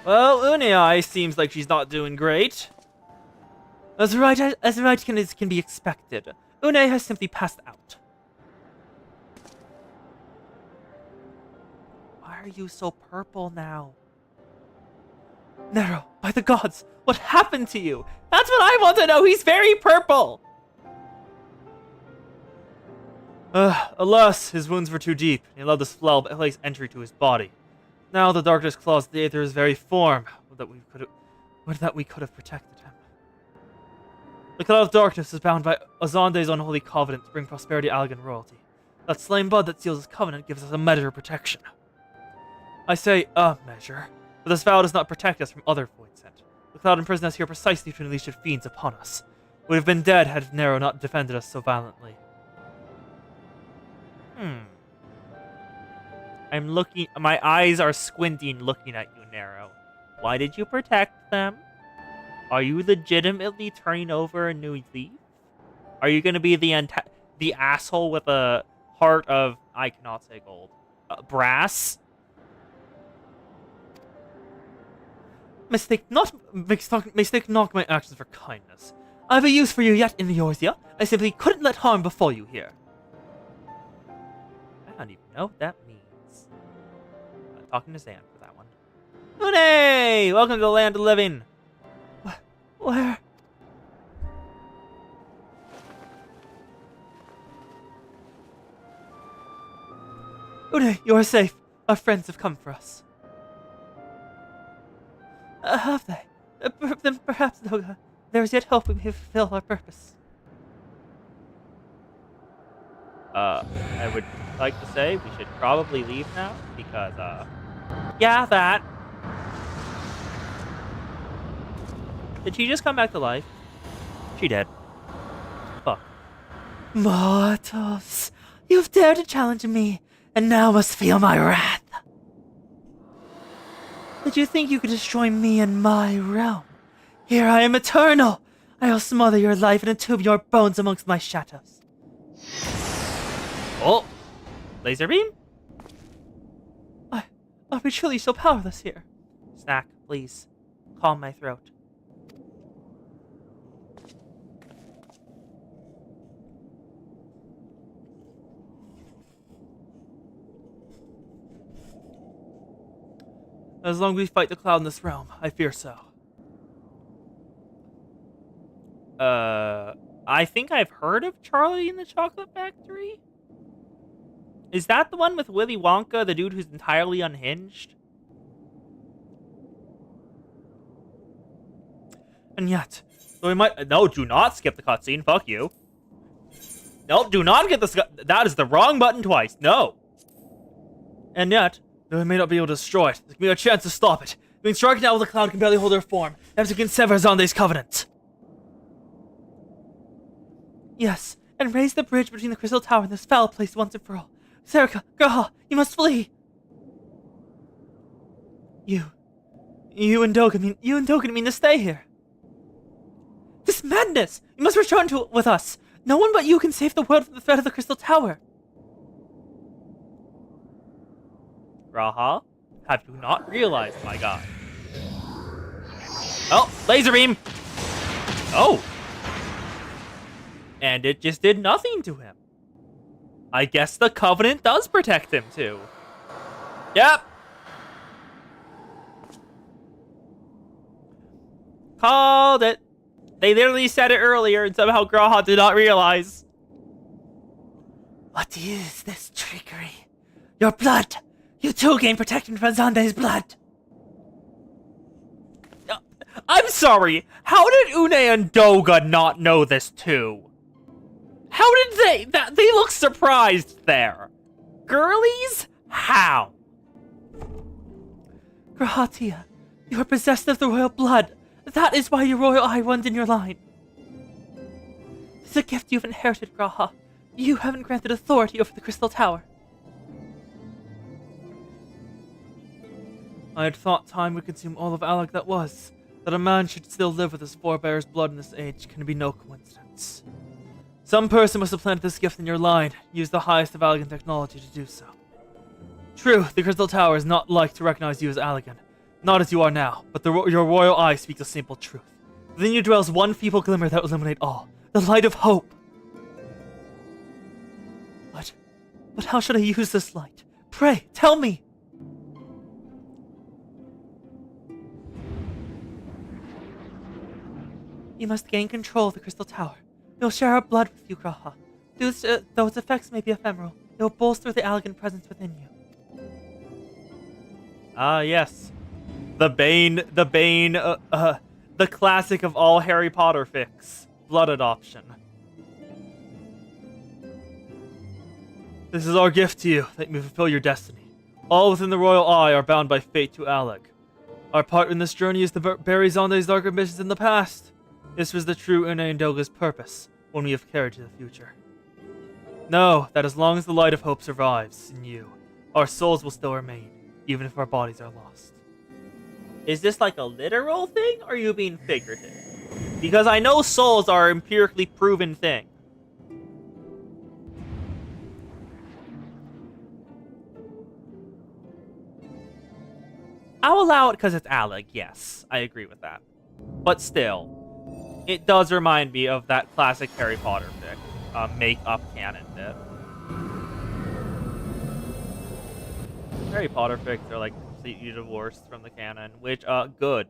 Well, Unei seems like she's not doing great. As right as can be expected. Unei has simply passed out. Why are you so purple now? Nero, by the gods, what happened to you? That's what I want to know. He's very purple. Alas, his wounds were too deep. He allowed the spell place entry to his body. Now the darkness claws the Aether's very form. Would that we could have protected him. The cloud of darkness is bound by Azande's unholy covenant to bring prosperity, Algan royalty. That slain bud that seals his covenant gives us a measure of protection. I say a measure, but this vow does not protect us from other void scent. The cloud imprisoned us here precisely to unleash its fiends upon us. We would have been dead had Nero not defended us so valiantly. I'm looking. My eyes are squinting, looking at you, Nero. Why did you protect them? Are you legitimately turning over a new leaf? Are you going to be the asshole with a heart of, I cannot say gold, brass? Mistake not my actions for kindness. I have a use for you yet in Eorzea. I simply couldn't let harm befall you here. I don't even know what that means. I'm talking to Zan for that one. Unei! Welcome to the land of the living. Where? Unei, you are safe. Our friends have come for us. Have they? Then perhaps, Noga, there is yet hope we may fulfill our purpose. I would like to say we should probably leave now, because, yeah, that. Did she just come back to life? She did. Fuck. Mortals, you've dared to challenge me, and now must feel my wrath. Did you think you could destroy me and my realm? Here I am eternal. I'll smother your life and entomb your bones amongst my shadows. Oh! Laser beam? Are we truly so powerless here? Snack, please. Calm my throat. As long as we fight the cloud in this realm, I fear so. I think I've heard of Charlie in the Chocolate Factory? Is that the one with Willy Wonka, the dude who's entirely unhinged? And yet, so we might... No, do not skip the cutscene. Fuck you. No, do not get the... That is the wrong button twice. No. And yet, though we may not be able to destroy it, there can be a chance to stop it. Being struck now, the cloud can barely hold her form. As we can sever Zande's covenant. Yes, and raise the bridge between the Crystal Tower and this foul place once and for all. Serica, Graha, you must flee! You and Dogen mean to stay here. This madness! You must return with us. No one but you can save the world from the threat of the Crystal Tower. Graha, have you not realized, my god? Oh, laser beam! Oh! And it just did nothing to him. I guess the Covenant does protect him, too. Yep. Called it. They literally said it earlier, and somehow Graha did not realize. What is this trickery? Your blood! You too gain protection from Zande's blood! I'm sorry, how did Unei and Doga not know this too? How did they look surprised there? Girlies? How? Grahatia, you are possessed of the royal blood. That is why your royal eye runs in your line. It's a gift you've inherited, Graha. You haven't granted authority over the Crystal Tower. I had thought time would consume all of Alec that was. That a man should still live with his forebear's blood in this age can be no coincidence. Some person must have planted this gift in your line, used the highest of Allegan technology to do so. True, the Crystal Tower is not like to recognize you as Allegan, not as you are now, but your royal eye speaks a simple truth. Within you dwells one feeble glimmer that will illuminate all, the light of hope. But how should I use this light? Pray, tell me! You must gain control of the Crystal Tower. We'll share our blood with you, Graha. Though its effects may be ephemeral, it will bolster the Allegan presence within you. Ah, yes. The classic of all Harry Potter fics. Blood adoption. This is our gift to you, that you may fulfill your destiny. All within the royal eye are bound by fate to Alec. Our part in this journey is to bury Zonde's dark ambitions in the past. This was the true Une and Doga's purpose, one we have carried to the future. Know that as long as the light of hope survives in you, our souls will still remain, even if our bodies are lost. Is this like a literal thing, or are you being figurative? Because I know souls are an empirically proven thing. I'll allow it because it's Alec, yes. I agree with that. But still, it does remind me of that classic Harry Potter fic, make-up canon bit. Harry Potter fics are like completely divorced from the canon, which, good.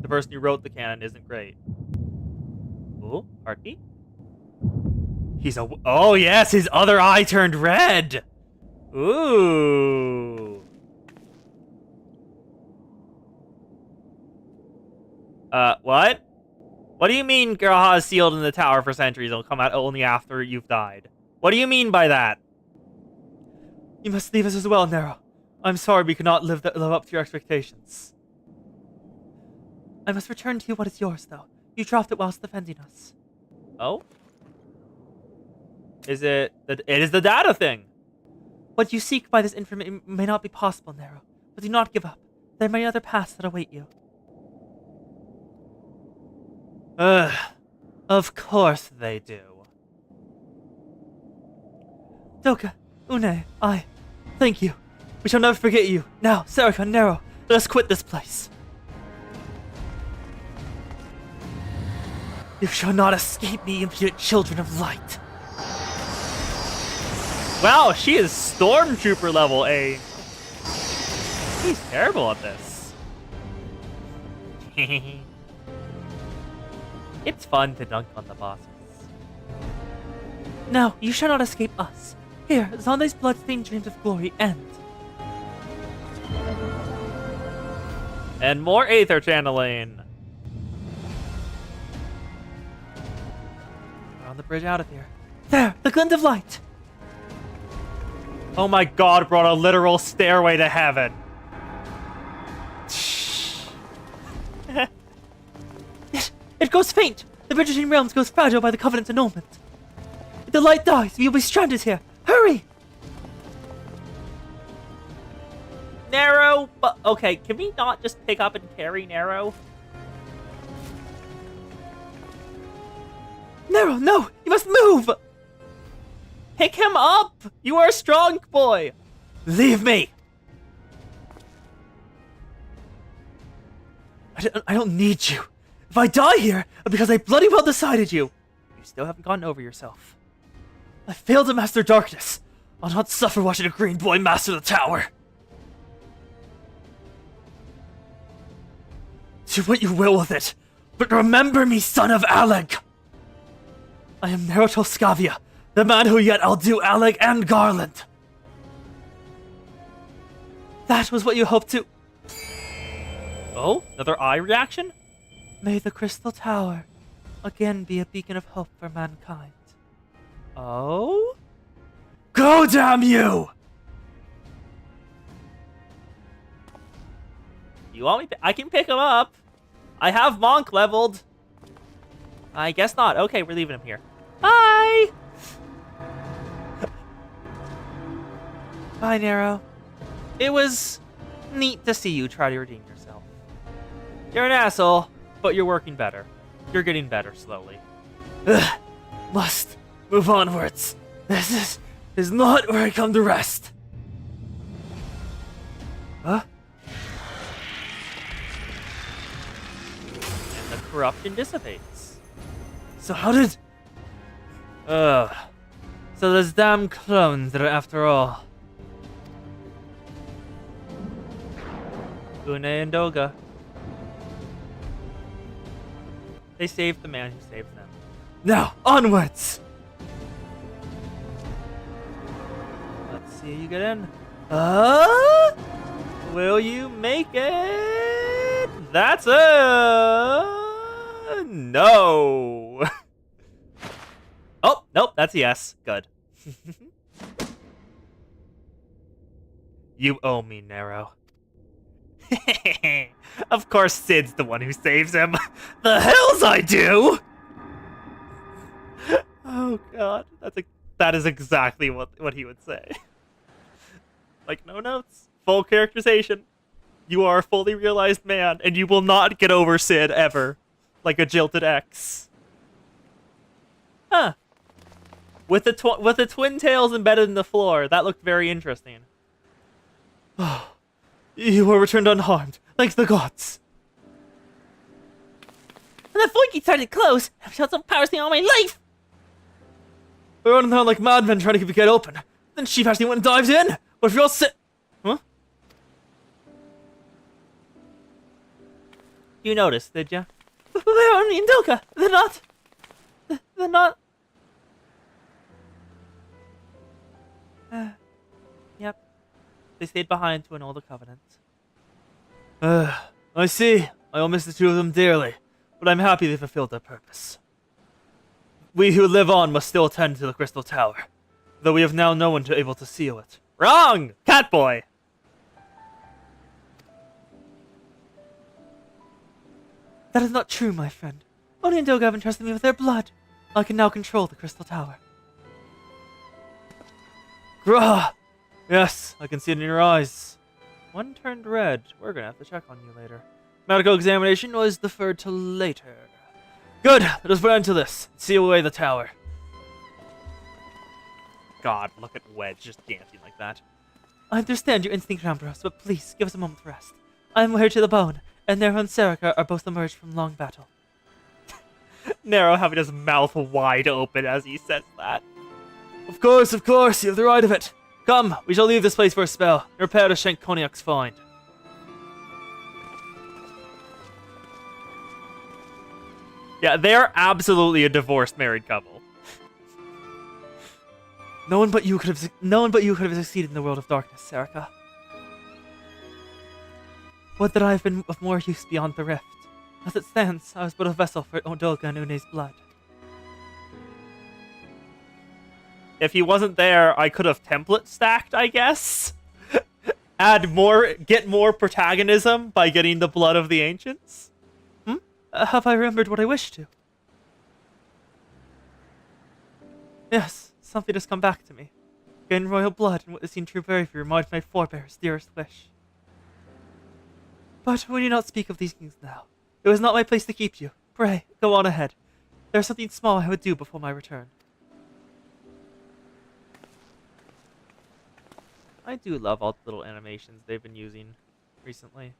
The person who wrote the canon isn't great. Ooh, heartbeat? Oh yes, his other eye turned red! Ooh. What? What do you mean Graha is sealed in the tower for centuries and will come out only after you've died? What do you mean by that? You must leave us as well, Nero. I'm sorry we could not live up to your expectations. I must return to you what is yours, though. You dropped it whilst defending us. Oh? It is the data thing! What you seek by this information may not be possible, Nero, but do not give up. There are many other paths that await you. Of course they do. Doka, Une, thank you. We shall never forget you. Now, Serika, Nero, let us quit this place. You shall not escape me, impudent children of light. Wow, she is Stormtrooper level A. She's terrible at this. It's fun to dunk on the bosses. No, you shall not escape us. Here, Zonde's bloodstained dreams of glory end. And more Aether channeling. We're on the bridge out of here. There, the glint of light. Oh my god, brought a literal stairway to heaven. It goes faint. The bridge between realms goes fragile by the Covenant's annulment. If the light dies, we will be stranded here. Hurry! Nero, but okay, can we not just pick up and carry Nero? Nero, no! You must move! Pick him up! You are a strong boy! Leave me! I don't need you. If I die here, because I bloody well decided you. You still haven't gotten over yourself. I failed to master darkness. I'll not suffer watching a green boy master the tower. Do what you will with it, but remember me, son of Alec! I am Nerotolskavia, the man who yet outdo Alec and Garland. That was what you hoped to... Oh, another eye reaction? May the Crystal Tower again be a beacon of hope for mankind. Oh? Go, damn you! You want me? I can pick him up. I have Monk leveled. I guess not. Okay, we're leaving him here. Bye! Bye, Nero. It was neat to see you try to redeem yourself. You're an asshole, but you're working better. You're getting better slowly. Ugh, must move onwards. This is not where I come to rest. Huh? And the corruption dissipates. So how did... Ugh. So those damn clones did it after all. Une and Doga. They saved the man who saved them. Now, onwards! Let's see you get in. Will you make it? That's a no. Oh, nope, that's a yes. Good. You owe me, Nero. Of course Sid's the one who saves him. The hells I do! Oh god, that is exactly what he would say. Like, no notes. Full characterization. You are a fully realized man, and you will not get over Sid ever. Like a jilted ex. Huh. With the twin tails embedded in the floor, that looked very interesting. Oh, you were returned unharmed, thanks to the gods. And the Foinky started close. I've shot some power thing all my life. We're running around like madmen trying to keep the gate open. Then Chief actually went and dived in. But if you're all Huh? You noticed, did you? They're only in Doka. They're not... They're not... Yep. They stayed behind to annul the covenant. I see. I will miss the two of them dearly, but I'm happy they fulfilled their purpose. We who live on must still tend to the Crystal Tower, though we have now no one able to seal it. Wrong! Catboy! That is not true, my friend. Oni and Doga have entrusted me with their blood. I can now control the Crystal Tower. Grah! Yes, I can see it in your eyes. One turned red. We're gonna have to check on you later. Medical examination was deferred to later. Good, let us put an end to this. Seal away the tower. God, look at Wedge just dancing like that. I understand your instinct, Rambros, but please, give us a moment of rest. I am weary to the bone, and Nero and Serica are both emerged from long battle. Nero having his mouth wide open as he says that. Of course, you have the right of it. Come, we shall leave this place for a spell, and repair to Shank Koniak's find. Yeah, they're absolutely a divorced married couple. No one but you could have succeeded in the world of darkness, Serica. Would that I have been of more use beyond the rift. As it stands, I was but a vessel for Odolga and Une's blood. If he wasn't there, I could have template stacked, I guess. Get more protagonism by getting the blood of the ancients. Have I remembered what I wished to? Yes, something has come back to me. Gain royal blood and witnessing true bravery reminds my forebears' dearest wish. But we need not speak of these things now. It was not my place to keep you. Pray, go on ahead. There is something small I would do before my return. I do love all the little animations they've been using recently.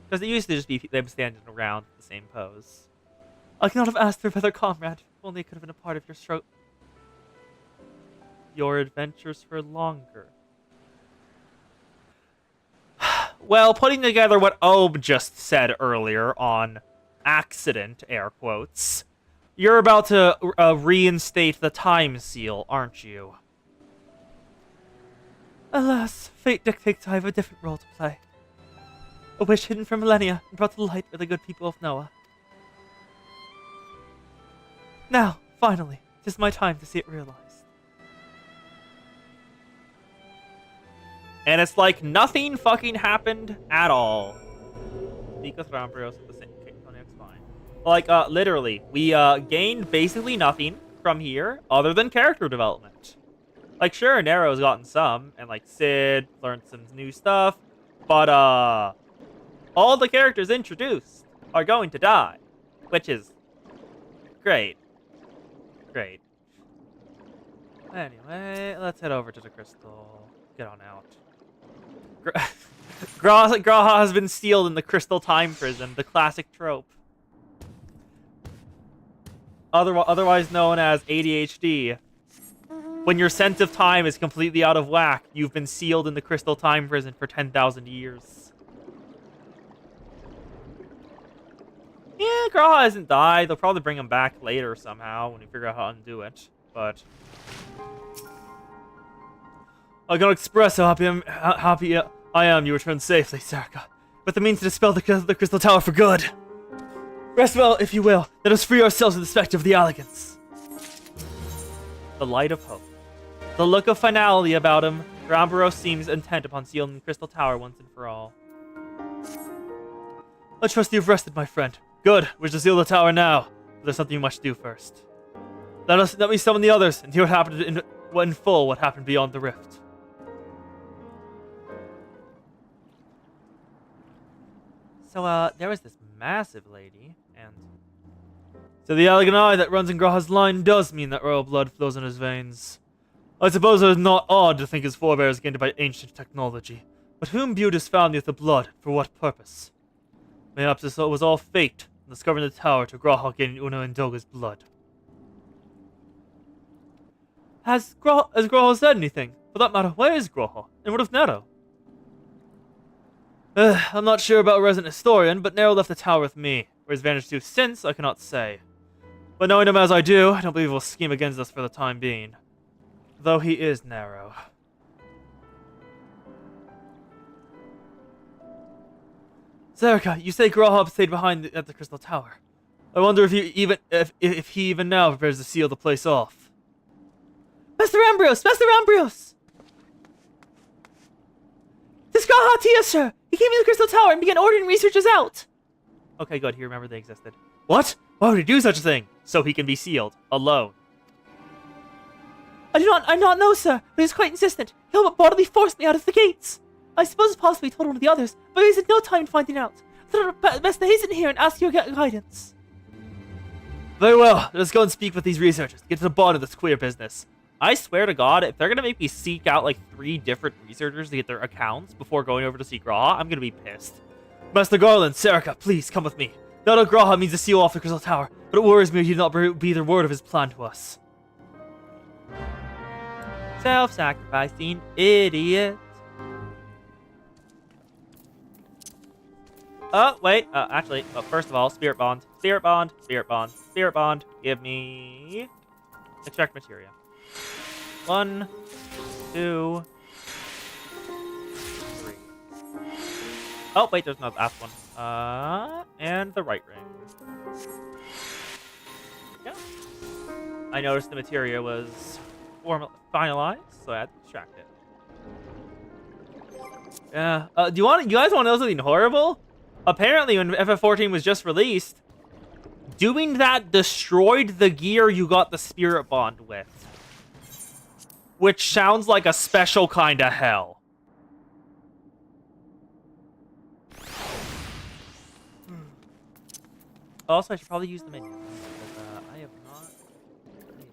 Because it used to just be them standing around the same pose. I cannot have asked for a better comrade. If only it could have been a part of your adventures for longer. Well, putting together what Obe just said earlier on accident, air quotes, you're about to reinstate the time seal, aren't you? Alas, fate dictates I have a different role to play. A wish hidden for millennia and brought to light by the good people of Noah. Now, finally, it is my time to see it realized. And it's like nothing fucking happened at all. Speak with Rambrios at the same fine. Like, literally, we gained basically nothing from here other than character development. Like, sure, Nero's gotten some, and like Sid learned some new stuff, but all the characters introduced are going to die, which is great. Great. Anyway, let's head over to the crystal. Get on out. Graha has been sealed in the crystal time prison, the classic trope. Otherwise known as ADHD. When your sense of time is completely out of whack, you've been sealed in the crystal time prison for 10,000 years. Yeah, Graha hasn't died. They'll probably bring him back later somehow when we figure out how to undo it. But I can express how happy I am you returned safely, Sarka. With the means to dispel the crystal tower for good. Rest well, if you will. Let us free ourselves of the specter of the elegance. The light of hope. The look of finality about him, Rambaros seems intent upon sealing the crystal tower once and for all. I trust you've rested, my friend. Good, wish to seal the tower now, but there's something you must do first. Let me summon the others and hear what happened in full what happened beyond the rift. So, there was this massive lady, and so the elegant eye that runs in Graha's line does mean that royal blood flows in his veins. I suppose it is not odd to think his forebears gained by ancient technology, but who imbued his family with the blood, for what purpose? Mayhaps this was all fate, discovering the tower to Graha gaining Una and Doga's blood. Has Graha said anything? For that matter, where is Graha? And what of Nero? I'm not sure about a resident historian, but Nero left the tower with me. Where he's vanished to since, I cannot say. But knowing him as I do, I don't believe he'll scheme against us for the time being. Though he is Nero. Zerka, you say Graha stayed behind at the Crystal Tower. I wonder if he even now prepares to seal the place off. Master Ambrios! Master Ambrios! This Graha Tia, sir! He came to the Crystal Tower and began ordering researchers out! Okay, good. He remembered they existed. What? Why would he do such a thing? So he can be sealed. Alone. I do not know, sir, but he was quite insistent. He almost bodily forced me out of the gates. I suppose possibly told one of the others, but he wasted no time in finding out. I thought it best to hasten here and ask your guidance. Very well. Let's go and speak with these researchers. Get to the bottom of this queer business. I swear to God, if they're going to make me seek out like 3 different researchers to get their accounts before going over to see Graha, I'm going to be pissed. Master Garland, Sarika, please come with me. Now Graha means to seal off the Crystal Tower, but it worries me he did not breathe a word of his plan to us. Self-sacrificing idiot. Oh, wait. Actually, first of all, Spirit Bond. Spirit Bond. Spirit Bond. Spirit Bond. Give me... extract materia. 1, 2, 3. Oh, wait, there's no last one. And the right ring. Yeah. I noticed the materia was finalized, so I had to extract it. Yeah. Do you guys want to know something horrible? Apparently, when FF14 was just released, doing that destroyed the gear you got the Spirit Bond with. Which sounds like a special kind of hell. Also, I should probably use the menu. Because, I have not enabled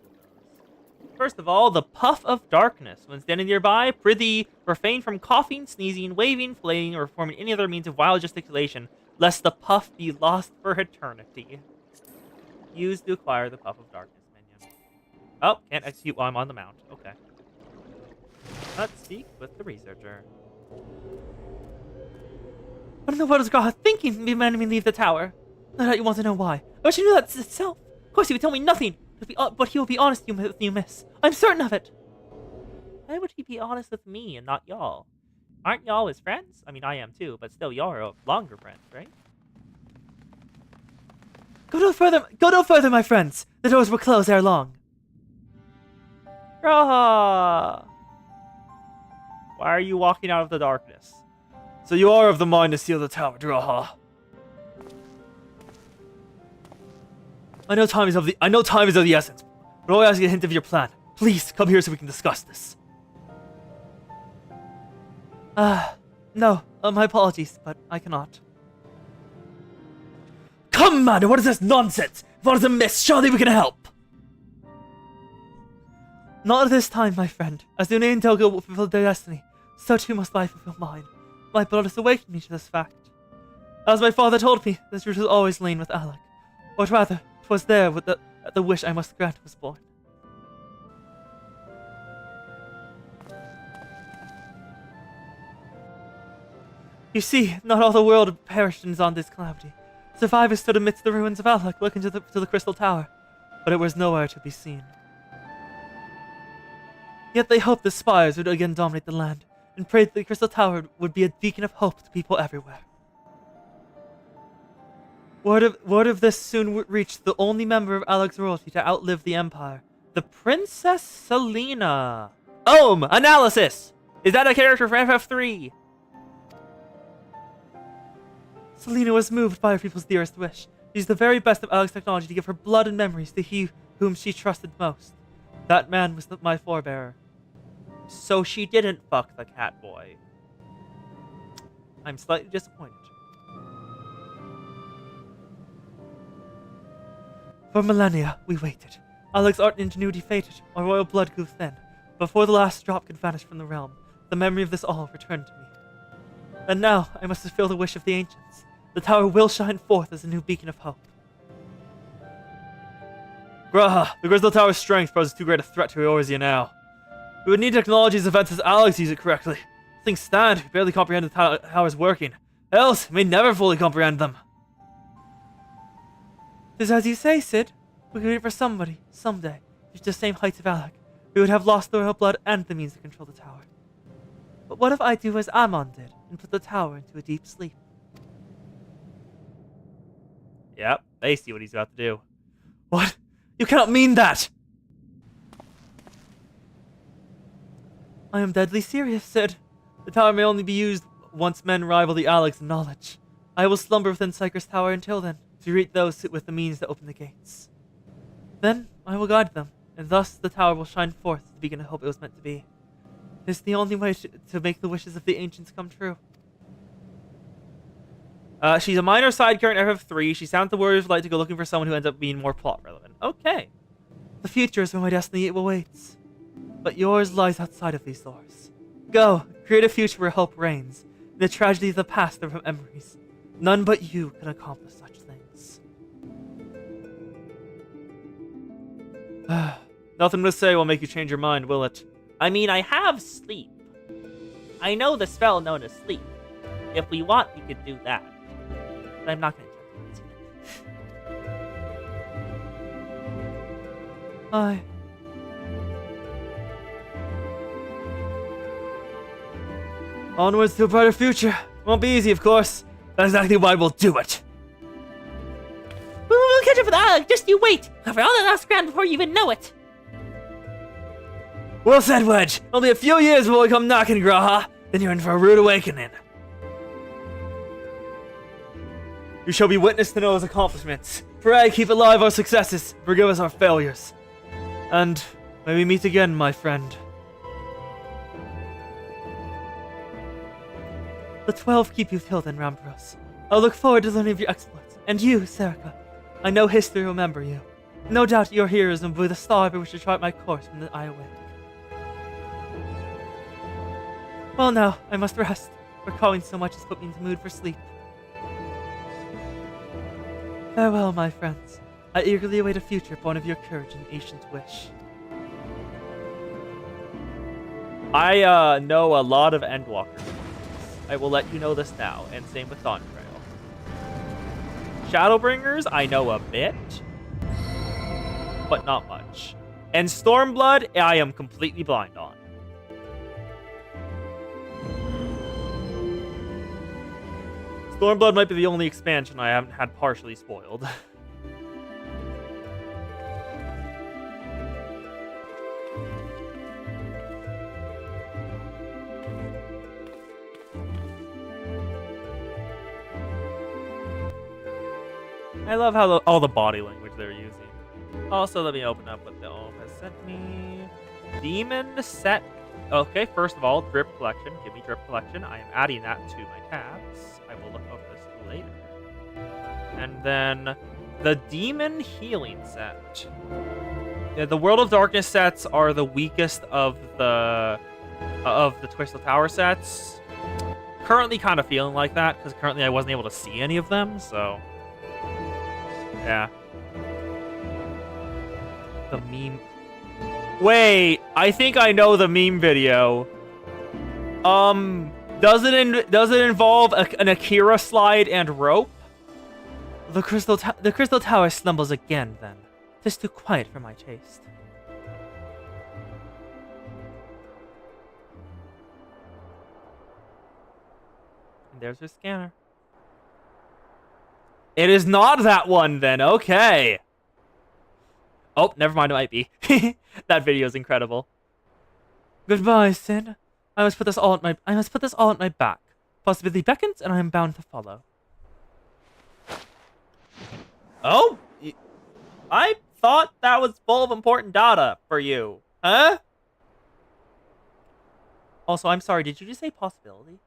those. First of all, the Puff of Darkness. When standing nearby, prithee, refrain from coughing, sneezing, waving, flaying, or performing any other means of wild gesticulation, lest the puff be lost for eternity. Use to acquire the Puff of Darkness menu. Oh, can't execute while I'm on the mount. Okay. Let's speak with the researcher. I don't know what is Graha thinking demanding me leave the tower. No doubt you want to know why. I wish you knew that itself. Of course he would tell me nothing, but he will be honest with you, miss. I'm certain of it. Why would he be honest with me and not y'all? Aren't y'all his friends? I mean, I am too, but still, y'all are longer friends, right? Go no further, my friends. The doors will close ere long. Graha! Why are you walking out of the darkness? So you are of the mind to seal the tower, Draha. I know time is of the essence, but I'll ask you a hint of your plan. Please, come here so we can discuss this. No, my apologies, but I cannot. Come, man, what is this nonsense? What is amiss? Surely we can help. Not at this time, my friend. As the Unain Toga will fulfill their destiny, so too must I fulfill mine. My blood has awakened me to this fact. As my father told me, this root has always lain with Alec. Or rather, 'twas there that the wish I must grant was born. You see, not all the world perished in Zonda's calamity. Survivors stood amidst the ruins of Alec, looking to the Crystal Tower, but it was nowhere to be seen. Yet they hoped the spires would again dominate the land, and prayed that the Crystal Tower would be a beacon of hope to people everywhere. Word of this soon reached the only member of Alec's royalty to outlive the Empire, the Princess Selena. Analysis! Is that a character from FF3? Selena was moved by her people's dearest wish. She used the very best of Alec's technology to give her blood and memories to he whom she trusted most. That man was my forebearer. So she didn't fuck the cat boy. I'm slightly disappointed. For millennia, we waited. Alec's art and ingenuity faded, our royal blood grew thin. Before the last drop could vanish from the realm, the memory of this all returned to me. And now, I must fulfill the wish of the ancients. The tower will shine forth as a new beacon of hope. Graha, the Crystal Tower's strength poses too great a threat to Eorzea now. We would need technology as advanced as Alex use it correctly. Things stand, we barely comprehend the tower's working. Else, we may never fully comprehend them. 'Tis as you say, Sid. We could wait for somebody, someday, to reach the same heights of Alec. We would have lost the royal blood and the means to control the tower. But what if I do as Amon did, and put the tower into a deep sleep? Yep, I see what he's about to do. What? You cannot mean that! I am deadly serious, Sid. The tower may only be used once men rival the Alex in knowledge. I will slumber within Syker's tower until then, to greet those with the means to open the gates. Then I will guide them, and thus the tower will shine forth the beacon of hope it was meant to be. It is the only way to make the wishes of the ancients come true. She's a minor side character in FF3. She sounds the warriors would like to go looking for someone who ends up being more plot relevant. Okay. The future is where my destiny awaits. But yours lies outside of these doors. Go, create a future where hope reigns. In the tragedies of the past are from memories. None but you can accomplish such things. Nothing to say will make you change your mind, will it? I mean, I have sleep. I know the spell known as sleep. If we want, we could do that. But I'm not going to tell you. Onwards to a brighter future. Won't be easy, of course. That's exactly why we'll do it. We'll catch up with Alec. Just you wait. Cover all the lost ground before you even know it. Well said, Wedge. Only a few years before we come knocking, Graha. Then you're in for a rude awakening. You shall be witness to Noah's accomplishments. Pray, keep alive our successes. Forgive us our failures. And may we meet again, my friend. The 12 keep you till then, Ramparros. I'll look forward to learning of your exploits. And you, Serica. I know history will remember you. No doubt your heroism will be the star by which to chart my course when I awake. Well now, I must rest. Recalling so much has put me into mood for sleep. Farewell, my friends. I eagerly await a future born of your courage and ancient wish. I know a lot of Endwalker. I will let you know this now, and same with Dawn Trail. Shadowbringers, I know a bit, but not much. And Stormblood, I am completely blind on. Stormblood might be the only expansion I haven't had partially spoiled. I love how all the body language they're using. Also, let me open up what the Ohm has sent me. Demon set. Okay, first of all, drip collection. Give me drip collection. I am adding that to my tabs. I will look over this later. And then the demon healing set. Yeah, the World of Darkness sets are the weakest of the Crystal Tower sets. Currently kind of feeling like that, because currently I wasn't able to see any of them, so... Yeah. The meme... Wait, I think I know the meme video. Does it involve an Akira slide and rope? The Crystal Tower stumbles again, then. 'Tis too quiet for my taste. And there's her scanner. It is not that one, then. Okay. Oh, never mind. It might be. That video is incredible. Goodbye, Sin. I must put this all at my back. Possibility beckons, and I am bound to follow. Oh, I thought that was full of important data for you, huh? Also, I'm sorry. Did you just say possibility?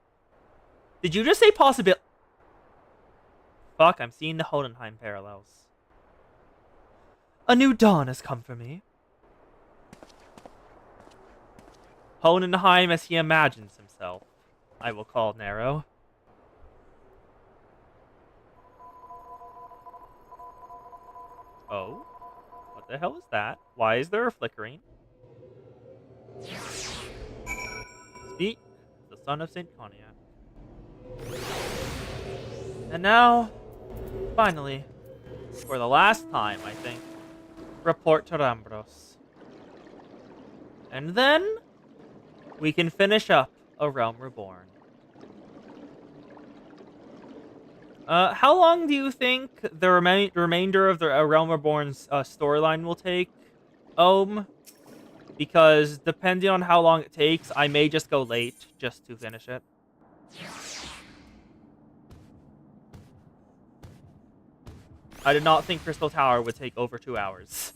Did you just say possibility? Fuck, I'm seeing the Hodenheim parallels. A new dawn has come for me. Hodenheim as he imagines himself. I will call Nero. Oh? What the hell is that? Why is there a flickering? Speak, the son of Saint Cognac. And now, finally, for the last time, I think, report to Rambros. And then, we can finish up A Realm Reborn. How long do you think the remainder of the Realm Reborn's storyline will take, Ohm? Because depending on how long it takes, I may just go late just to finish it. I did not think Crystal Tower would take over 2 hours.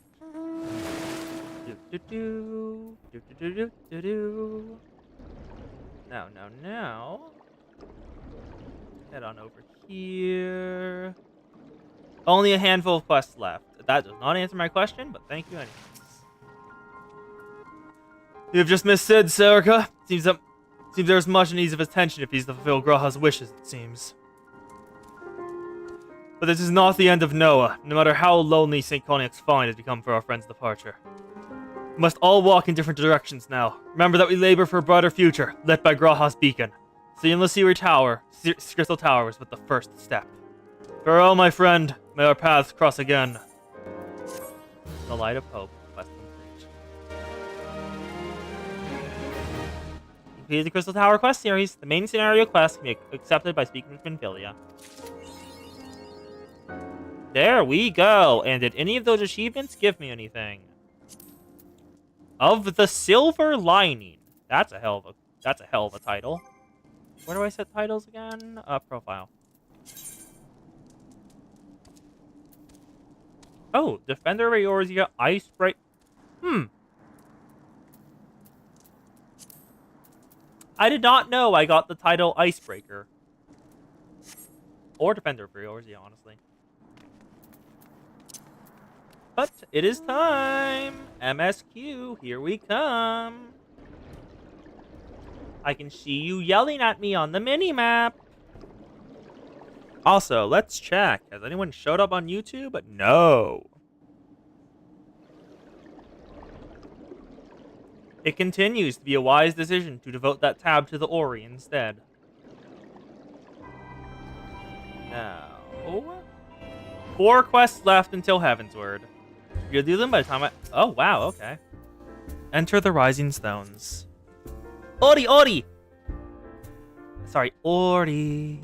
Now. Head on over here. Only a handful of quests left. That does not answer my question, but thank you anyways. You've just missed Sid, Serica. Seems there's much needs of attention if he's to fulfill Graha's wishes, it seems. But this is not the end of Noah, no matter how lonely St. Cognac's find has become for our friend's departure. We must all walk in different directions now. Remember that we labor for a brighter future, lit by Graha's beacon. Seamless Seaway Tower, Crystal Tower was but the first step. Farewell, my friend. May our paths cross again. The Light of Hope, quest complete. Completed the Crystal Tower quest series. The main scenario quest can be accepted by speaking with Minfilia. There we go. And did any of those achievements give me anything? Of the Silver Lining. That's a hell of a title. Where do I set titles again? Profile. Oh, Defender of Eorzea, Icebreaker. I did not know I got the title Icebreaker. Or Defender of Eorzea, honestly. But it is time! MSQ, here we come! I can see you yelling at me on the mini-map! Also, let's check. Has anyone showed up on YouTube? No. It continues to be a wise decision to devote that tab to the Ori instead. Now... 4 quests left until Heavensward. You'll do them by the time I... Oh, wow, okay. Enter the Rising Stones. Ori, Ori! Sorry, Ori.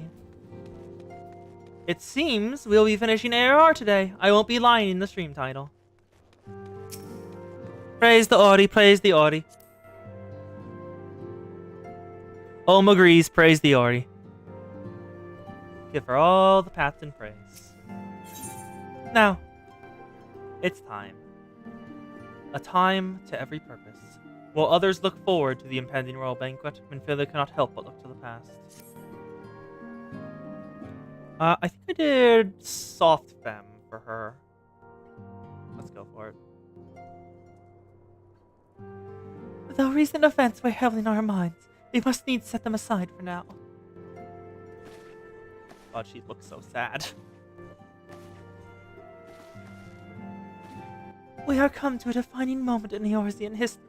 It seems we'll be finishing ARR today. I won't be lying in the stream title. Praise the Ori, praise the Ori. Ohm agrees, praise the Ori. Give her all the pats and praise. now. It's time. A time to every purpose. While others look forward to the impending royal banquet, Minfilia cannot help but look to the past. I think I did soft femme for her. Let's go for it. Though recent events weigh heavily in our minds, we must needs set them aside for now. God, she looks so sad. We are come to a defining moment in Eorzean history.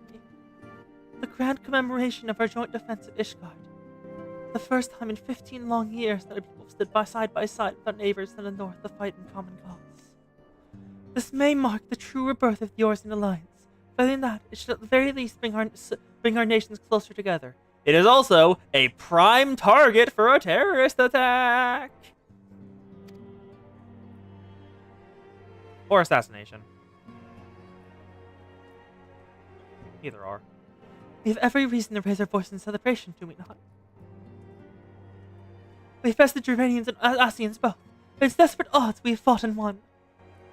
The grand commemoration of our joint defense at Ishgard. The first time in 15 long years that our people stood side by side with our neighbors in the north to fight in common cause. This may mark the true rebirth of the Eorzean alliance. Failing that, it should at the very least bring our nations closer together. It is also a prime target for a terrorist attack. Or assassination. Either or. We have every reason to raise our voice in celebration, do we not? We have bested Germanians and Asians both. Against desperate odds we have fought and won.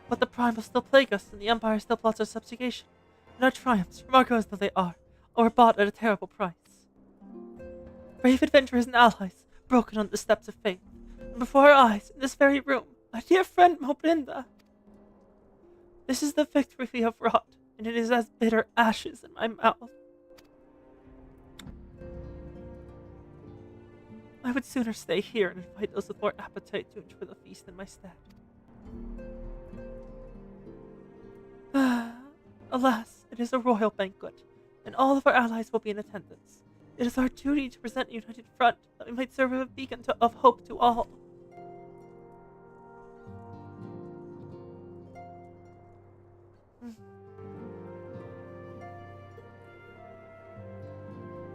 But the Prime will still plague us, and the Empire still plots our subjugation. And our triumphs, remarkable though they are bought at a terrible price. Brave adventurers and allies, broken on the steps of faith. And before our eyes, in this very room, my dear friend Mobrinda. This is the victory we have wrought, and it is as bitter ashes in my mouth. I would sooner stay here and invite those with more appetite to enjoy the feast in my stead. Alas, it is a royal banquet, and all of our allies will be in attendance. It is our duty to present a united front, that we might serve as a beacon of hope to all.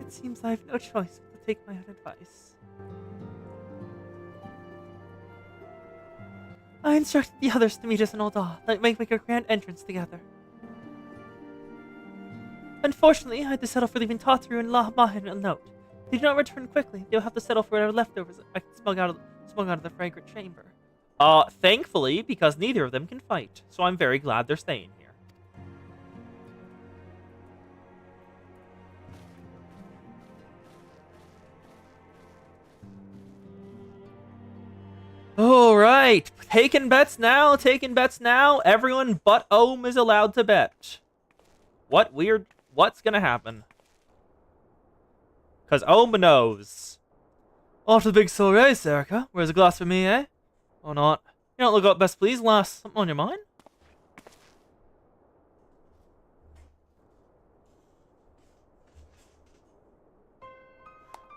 It seems I have no choice but to take my own advice. I instructed the others to meet us in Ul'dah, that we might make a grand entrance together. Unfortunately, I had to settle for leaving Tataru and La Mahin a note. If they do not return quickly, they'll have to settle for whatever leftovers I can smuggle out of the fragrant chamber. Thankfully, because neither of them can fight, so I'm very glad they're staying here. Alright, taking bets now. Everyone but Ohm is allowed to bet. What's gonna happen? Because Ohm knows. Off to the big soiree, Serica. Where's a glass for me, eh? Or not. You don't look up best please, lass. Something on your mind?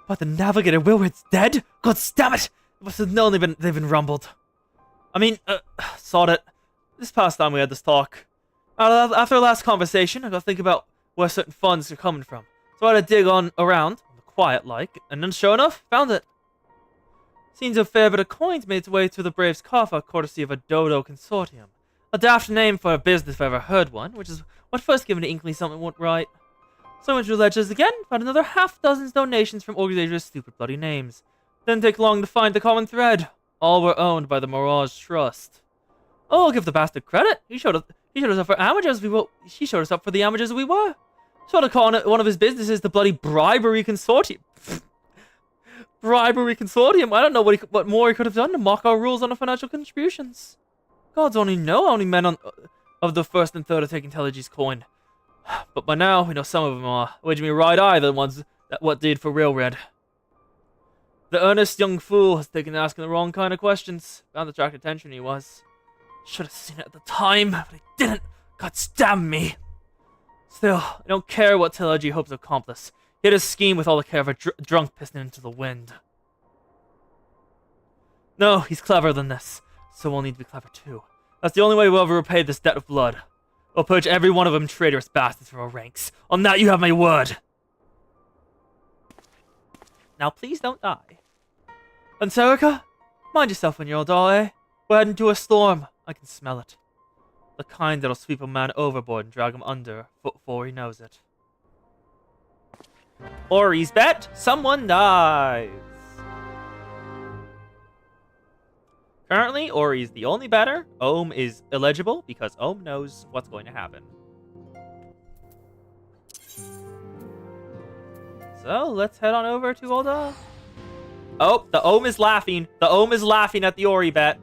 But the Navigator Wilward's dead? God damn it! It must have known they've been rumbled. I mean, sod it. This past time we had this talk. After our last conversation, I got to think about where certain funds are coming from. So I had to dig around, on the quiet like, and then sure enough, found it. Seems a fair bit of coins made its way through the Braves' coffer, courtesy of a Dodo consortium. A daft name for a business if I ever heard one, which is what first gave me the inkling something went right. So I went through the ledgers again, found another half-dozen donations from organizations with stupid bloody names. Didn't take long to find the common thread. All were owned by the Mirage Trust. Oh, I'll give the bastard credit. He showed us up for amateurs. He showed us up for the amateurs we were. Sort of calling it one of his businesses the bloody bribery consortium. Bribery consortium. I don't know what more he could have done to mock our rules on the financial contributions. Gods only know how many men of the first and third are taking Telegi's coin. But by now, we know some of them are. Waging me right eye, the ones that what did for real red. The earnest young fool has taken to asking the wrong kind of questions. Bound to attract attention, he was. Should have seen it at the time, but I didn't. God damn me. Still, I don't care what Teleji hopes to accomplish. He had a scheme with all the care of a drunk pissing into the wind. No, he's cleverer than this. So we'll need to be clever too. That's the only way we'll ever repay this debt of blood. We'll purge every one of them traitorous bastards from our ranks. On that you have my word. Now please don't die. And Serica, mind yourself when you're all eh? We're heading to a storm. I can smell it. The kind that'll sweep a man overboard and drag him under before he knows it. Ori's bet, someone dies. Currently, Ori's the only better. Ohm is illegible because Ohm knows what's going to happen. So, let's head on over to Olda. Oh, the Ohm is laughing. The Ohm is laughing at the Ori bet.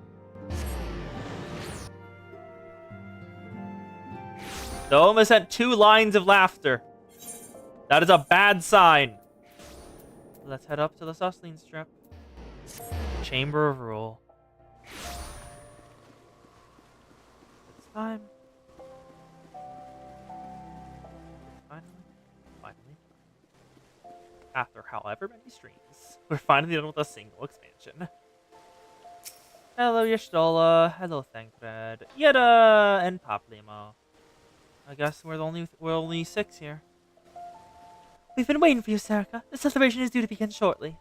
The Ohm has sent 2 lines of laughter. That is a bad sign. Let's head up to the Susling strip. Chamber of Rule. It's time. Finally. After however many streams, we're finally done with a single expansion. Hello, Yashtola. Hello, Thankred. Yeda and Paplimo. I guess we're only 6 here. We've been waiting for you, Serica. The celebration is due to begin shortly.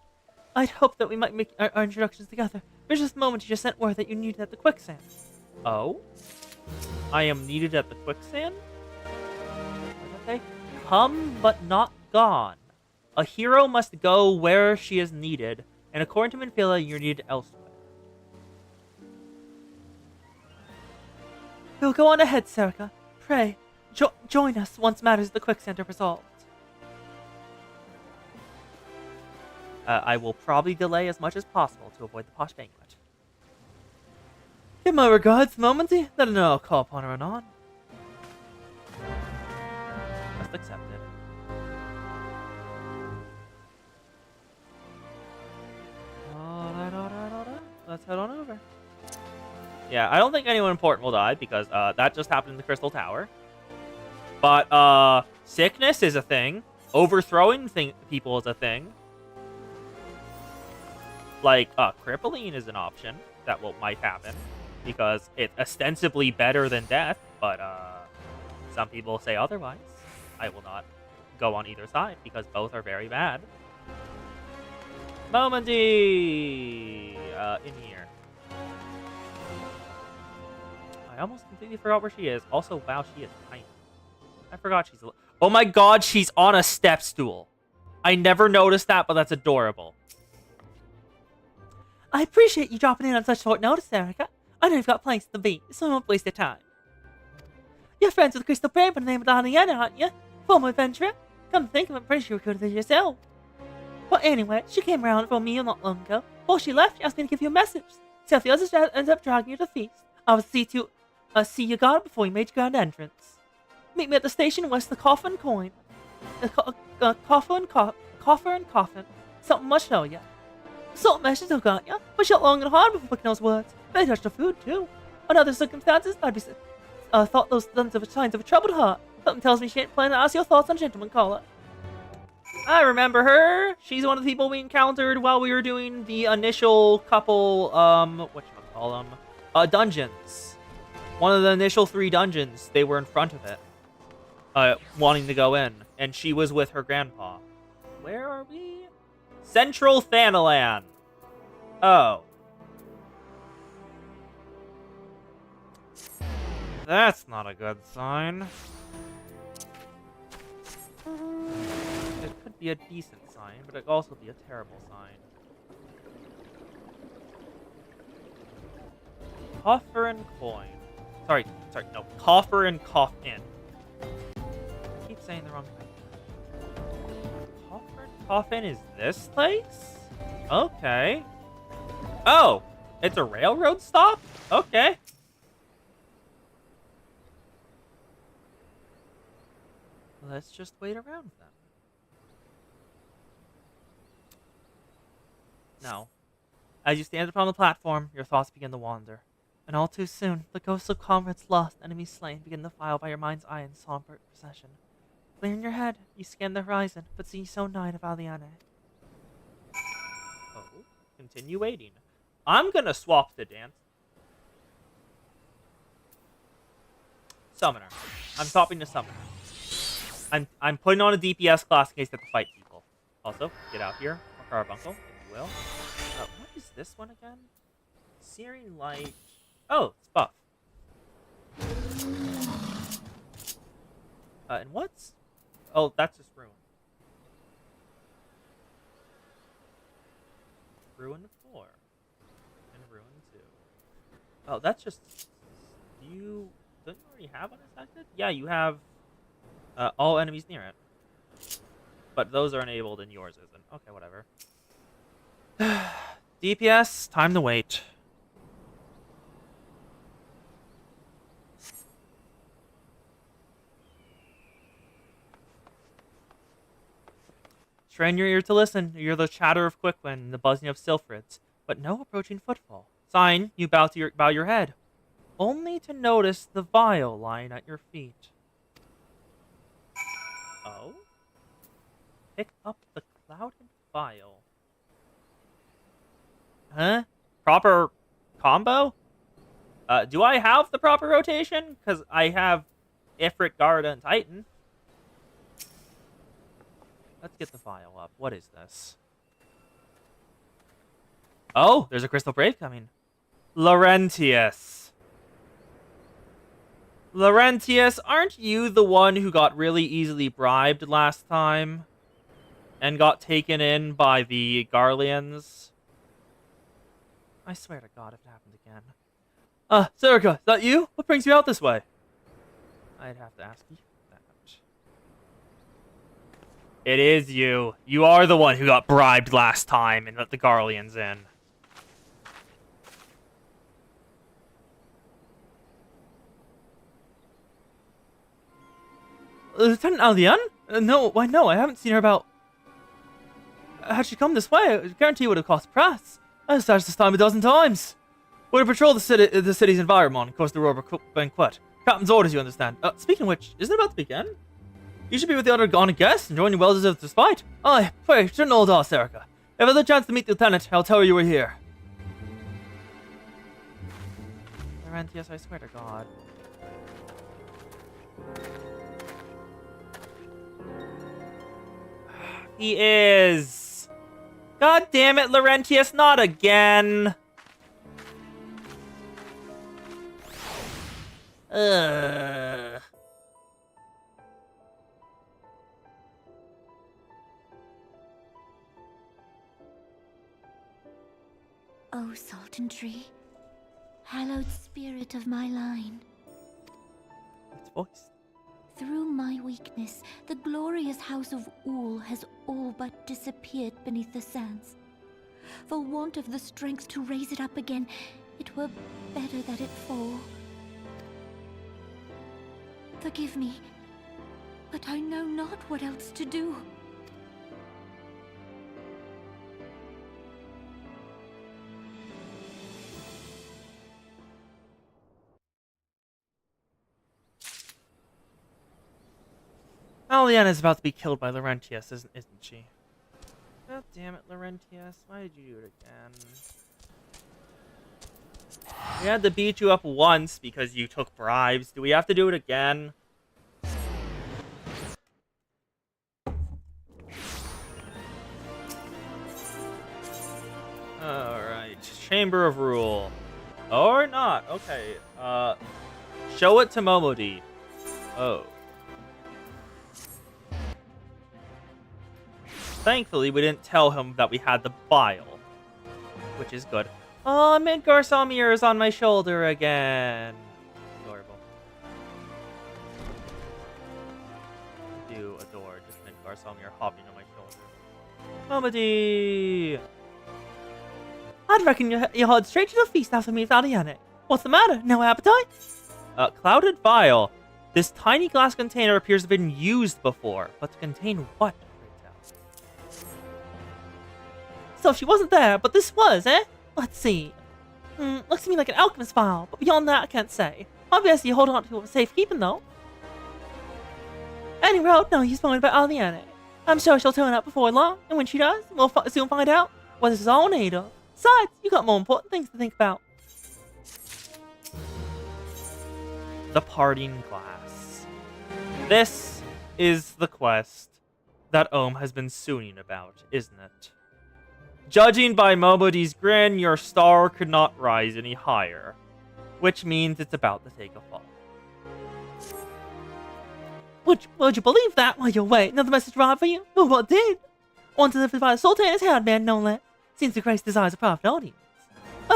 I'd hoped that we might make our introductions together. There's just a moment you just sent word that you needed at the quicksand. Oh? I am needed at the quicksand? What did they? Come, but not gone. A hero must go where she is needed, and according to Minfila, you're needed elsewhere. We'll go on ahead, Serica. Pray, join us once matters at the quicksand are resolved. I will probably delay as much as possible to avoid the posh banquet. Give my regards, Momenty. Let her know I'll call upon her anon. Just accepted. Alright. Let's head on over. Yeah, I don't think anyone important will die because that just happened in the Crystal Tower. But sickness is a thing. Overthrowing people is a thing. Like, crippling is an option that might happen because it's ostensibly better than death, but some people say otherwise. I will not go on either side because both are very bad. Momenty! In here. I almost completely forgot where she is. Also, wow, she is tiny. I forgot she's... Oh my god, she's on a step stool. I never noticed that, but that's adorable. I appreciate you dropping in on such short notice, Erica. I know you've got places to be, so I won't waste your time. You're friends with Crystal Brain by the name of Diana, aren't you? Former adventurer? Come to think of it, I'm pretty sure you recruited her yourself. Well, anyway, she came around for a meal not long ago. Before she left, she asked me to give you a message. See if the others ended up dragging you to the feast. I would see you got it before you made your grand entrance. Meet me at the station west of the Coffer and Coin. Coffer and Coffin. Something must show you. Salt message still got ya, but shot long and hard before picking those words. They touched the food, too. Under other circumstances, I'd be thought those signs of a troubled heart. Something tells me she ain't planning to ask your thoughts on Gentleman Caller. I remember her. She's one of the people we encountered while we were doing the initial couple, whatchamacallem, dungeons. One of the initial 3 dungeons, they were in front of it, wanting to go in, and she was with her grandpa. Where are we? Central Thanalan. Oh. That's not a good sign. It could be a decent sign, but it could also be a terrible sign. Coffer and coin. Sorry, no. Coffer and coffin. I keep saying the wrong thing. Coffer and coffin is this place? Okay. Oh, it's a railroad stop? Okay. Let's just wait around then. No. As you stand upon the platform, your thoughts begin to wander. And all too soon, the ghosts of comrades lost, enemies slain, begin to file by your mind's eye in somber procession. Clear in your head, you scan the horizon, but see so nigh to Valiane. Oh, continue waiting. I'm gonna swap the dance. Summoner. I'm swapping to Summoner. I'm putting on a DPS class in case I have to fight people. Also, get out here, Carbuncle, if you will. What is this one again? Searing Light. Oh, it's buff. And what's... Oh, that's just Ruin. Ruin 4. And Ruin 2. Oh, that's just... You... Don't you already have unaffected? Yeah, you have all enemies near it. But those are enabled and yours isn't. Okay, whatever. DPS, time to wait. Strain your ear to listen. You hear the chatter of quickwind and the buzzing of sylphrids, but no approaching footfall. Sign, you bow your head, only to notice the vial lying at your feet. Oh? Pick up the clouded vial. Huh? Proper combo? Do I have the proper rotation? Because I have Ifrit, Garda, and Titan. Let's get the vial up. What is this? Oh, there's a Crystal Brave coming. Laurentius. Laurentius, aren't you the one who got really easily bribed last time? And got taken in by the Garleans? I swear to God if it happened again. Serica, is that you? What brings you out this way? I'd have to ask you that. It is you. You are the one who got bribed last time and let the Garleans in. Lieutenant Aldian? No, why no, I haven't seen her about... Had she come this way, I guarantee it would have cost price. I searched this time a dozen times. We're to patrol the city's environment, of course the Rover banquet. Captain's orders, you understand. Speaking of which, isn't it about to begin? You should be with the other gone guests, enjoying your well-deserved respite. Aye, pray, turn old off, Serica. If I have the chance to meet the lieutenant, I'll tell her you were here. Laurentius, I swear to God. He is. God damn it, Laurentius, not again. Ugh. O Sultan Tree, hallowed spirit of my line. Its voice. Through my weakness, the glorious house of Ul has all but disappeared beneath the sands. For want of the strength to raise it up again, it were better that it fall. Forgive me, but I know not what else to do. Aliana is about to be killed by Laurentius, isn't she? God damn it, Laurentius. Why did you do it again? We had to beat you up once because you took bribes. Do we have to do it again? Alright. Chamber of Rule. Or not. Okay. Show it to Momodi. Oh. Thankfully, we didn't tell him that we had the vial, which is good. Oh, Midgar Samir is on my shoulder again. Adorable. Do adore just Midgar Samir hopping on my shoulder. Momodi! I'd reckon you head straight to the feast after me without any. What's the matter? No appetite? Clouded vial. This tiny glass container appears to have been used before, but to contain what? So she wasn't there, but this was, eh? Let's see. Looks to me like an alchemist vial, but beyond that, I can't say. Obviously, you hold on to it for safekeeping, though. Anyway, no use worrying about Aliana. I'm sure she'll turn up before long, and when she does, we'll soon find out what this is all made of. Besides, you got more important things to think about. The parting glass. This is the quest that Ohm has been swooning about, isn't it? Judging by Momodi's grin, your star could not rise any higher, which means it's about to take a fall. Would you believe that? While you're away, another message arrived for you? Well, what did? One delivered by the Sultan and his haired man, no less. Seems to grace desires a private audience.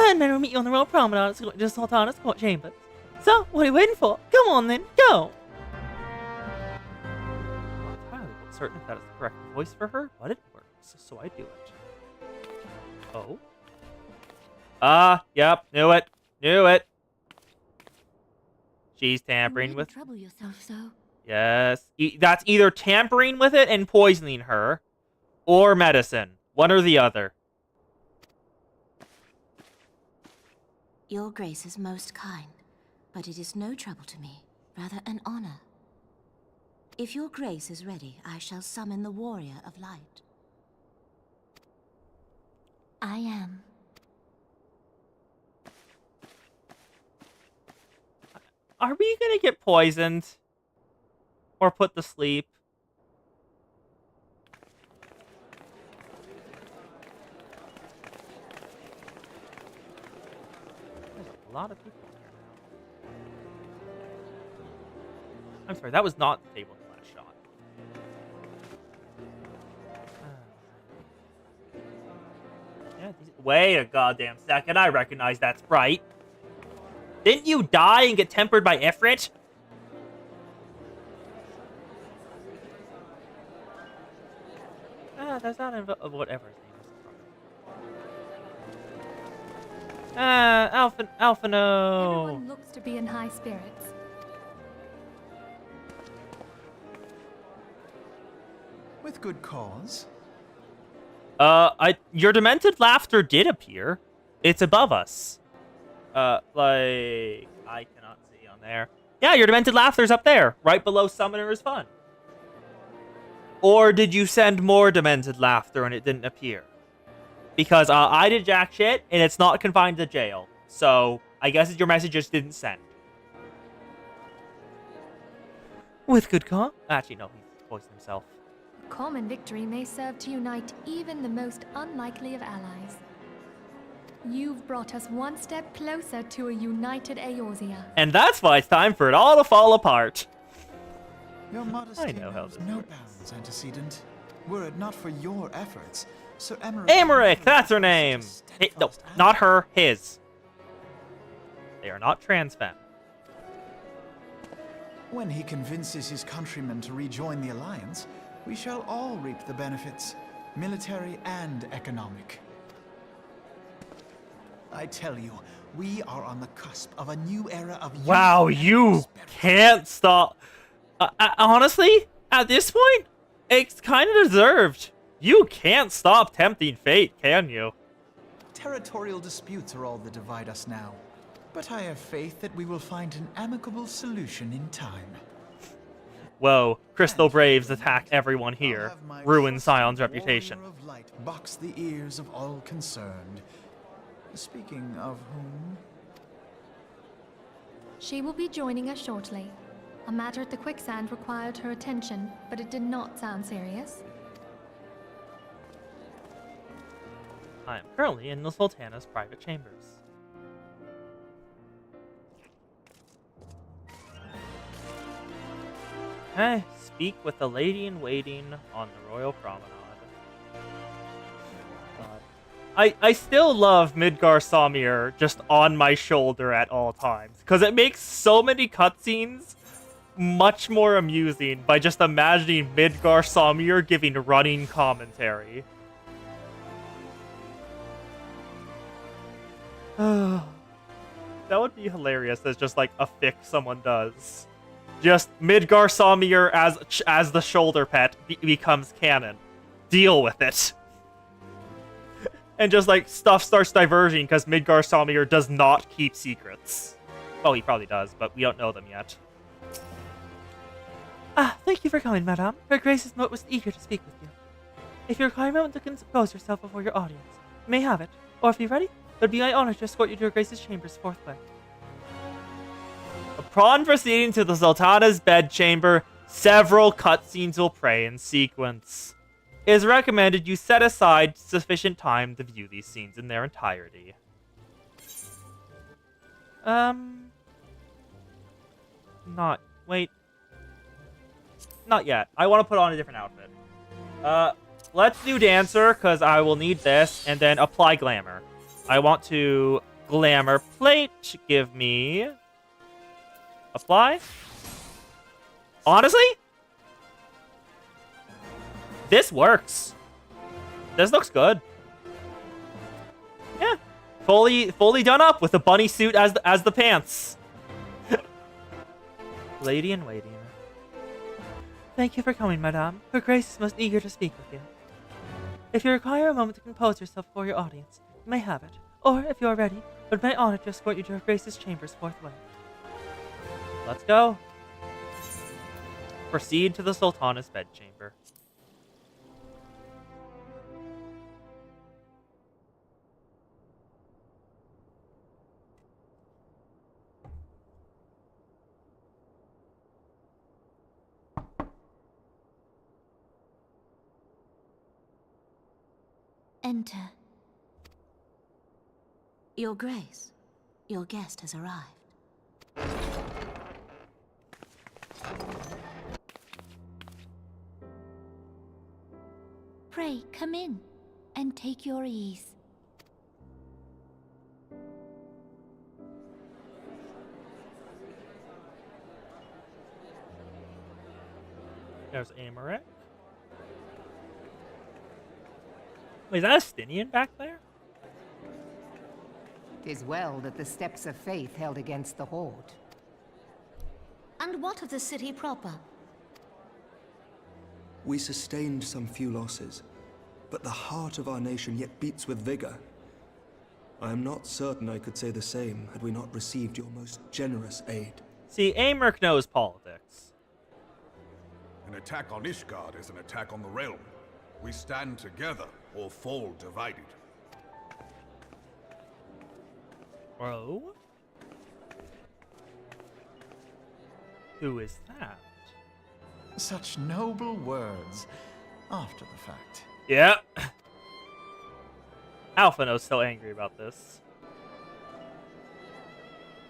And men will meet you on the royal promenade to the Sultana's court chambers. So, what are you waiting for? Come on then, go! I'm not entirely certain if that is the correct voice for her, but it works, so I do it. Oh? Yep, knew it. Knew it. She's tampering You with... trouble yourself so. Yes. That's either tampering with it and poisoning her, or medicine. One or the other. Your grace is most kind, but it is no trouble to me, rather an honor. If your grace is ready, I shall summon the warrior of light. I am. Are we gonna get poisoned? Or put to sleep? There's a lot of people here now. I'm sorry, that was not the table in the last shot. Yeah, wait a goddamn second, I recognize that sprite. Didn't you die and get tempered by Ifrit? There's not whatever his name is. Alphino. Everyone looks to be in high spirits. With good cause. Your demented laughter did appear. It's above us. Like, I cannot see on there. Yeah, your demented laughter's up there, right below Summoner's Fun. Or did you send more demented laughter and it didn't appear? Because I did jack shit, and it's not confined to jail. So, I guess your message just didn't send. With good cause? Actually, no, he poisoned himself. A common victory may serve to unite even the most unlikely of allies. You've brought us one step closer to a united Eorzea. And that's why it's time for it all to fall apart. Your modesty I know how knows this no works. bounds, antecedent. Were it not for your efforts, Sir Emmerich... Emmerich, that's her name. No, not her, his. They are not trans femme. When he convinces his countrymen to rejoin the Alliance, we shall all reap the benefits, military and economic. I tell you, we are on the cusp of a new era of... Wow, you can't stop. Honestly, at this point, it's kind of deserved. You can't stop tempting fate, can you? Territorial disputes are all that divide us now. But I have faith that we will find an amicable solution in time. Whoa, Crystal Braves attack everyone here. Ruin Scion's reputation. Warrior of light box the ears of all concerned. Speaking of whom... She will be joining us shortly. A matter at the quicksand required her attention, but it did not sound serious. I am currently in the Sultana's private chambers. Okay, speak with the lady-in-waiting on the Royal Promenade. God. I still love Midgar Samir just on my shoulder at all times, because it makes so many cutscenes much more amusing by just imagining Midgar Samir giving running commentary. That would be hilarious as just like a fic someone does. Just Midgar Samir as the shoulder pet becomes canon. Deal with it. And just like stuff starts diverging because Midgar Samir does not keep secrets. Well, he probably does, but we don't know them yet. Thank you for coming, madame. Her Grace is most eager to speak with you. If you require a moment to compose yourself before your audience, you may have it. Or if you're ready, it would be my honor to escort you to Her Grace's chambers forthwith. Upon proceeding to the Sultana's bedchamber, several cutscenes will play in sequence. It is recommended you set aside sufficient time to view these scenes in their entirety. Not yet. I want to put on a different outfit. Let's do Dancer, because I will need this, and then apply Glamour. I want to glamour plate. Give me apply. Honestly, this works. This looks good. Yeah, fully done up with the bunny suit as the pants. Lady in waiting. Thank you for coming, madame. Her Grace is most eager to speak with you. If you require a moment to compose yourself for your audience, you may have it. Or, if you are ready, it would be my honor to escort you to Her Grace's chambers forthwith. Let's go. Proceed to the Sultana's bedchamber. Enter. Your Grace, your guest has arrived. Pray, come in, and take your ease. There's Aymeric. Wait, is that a Stinian back there? 'Tis well that the steps of faith held against the Horde. And what of the city proper? We sustained some few losses, but the heart of our nation yet beats with vigor. I am not certain I could say the same had we not received your most generous aid. See, Aymeric knows politics. An attack on Ishgard is an attack on the realm. We stand together or fall divided. Bro? Who is that? Such noble words after the fact. Yeah. Alphino's so angry about this.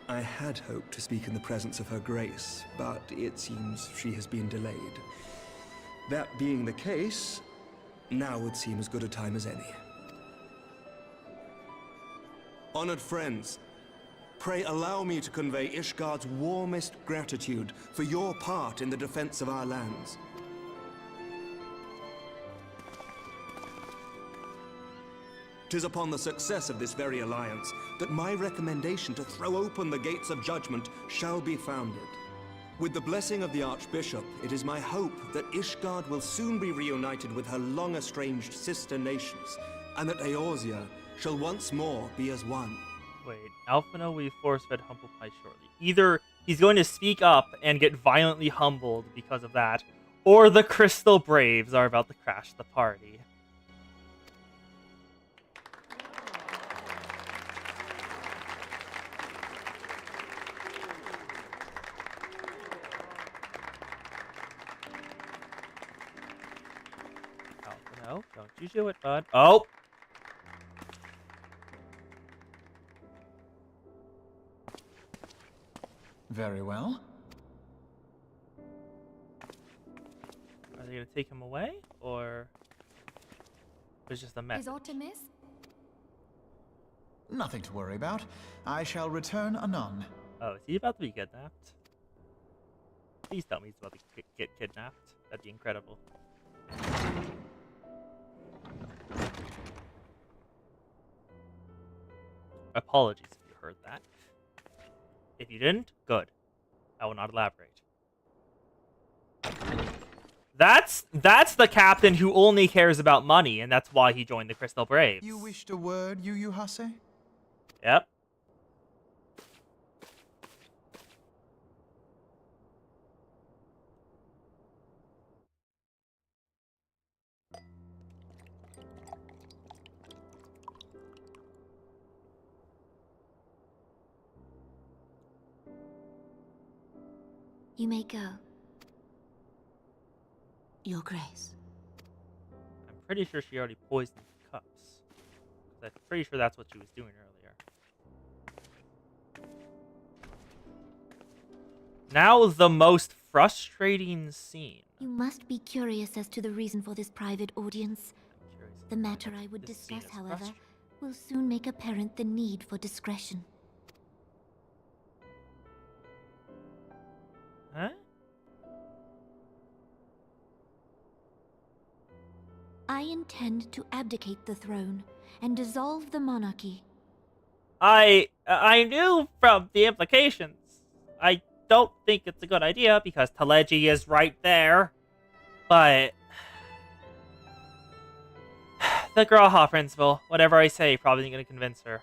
I had hoped to speak in the presence of Her Grace, but it seems she has been delayed. That being the case, now would seem as good a time as any. Honored friends, pray allow me to convey Ishgard's warmest gratitude for your part in the defense of our lands. Tis upon the success of this very alliance that my recommendation to throw open the gates of judgment shall be founded. With the blessing of the Archbishop, it is my hope that Ishgard will soon be reunited with her long-estranged sister nations, and that Eorzea shall once more be as one. Wait, Alphino will be force-fed humble pie shortly. Either he's going to speak up and get violently humbled because of that, or the Crystal Braves are about to crash the party. Alphino, don't you do it, bud. Oh! Very well. Are they going to take him away? Or it's just a mess? Is aught amiss? Nothing to worry about. I shall return anon. Oh, is he about to be kidnapped? Please tell me he's about to get kidnapped. That'd be incredible. Apologies if you heard that. If you didn't, good. I will not elaborate. That's the captain who only cares about money, and that's why he joined the Crystal Braves. You wished a word, Yu Hase? Yep. You may go. Your Grace. I'm pretty sure she already poisoned the cups. I'm pretty sure that's what she was doing earlier. Now the most frustrating scene. You must be curious as to the reason for this private audience. I'm curious. The matter I would This scene discuss, is however, frustrating. will soon make apparent the need for discretion. Huh? I intend to abdicate the throne and dissolve the monarchy. I knew from the implications. I don't think it's a good idea because Teleji is right there. But the Graha principle, whatever I say, probably ain't gonna convince her.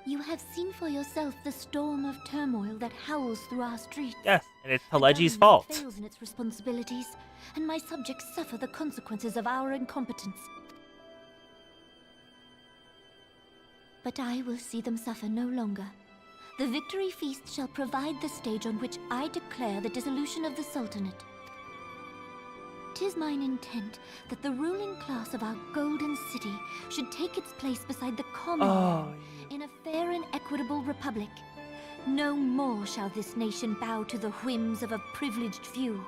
You have seen for yourself the storm of turmoil that howls through our streets. Yes, and it's The Teleji's government fault. fails in its responsibilities, and my subjects suffer the consequences of our incompetence. But I will see them suffer no longer. The victory feast shall provide the stage on which I declare the dissolution of the Sultanate. 'Tis mine intent that the ruling class of our golden city should take its place beside the common man in a fair and equitable republic. No more shall this nation bow to the whims of a privileged few.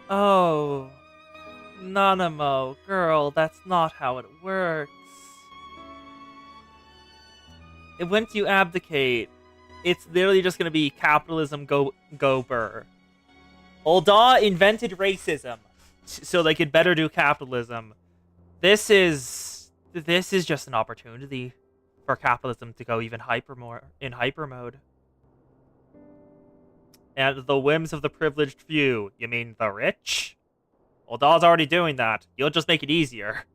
Oh, Nanamo, girl, that's not how it works. Once you abdicate, it's literally just gonna be capitalism go burr. Ul'dah invented racism so they could better do capitalism. This is just an opportunity for capitalism to go even hyper mode. And the whims of the privileged few, you mean the rich? Uldah's already doing that. You'll just make it easier.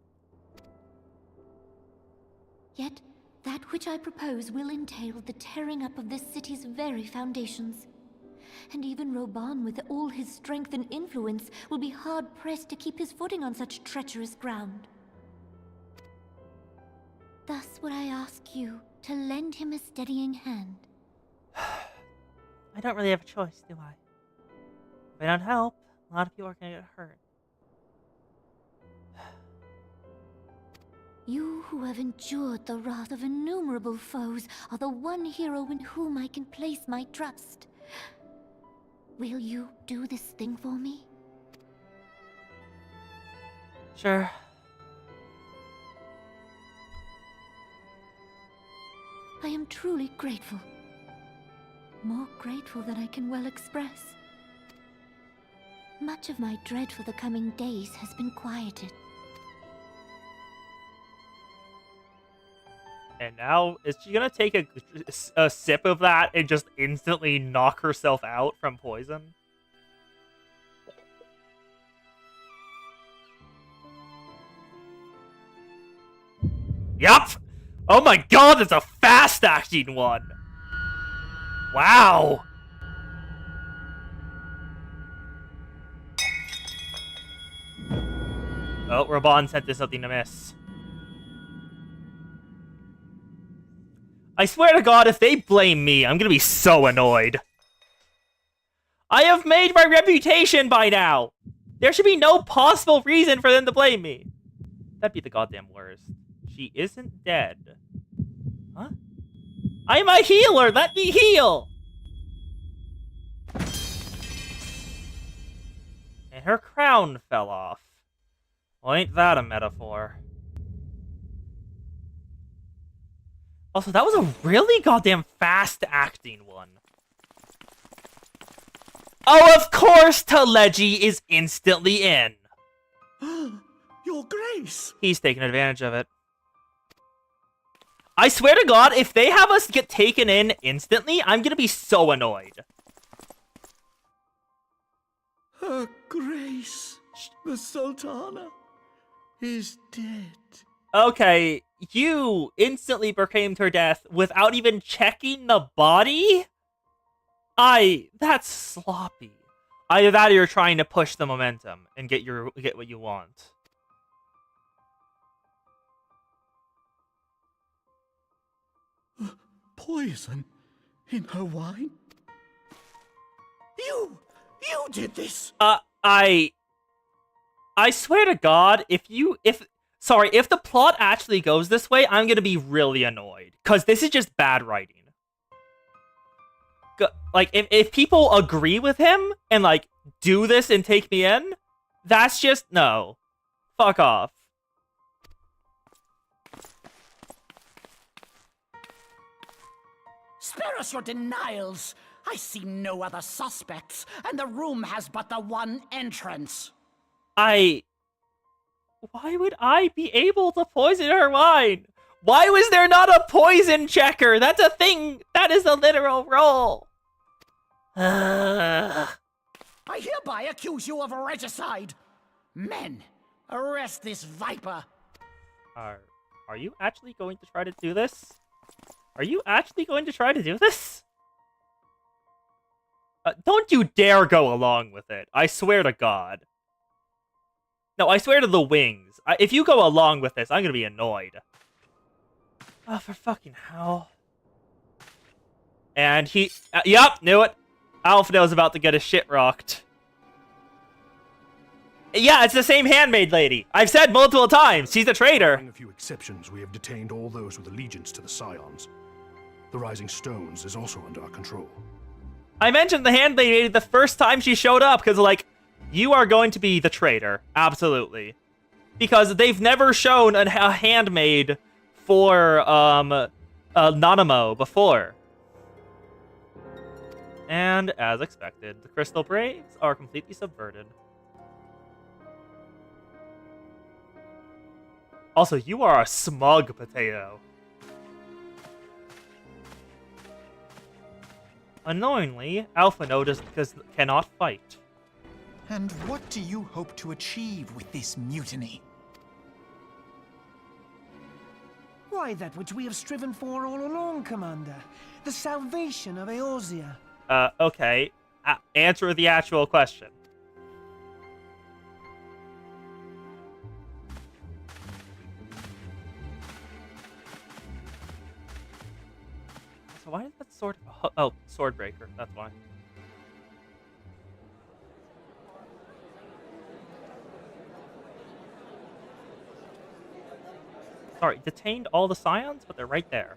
Yet, that which I propose will entail the tearing up of this city's very foundations. And even Reborn, with all his strength and influence, will be hard-pressed to keep his footing on such treacherous ground. Thus would I ask you to lend him a steadying hand. I don't really have a choice, do I? If I don't help, a lot of people are gonna get hurt. You who have endured the wrath of innumerable foes are the one hero in whom I can place my trust. Will you do this thing for me? Sure. I am truly grateful. More grateful than I can well express. Much of my dread for the coming days has been quieted. And now, is she gonna take a sip of that and just instantly knock herself out from poison? Yup! Oh my god, it's a fast-acting one! Wow! Oh, Reborn sent us something to miss. I swear to God, if they blame me, I'm gonna be so annoyed. I have made my reputation by now! There should be no possible reason for them to blame me. That'd be the goddamn worst. She isn't dead. Huh? I'm a healer! Let me heal! And her crown fell off. Well, ain't that a metaphor? Also, that was a really goddamn fast-acting one. Oh, of course Teleji is instantly in. Your Grace! He's taking advantage of it. I swear to God, if they have us get taken in instantly, I'm gonna be so annoyed. Her Grace, the Sultana, is dead. Okay, you instantly proclaimed her death without even checking the body? That's sloppy. Either that or you're trying to push the momentum and get what you want. Poison in her wine? You did this! I swear to God, if the plot actually goes this way, I'm gonna be really annoyed. Cause this is just bad writing. like, if people agree with him and, like, do this and take me in, that's just, no. Fuck off. Spare us your denials. I see no other suspects, and the room has but the one entrance. Why would I be able to poison her wine? Why was there not a poison checker? That's a thing. That is a literal role. I hereby accuse you of regicide. Men, arrest this viper. Are you actually going to try to do this? Are you actually going to try to do this? Don't you dare go along with it. I swear to God. No, I swear to the wings. If you go along with this, I'm gonna be annoyed. Oh, for fucking hell. And he... yup, knew it. Alphinaud's about to get his shit rocked. Yeah, it's the same handmaid lady. I've said multiple times. She's a traitor. Barring a few exceptions, we have detained all those with allegiance to the Scions. The Rising Stones is also under our control. I mentioned the handmaid lady the first time she showed up, because, like, you are going to be the traitor. Absolutely. Because they've never shown a handmaid for, Nanamo before. And, as expected, the Crystal Braves are completely subverted. Also, you are a smug potato. Annoyingly, Alphinaud cannot fight. And what do you hope to achieve with this mutiny? Why, that which we have striven for all along, Commander. The salvation of Eorzea. Okay. Answer the actual question. So why is that sword... oh, Swordbreaker. That's why. Sorry, detained all the Scions, but they're right there.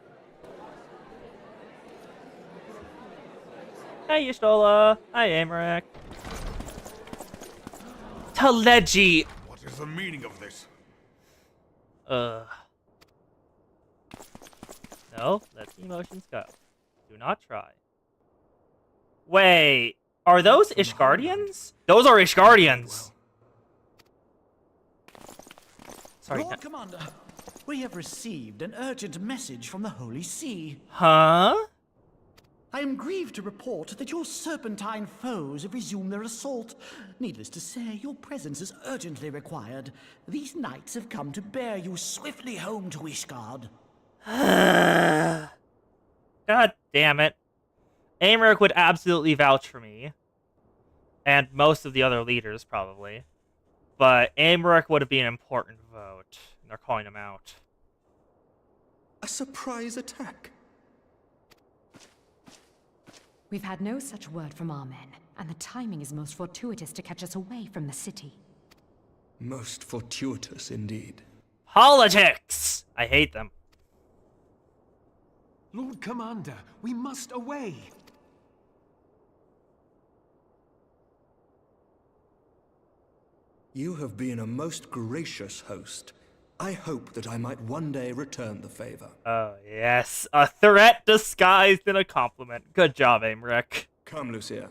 Hey, Y'shtola. Hi, Amaric. Teleji! What is the meaning of this? No, let the emotions go. Do not try. Wait, are those Ishgardians? Those are Ishgardians! Sorry. Lord Commander, we have received an urgent message from the Holy See. Huh? I am grieved to report that your serpentine foes have resumed their assault. Needless to say, your presence is urgently required. These knights have come to bear you swiftly home to Ishgard. God damn it. Amaric would absolutely vouch for me. And most of the other leaders, probably. But Amaric would be an important vote. And they're calling him out. A surprise attack? We've had no such word from our men, and the timing is most fortuitous to catch us away from the city. Most fortuitous indeed. Politics! I hate them. Lord Commander, we must away. You have been a most gracious host. I hope that I might one day return the favor. Oh, yes. A threat disguised in a compliment. Good job, Amaric. Come, Lucia.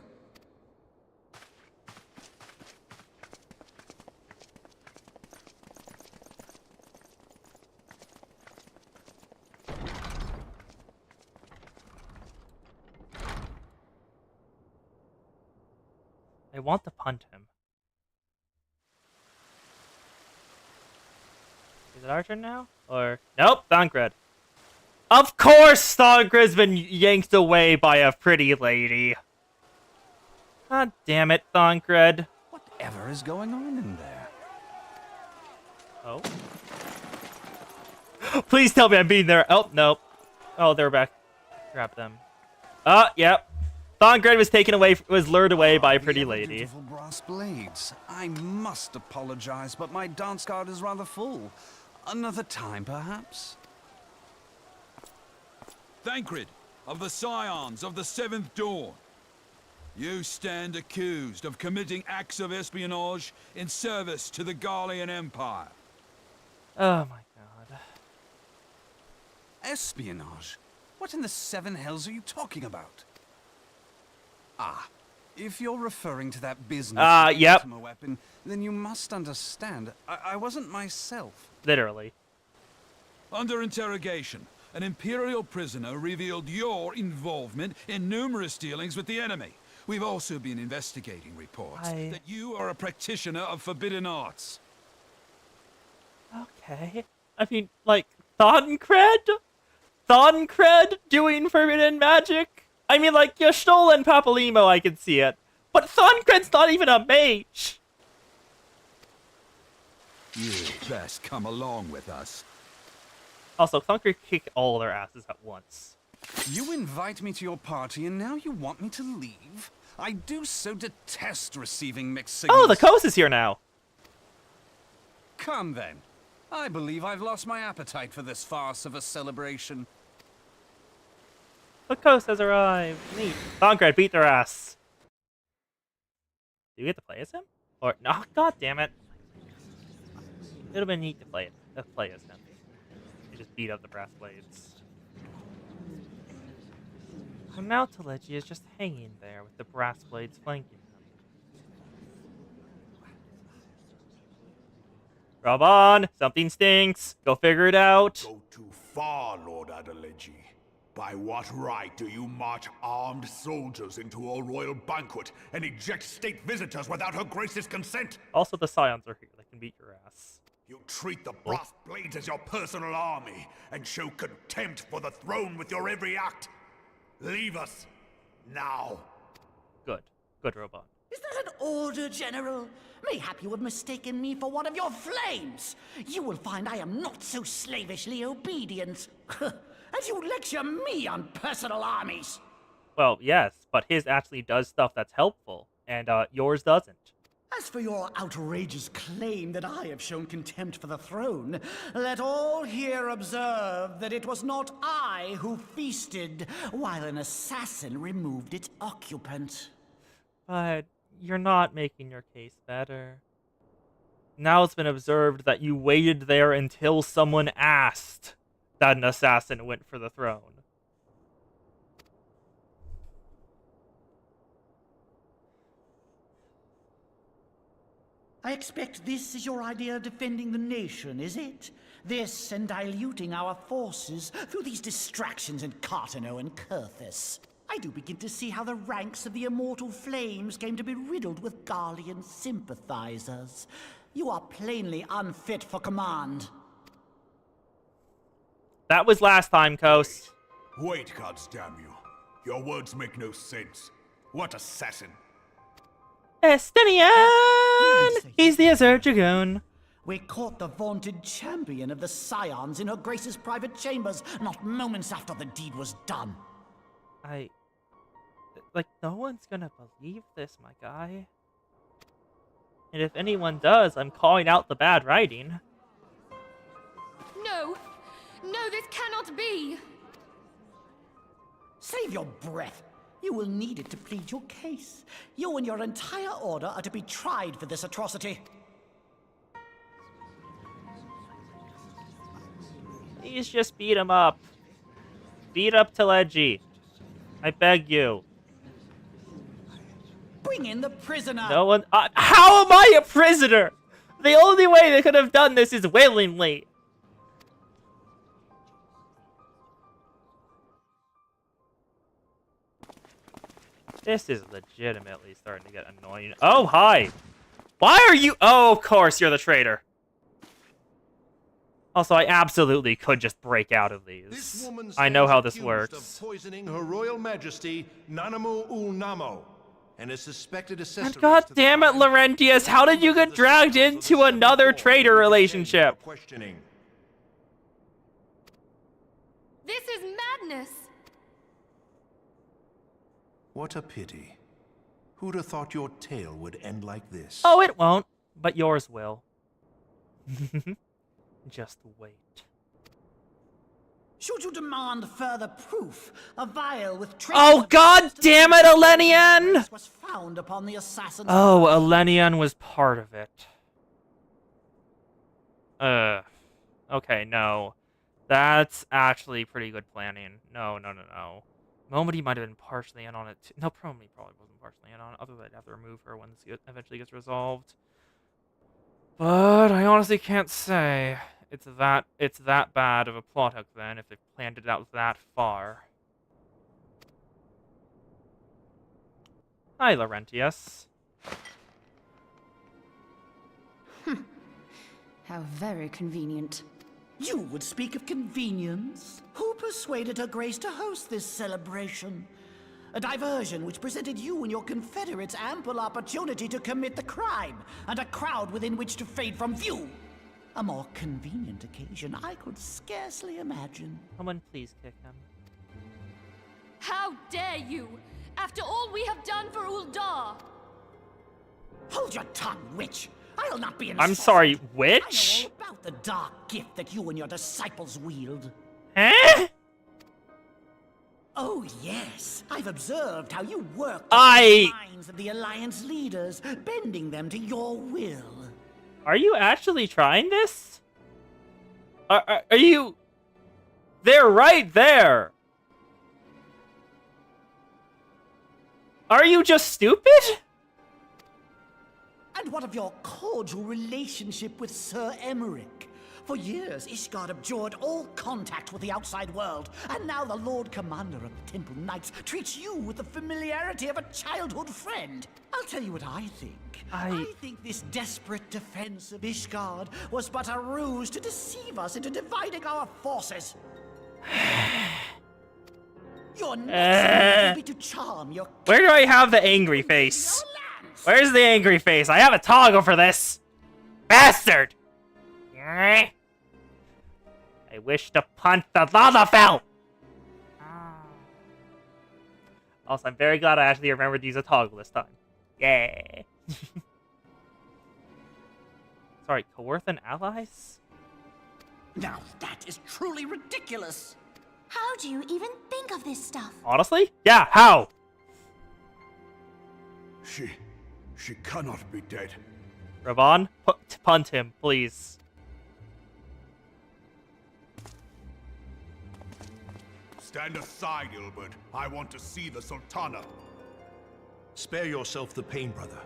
I want to punt him. Is it our turn now? Or... nope, Thancred. Of course Thancred's been yanked away by a pretty lady. God damn it, Thancred. Whatever is going on in there? Oh. Please tell me I'm being there. Oh, nope. Oh, they're back. Grab them. Yep. Thancred was taken away, was lured away by a pretty lady. Beautiful brass blades. I must apologize, but my dance card is rather full. Another time, perhaps? Thancred, of the Scions of the Seventh Dawn. You stand accused of committing acts of espionage in service to the Garlean Empire. Oh my god. Espionage? What in the seven hells are you talking about? Ah, if you're referring to that business with the yep. Ultima weapon, then you must understand, I wasn't myself. Literally. Under interrogation, an Imperial prisoner revealed your involvement in numerous dealings with the enemy. We've also been investigating reports that you are a practitioner of forbidden arts. Okay. I mean, like, Thancred? Thancred doing forbidden magic? I mean, like, Y'Shtol and Papalymo, I can see it. But Thancred's not even a mage! You best come along with us. Also, Thancred kick all their asses at once. You invite me to your party and now you want me to leave? I do so detest receiving mixed signals. Oh, the coast is here now! Come then. I believe I've lost my appetite for this farce of a celebration. The coast has arrived. Neat. Thancred, beat their ass. Do you get to play as him? Or no? God damn it! It would have been neat to play as him. You just beat up the brass blades. And now Teleji is just hanging there with the brass blades flanking him. Reborn, something stinks. Go figure it out. Go too far, Lord Adeleji. By what right do you march armed soldiers into a royal banquet and eject state visitors without her grace's consent? Also, the Scions are here. They can beat your ass. You treat the brass blades as your personal army and show contempt for the throne with your every act. Leave us now. Good. Good, Reborn. Is that an order, General? Mayhap you have mistaken me for one of your flames. You will find I am not so slavishly obedient. As you lecture me on personal armies. Well, yes, but his actually does stuff that's helpful, and yours doesn't. As for your outrageous claim that I have shown contempt for the throne, let all here observe that it was not I who feasted while an assassin removed its occupant. But you're not making your case better. Now it's been observed that you waited there until someone asked that an assassin went for the throne. I expect this is your idea of defending the nation, is it? This and diluting our forces through these distractions in Cartano and Kurthus. I do begin to see how the ranks of the Immortal Flames came to be riddled with Garlean sympathizers. You are plainly unfit for command. That was last time, Kos. Wait, goddamn you. Your words make no sense. What assassin? Estinian! He's the Azure Dragoon. We caught the vaunted champion of the Scions in her Grace's private chambers, not moments after the deed was done. Like, no one's gonna believe this, my guy. And if anyone does, I'm calling out the bad writing. No! No, this cannot be! Save your breath. You will need it to plead your case. You and your entire order are to be tried for this atrocity. Please just beat him up. Beat up Teleji. I beg you. Bring in the prisoner. No one. How am I a prisoner? The only way they could have done this is willingly. This is legitimately starting to get annoying. Oh, hi. Why are you? Oh, of course, you're the traitor. Also, I absolutely could just break out of these. I know how this works. Of poisoning Her Royal Majesty Nanamu Namo, and is suspected accessory. And god damn it, Laurentius, how did you get dragged into another traitor relationship? This is madness! What a pity. Who'd have thought your tale would end like this? Oh, it won't, but yours will. Just wait. Should you demand further proof, a vial with Oh god damn it, Elenian! was found upon the assassin's Oh, Elenian was part of it. Okay, no. That's actually pretty good planning. No. Momody might have been partially in on it too. No, probably wasn't partially in on it. Otherwise, I'd have to remove her when this eventually gets resolved. But I honestly can't say it's that bad of a plot hook then if they've planned it out that far. Hi, Laurentius. How very convenient. You would speak of convenience? Who persuaded Her Grace to host this celebration? A diversion which presented you and your confederates ample opportunity to commit the crime, and a crowd within which to fade from view. A more convenient occasion I could scarcely imagine. Someone please kick him. How dare you! After all we have done for Uldar! Hold your tongue, witch! I'll not be I'm sorry, witch? I know all about the dark gift that you and your disciples wield. Huh? Oh yes, I've observed how you work the minds of the Alliance leaders, bending them to your will. Are you actually trying this? Are you... They're right there! Are you just stupid? And what of your cordial relationship with Sir Emmerich? For years, Ishgard abjured all contact with the outside world, and now the Lord Commander of the Temple Knights treats you with the familiarity of a childhood friend. I'll tell you what I think. I think this desperate defense of Ishgard was but a ruse to deceive us into dividing our forces. Your next move will be to charm your... Where do I have the angry face? Where's the angry face? I have a toggle for this. Bastard! I wish to punt the Lalafell! Also, I'm very glad I actually remembered to use a toggle this time. Yeah. Sorry, Coerthan allies? Now that is truly ridiculous. How do you even think of this stuff? Honestly? Yeah, how? She cannot be dead. Reborn, punt him, please. Stand aside, Ilbert. I want to see the Sultana. Spare yourself the pain, brother.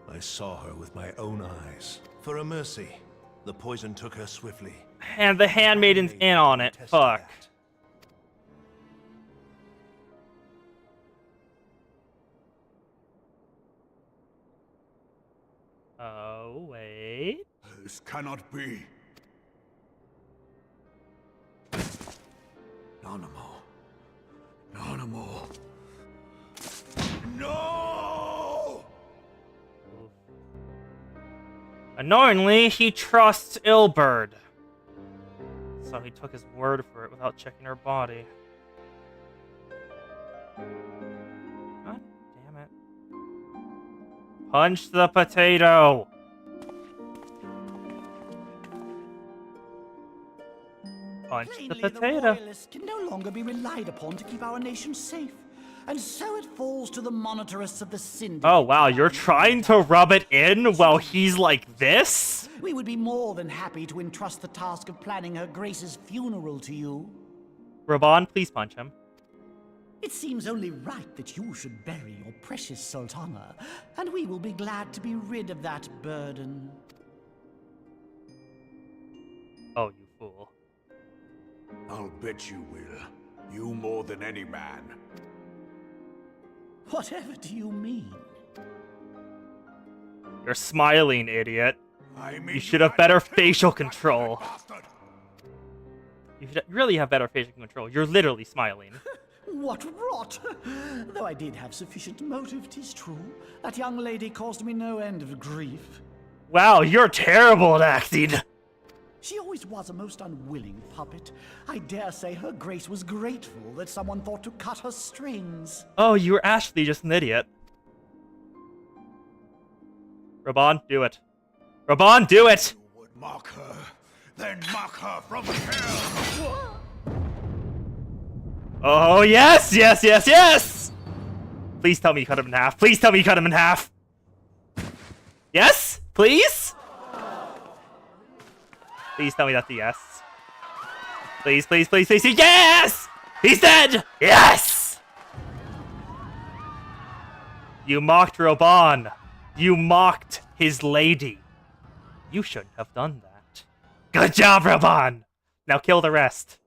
I saw her with my own eyes. For a mercy, the poison took her swiftly. And the handmaiden's in on it. Fuck. Oh, wait. This cannot be. None more. No! Annoyingly, he trusts Ilberd. So he took his word for it without checking her body. God damn it. Punch the potato! Punch the potato. The Royalists can no longer be relied upon to keep our nation safe. And so it falls to the monitorists of the Syndicate. Oh wow, you're trying to rub it in while he's like this? We would be more than happy to entrust the task of planning Her Grace's funeral to you. Reborn, please punch him. It seems only right that you should bury your precious Sultana, and we will be glad to be rid of that burden. Oh, you fool. I'll bet you will. You more than any man. Whatever do you mean? You're smiling, idiot. I mean, you should have better facial control. You should really have better facial control. You're literally smiling. What rot! Though I did have sufficient motive, 'tis true. That young lady caused me no end of grief. Wow, you're terrible at acting. She always was a most unwilling puppet. I dare say Her Grace was grateful that someone thought to cut her strings. Oh, you were actually just an idiot. Reborn, do it. Reborn, do it! You would mock her, then mock her from hell! Oh, yes, yes, yes, yes! Please tell me you cut him in half. Please tell me you cut him in half. Yes? Please? Please tell me that's a yes. Please, please, please, please. Yes! He's dead! Yes! You mocked Reborn. You mocked his lady. You shouldn't have done that. Good job, Reborn! Now kill the rest.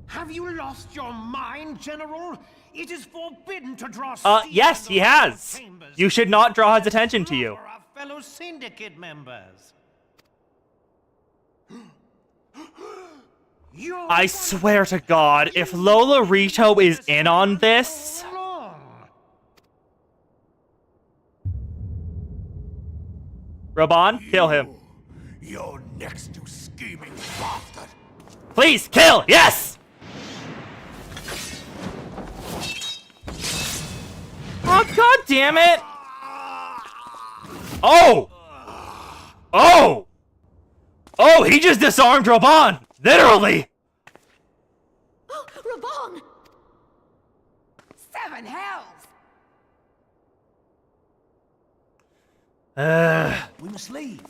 Have you lost your mind, General? It is forbidden to draw Yes, he has. You should not draw his attention to you. for our fellow syndicate members. I swear to God, if Lola Rito is in on this... Reborn, kill him. You're next to scheming bastard. Please, kill! Yes! Oh, God damn it! Oh! Oh! Oh, he just disarmed Reborn! Literally! Oh, Reborn! 7 hells! We must leave.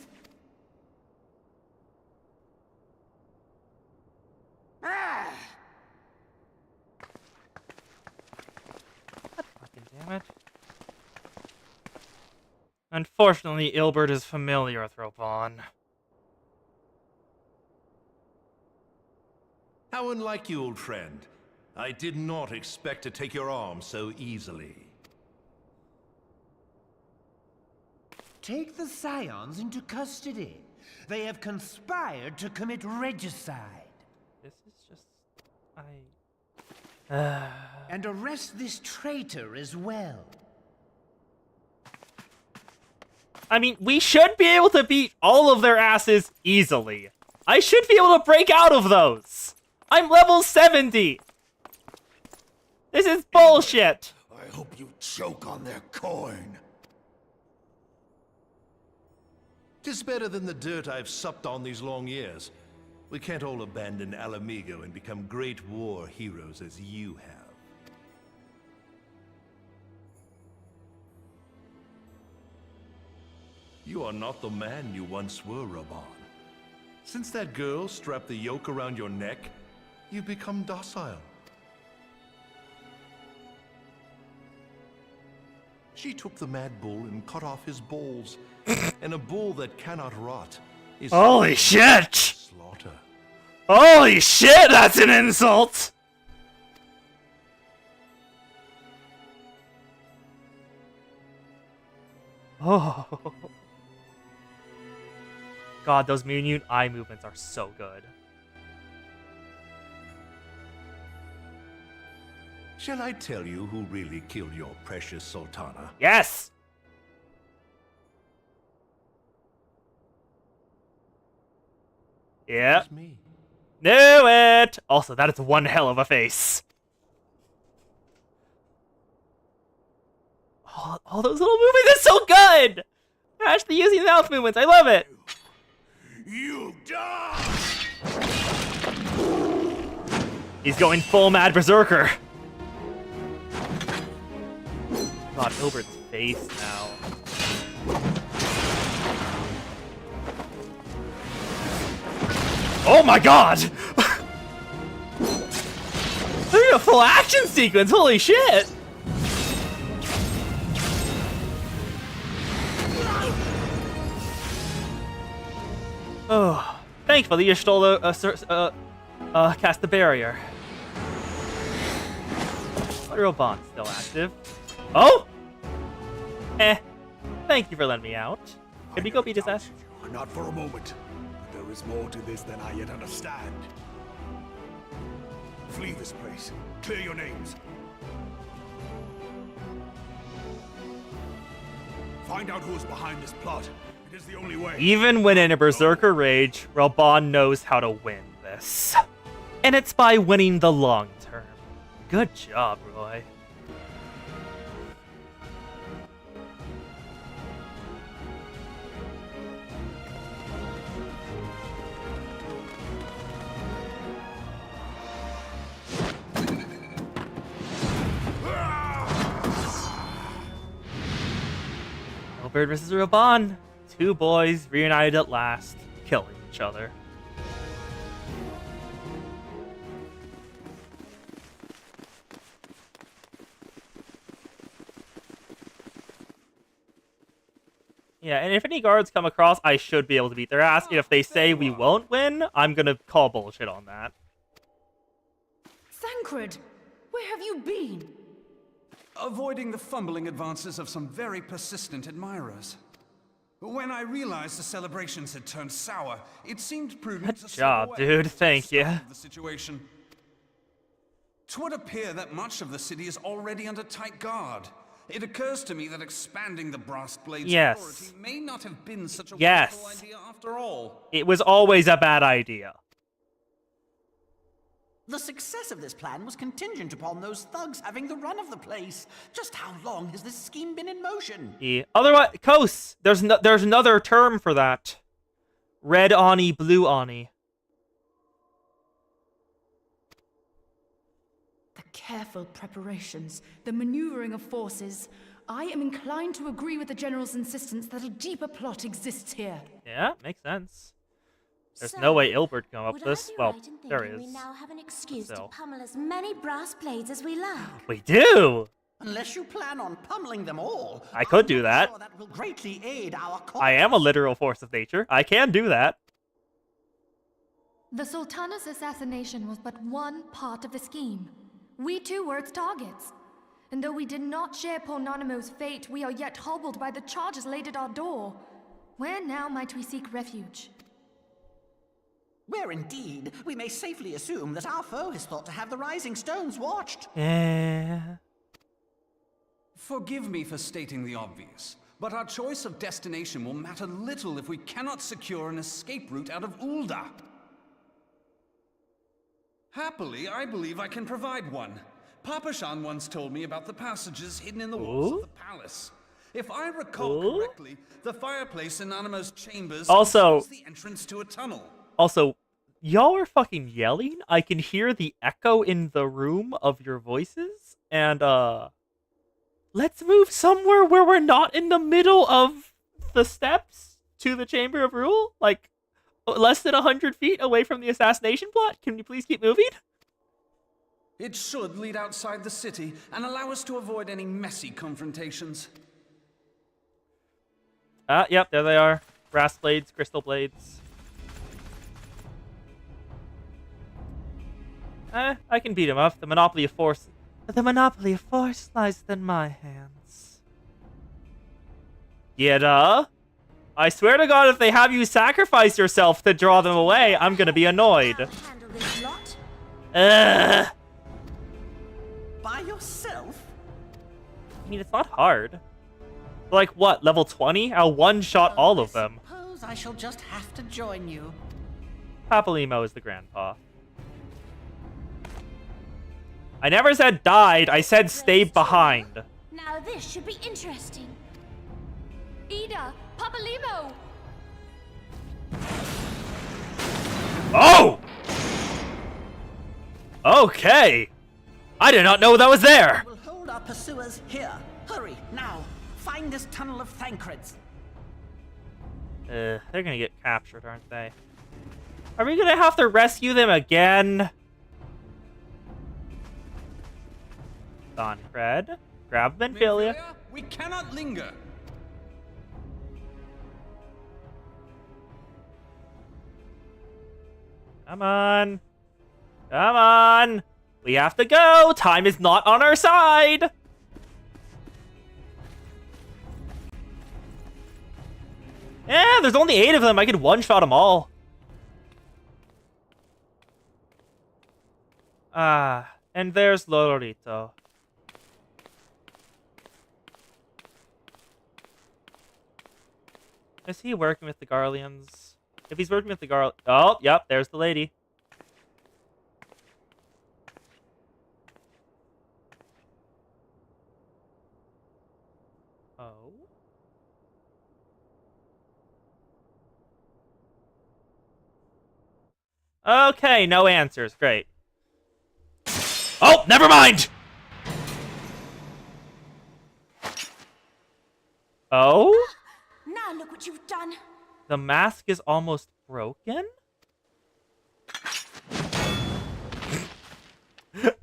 Fucking damn it. Unfortunately, Ilbert is familiar with Reborn. How unlike you, old friend. I did not expect to take your arm so easily. Take the Scions into custody. They have conspired to commit regicide. This is just... And arrest this traitor as well. I mean, we should be able to beat all of their asses easily. I should be able to break out of those. I'm level 70. This is bullshit. I hope you choke on their coin. 'Tis better than the dirt I've supped on these long years. We can't all abandon Alamigo and become great war heroes as you have. You are not the man you once were, Reborn. Since that girl strapped the yoke around your neck, you've become docile. She took the mad bull and cut off his balls. And a bull that cannot rot is... Holy shit! Slaughter. Holy shit, that's an insult! Oh. God, those minute eye movements are so good. Shall I tell you who really killed your precious Sultana? Yes! Yeah. Me. Knew it! Also, that is one hell of a face. All those little movements are so good! They're actually using the mouth movements. I love it. You die! He's going full mad berserker. God, Ilbert's face now. Oh my god! Look at a full action sequence, holy shit! Oh, thankfully you stole cast the barrier. Reborn still active. Oh! Thank you for letting me out. Can we go beat his ass? Not for a moment. But there is more to this than I yet understand. Flee this place. Clear your names. Find out who is behind this plot. It is the only way. Even when in a berserker rage, Reborn knows how to win this. And it's by winning the long term. Good job, Roy. Albert versus Reborn. Two boys reunited at last, killing each other. Yeah, and if any guards come across, I should be able to beat their ass. If they say we won't win, I'm gonna call bullshit on that. Thancred, where have you been? Avoiding the fumbling advances of some very persistent admirers. When I realized the celebrations had turned sour, it seemed prudent to Good job, dude. Thank you. The situation. 'Twould appear that much of the city is already under tight guard. It occurs to me that expanding the Brass Blade's authority may not have been such a wonderful idea after all. It was always a bad idea. The success of this plan was contingent upon those thugs having the run of the place. Just how long has this scheme been in motion? Otherwise, Kos, there's another term for that. Red Ani, blue Ani. The careful preparations, the maneuvering of forces. I am inclined to agree with the General's insistence that a deeper plot exists here. Yeah, makes sense. There's no way Ilbert can come up with this. Well, there is. We now have an excuse to pummel as many brass blades as we like. We do! Unless you plan on pummeling them all. I could do that. Sure that will greatly aid our cause. I am a literal force of nature. I can do that. The Sultana's assassination was but one part of the scheme. We too were its targets. And though we did not share Ponanimo's fate, we are yet hobbled by the charges laid at our door. Where now might we seek refuge? Where indeed, we may safely assume that our foe is thought to have the Rising Stones watched. Yeah. Forgive me for stating the obvious, but our choice of destination will matter little if we cannot secure an escape route out of Ul'dah. Happily, I believe I can provide one. Papashan once told me about the passages hidden in the walls of the palace. If I recall correctly, the fireplace in Animo's chambers is the entrance to a tunnel. Also, y'all are fucking yelling. I can hear the echo in the room of your voices. And, let's move somewhere where we're not in the middle of the steps to the Chamber of Rule. Like, less than 100 feet away from the assassination plot. Can you please keep moving? It should lead outside the city and allow us to avoid any messy confrontations. Yep, there they are. Brass blades, crystal blades. I can beat him up. The monopoly of force lies within my hands. Yeah, I swear to God, if they have you sacrifice yourself to draw them away, I'm gonna be annoyed. By yourself? I mean, it's not hard. Like, what, level 20? I'll one-shot all of them. Suppose I shall just have to join you. Papalimo is the grandpa. I never said died, I said stay behind. Now this should be interesting. Ida, Papalimo! Oh! Okay. I did not know that was there. We'll hold our pursuers here. Hurry, now. Find this tunnel of Thancred's. They're gonna get captured, aren't they? Are we gonna have to rescue them again? Thancred, grab Venfilia. We cannot linger. Come on. Come on. We have to go. Time is not on our side. Yeah, there's only 8 of them. I could one-shot them all. And there's Lolorito. Is he working with the Garleans? If he's working with the oh, yep, there's the lady. Oh. Okay, no answers. Great. Oh, never mind! look what you've done. The mask is almost broken?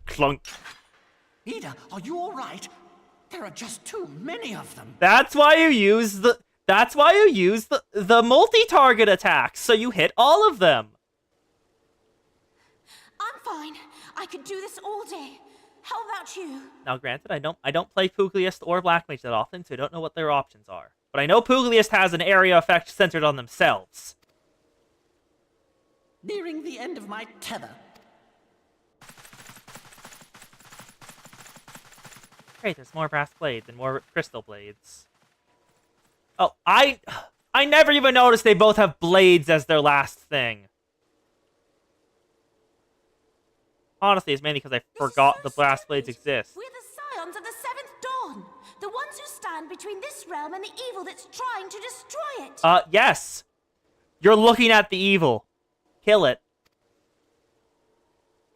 Clunk. Ida, are you all right? There are just too many of them. That's why you use the multi-target attacks, so you hit all of them. I'm fine. I could do this all day. How about you? Now, granted, I don't play Pugliast or Black Mage that often, so I don't know what their options are. But I know Pugliast has an area effect centered on themselves. Nearing the end of my tether. Great, there's more brass blades and more crystal blades. Oh, I never even noticed they both have blades as their last thing. Honestly, it's mainly because I forgot the brass blades exist. We're the scions of the Seventh Dawn. The ones who stand between this realm and the evil that's trying to destroy it. Yes. You're looking at the evil. Kill it.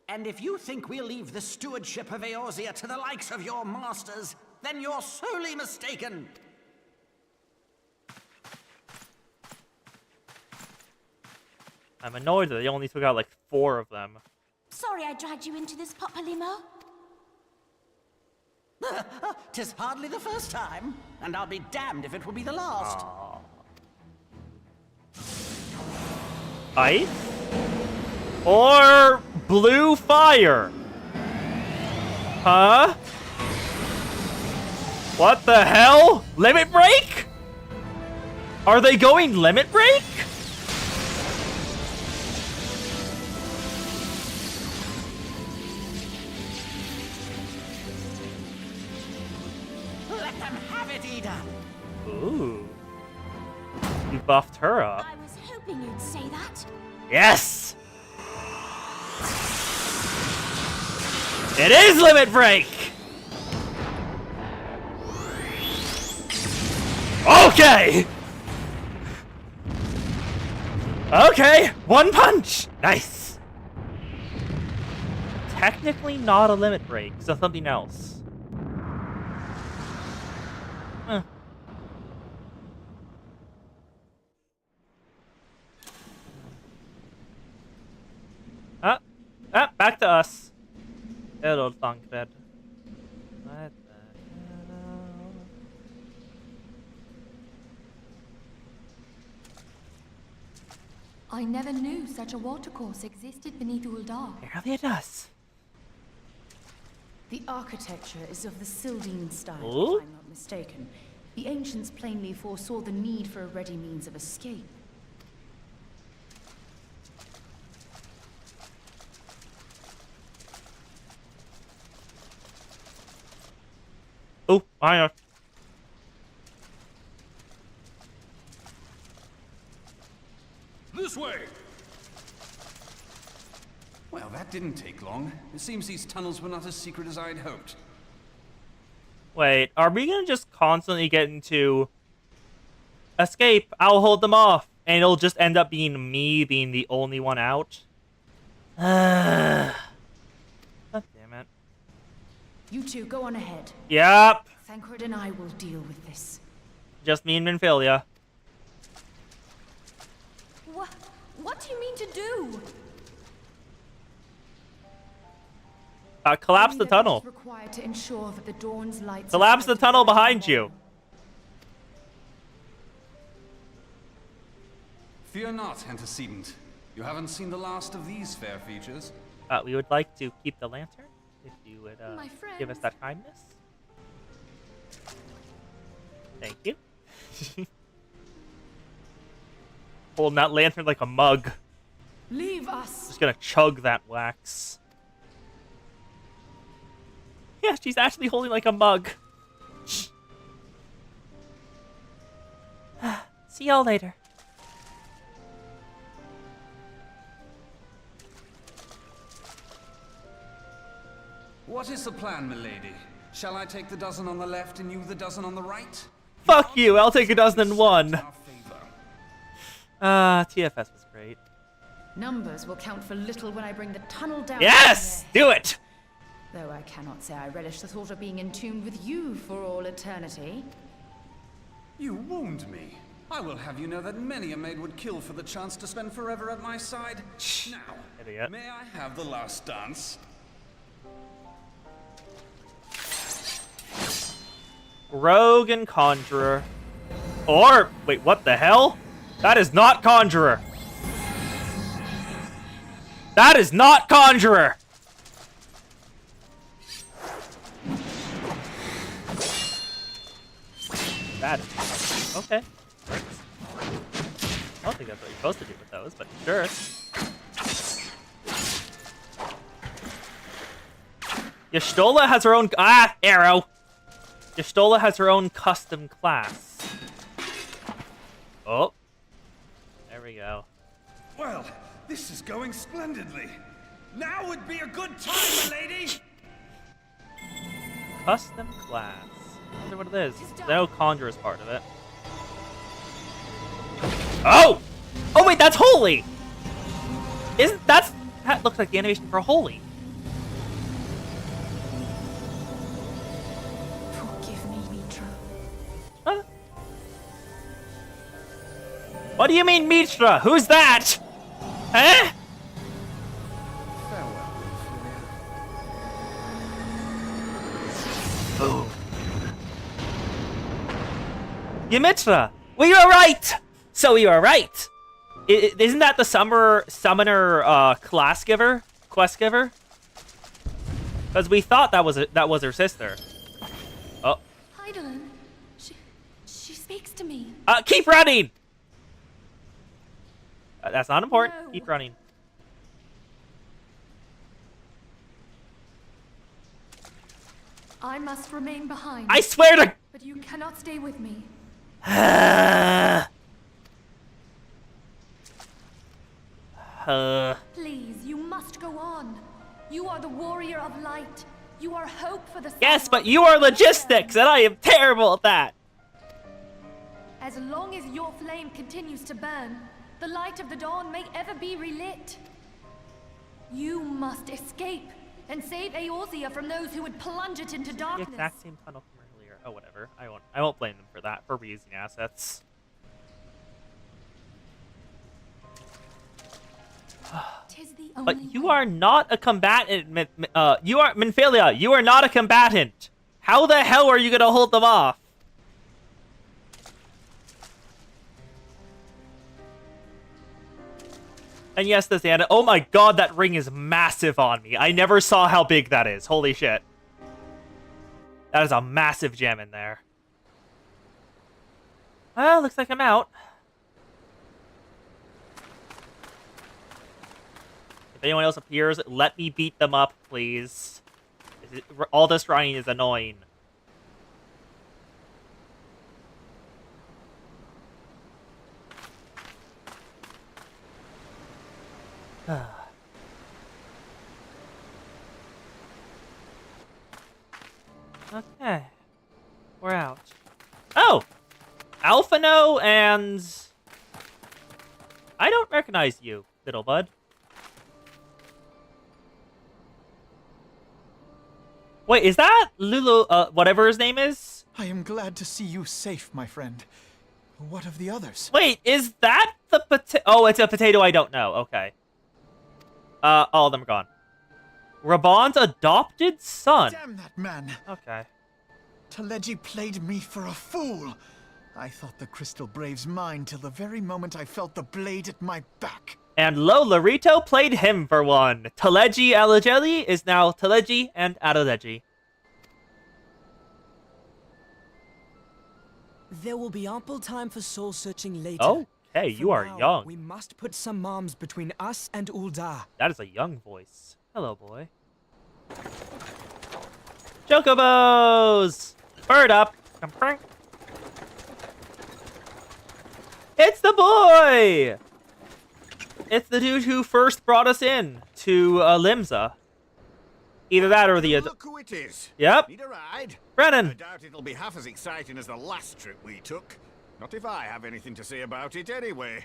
And if you think we'll leave the stewardship of Eorzea to the likes of your masters, then you're sorely mistaken. I'm annoyed that they only took out like 4 of them. Sorry I dragged you into this, Papalimo. 'Tis hardly the first time, and I'll be damned if it will be the last. Ice? Or blue fire? Huh? What the hell? Limit break? Are they going limit break? Let them have it, Ida. Ooh. You buffed her up. I was hoping you'd say that. Yes! It is limit break! Okay! Okay, 1 punch! Nice! Technically not a limit break, so something else. Huh. Back to us. Hello, Thunkbed. What the hell? I never knew such a watercourse existed beneath Uldar. Apparently it does. The architecture is of the Sildine style, Ooh. if I'm not mistaken. The ancients plainly foresaw the need for a ready means of escape. Oh, I This way! Well, that didn't take long. It seems these tunnels were not as secret as I'd hoped. Wait, are we gonna just constantly get into escape? I'll hold them off, and it'll just end up being me being the only one out? God damn it. You two go on ahead. Yep. Thancred and I will deal with this. Just me and Minfilia. What do you mean to do? Collapse the tunnel. Required to ensure that the dawn's lights Collapse the tunnel behind you. Fear not, antecedent. You haven't seen the last of these fair features. We would like to keep the lantern, if you would My give us that kindness. Thank you. Holding that lantern like a mug. Leave us. Just gonna chug that wax. Yeah, she's actually holding like a mug. See y'all later. What is the plan, milady? Shall I take the dozen on the left and you the dozen on the right? Fuck you, I'll take a dozen and one. TFS was great. Numbers will count for little when I bring the tunnel down. Yes! Do it! Though I cannot say I relish the thought of being entombed with you for all eternity. You wound me. I will have you know that many a maid would kill for the chance to spend forever at my side. Now, Idiot. may I have the last dance? Rogue and Conjurer. Or, wait, what the hell? That is not Conjurer. That is not Conjurer! That is... Okay. I don't think that's what you're supposed to do with those, but sure. Y'shtola has her own... Ah! Arrow! Y'shtola has her own custom class. Oh. There we go. Well, this is going splendidly. Now would be a good time, my lady! Custom class. I wonder what it is. I know Conjure is part of it. Oh! Oh wait, that's Holy! That looks like the animation for Holy. Forgive me, Mitra. Huh? What do you mean, Mitra? Who's that? Huh? Boom. Ymitra! Well, you were right! So you were right! Isn't that the summoner class giver? Quest giver? Because we thought that was her sister. Oh. Heidelin, she speaks to me. Keep running! That's not important. No. Keep running. I must remain behind. I swear to... But you cannot stay with me. Please, you must go on. You are the warrior of light. You are hope for the sun. Yes, but you are logistics, and I am terrible at that. As long as your flame continues to burn, the light of the dawn may ever be relit. You must escape and save Eorzea from those who would plunge it into darkness. The exact same tunnel from earlier. Oh, whatever. I won't blame them for that, for reusing assets. But you are not a combatant, Minfilia, you are not a combatant. How the hell are you gonna hold them off? And yes, this Anna. Oh my god, that ring is massive on me. I never saw how big that is. Holy shit. That is a massive gem in there. Well, looks like I'm out. If anyone else appears, let me beat them up, please. All this running is annoying. Okay. We're out. Oh! Alphino and... I don't recognize you, little bud. Wait, is that Lulu, whatever his name is? I am glad to see you safe, my friend. What of the others? Wait, is that the potato? Oh, it's a potato I don't know. Okay. All of them are gone. Reborn's adopted son. Damn that man. Okay. Taleji played me for a fool. I thought the Crystal Brave's mine till the very moment I felt the blade at my back. And Lo Larito played him for one. Taleji Alajeli is now Taleji and Adeleji. There will be ample time for soul searching later. Oh, hey, you are now, young. We must put some moms between us and Ul'dah. That is a young voice. Hello, boy. Chocobos! Bird up! It's the boy! It's the dude who first brought us in to Limsa. Either that or the... Look who it is. Yep. Need a ride? Brennan. I doubt it'll be half as exciting as the last trip we took. Not if I have anything to say about it anyway.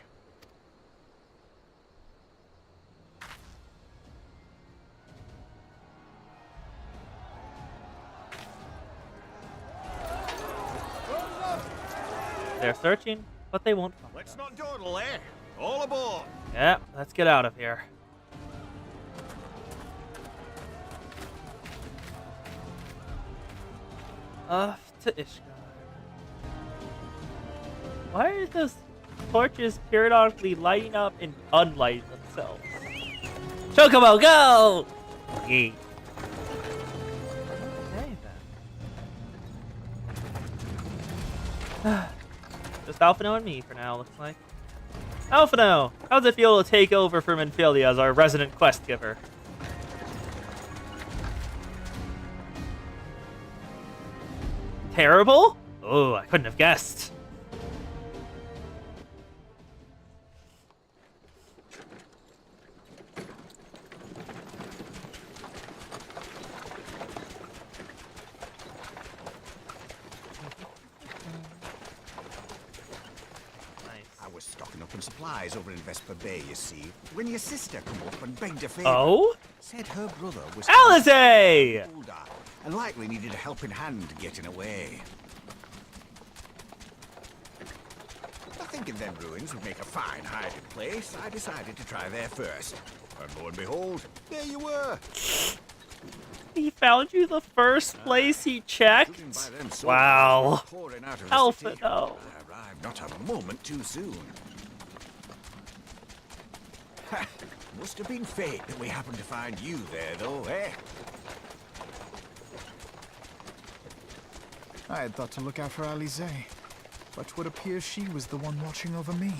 They're searching. but they won't find Let's us. not dawdle, eh? All aboard! Yeah, let's get out of here. Off to Ishgard. Why are those torches periodically lighting up and unlighting themselves? Chocobo, go! Yeet. Okay, then. Just Alphino and me for now, looks like. Alphino, how does it feel to take over for Minfilia as our resident quest giver? Terrible? Oh, I couldn't have guessed. I was stocking up on supplies over in Vesper Bay, you see, when your sister come up and begged a favor. Oh? Said her brother was Alizé! older and likely needed a helping hand getting away. Thinking them ruins would make a fine hiding place, I decided to try there first. And lo and behold, there you were. He found you the first place he checked? Wow. Alphino. I arrived not a moment too soon. Ha! Must have been fate that we happened to find you there, though, eh? I had thought to look out for Alizé, but would appear she was the one watching over me.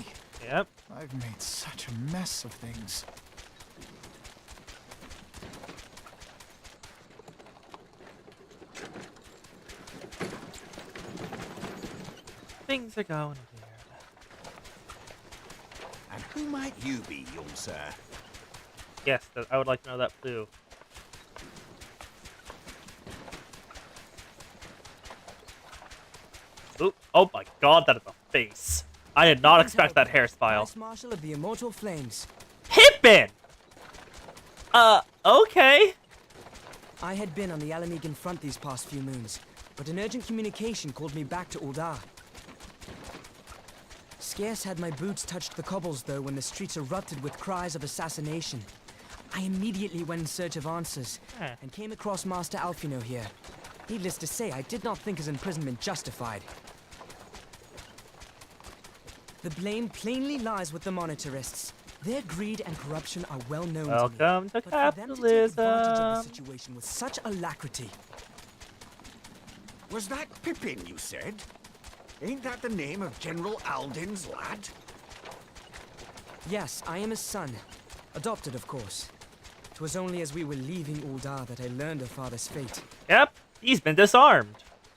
Yep. I've made such a mess of things. Things are going weird. And who might you be, young sir? Yes, I would like to know that too. Ooh, oh my god, that is a face. I did not expect that hairstyle. Vice Marshal of the Immortal Flames. Pippin! Okay. I had been on the Alamegan front these past few moons, but an urgent communication called me back to Uldar. Scarce had my boots touched the cobbles, though, when the streets erupted with cries of assassination. I immediately went in search of answers, and came across Master Alphino here. Needless to say, I did not think his imprisonment justified. The blame plainly lies with the Monetarists. Their greed and corruption are well known to me. Welcome to But for them to take advantage of the capitalism. situation with such alacrity. Was that Pippin, you said? Ain't that the name of General Alden's lad? Yes, I am his son. Adopted, of course. 'Twas only as we were leaving Uldar that I learned of father's fate. Yep, he's been disarmed.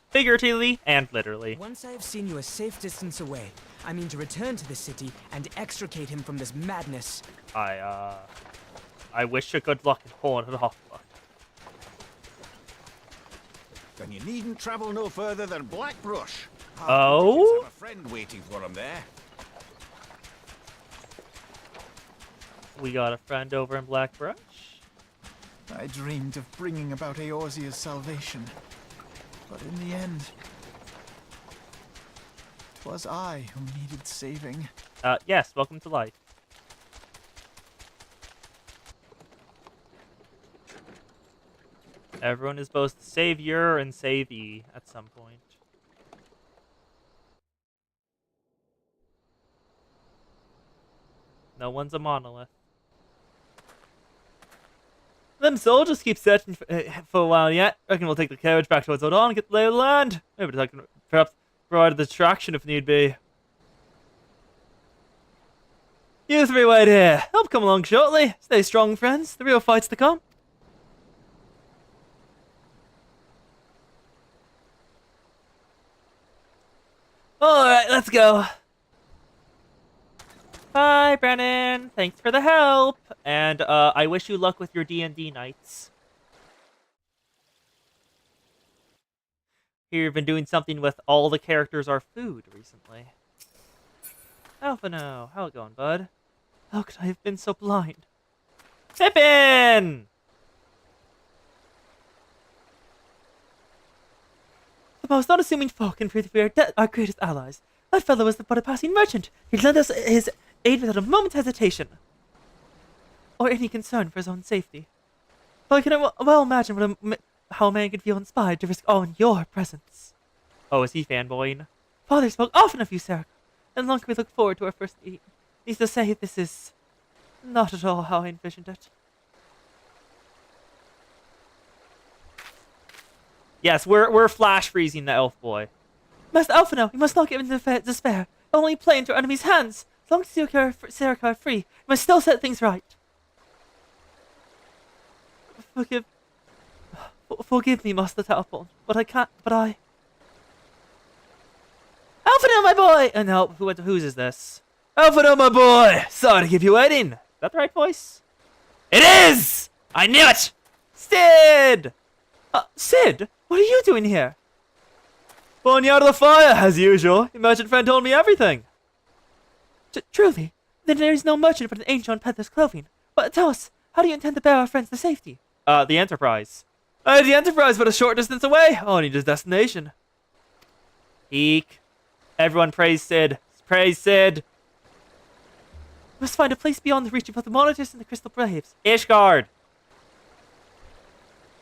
Figuratively and literally. Once I have seen you a safe distance away, I mean to return to the city and extricate him from this madness. I wish you good luck in pulling it off. Then you needn't travel no further than Blackbrush. Oh? Have a friend waiting for him there. We got a friend over in Blackbrush. I dreamed of bringing about Eorzea's salvation, but in the end, 'twas I who needed saving. Yes, welcome to life. Everyone is both savior and savee at some point. No one's a monolith. Them soldiers keep searching for a while yet. Reckon we'll take the carriage back towards Odon and get the lay of the land. Maybe I can perhaps provide a distraction if need be. You three wait here. I'll come along shortly. Stay strong, friends. The real fight's to come. Alright, let's go. Bye, Brennan. Thanks for the help. And I wish you luck with your D&D nights. Here you've been doing something with all the characters are food recently. Alphino, how it going, bud? How could I have been so blind? Pippin! The most unassuming folk and prove that we are our greatest allies. That fellow was but a passing merchant. He lent us his aid without a moment's hesitation. Or any concern for his own safety. But I can well imagine how a man could feel inspired to risk all in your presence. Oh, is he fanboying? Father spoke often of you, Sarah, and long can we look forward to our first meet. Needless to say, this is not at all how I envisioned it. Yes, we're flash freezing the elf boy. Master Alphino, you must not give in to despair. Only play into our enemy's hands. As long as you are Sarah free, you must still set things right. Forgive me, Master Talpon, but I can't. Alphino, my boy! And now, whose is this? Alphino, my boy! Sorry to keep you waiting. Is that the right voice? It is! I knew it! Sid! Sid, what are you doing here? Pulling you out of the fire, as usual. Your merchant friend told me everything. Truly? Then there is no merchant but an angel in peddler's clothing. But tell us, how do you intend to bear our friends to safety? The Enterprise. The Enterprise, but a short distance away. Only his destination. Eek. Everyone praise Sid. Praise Sid. We must find a place beyond the reach of both the Monitors and the Crystal Braves. Ishgard.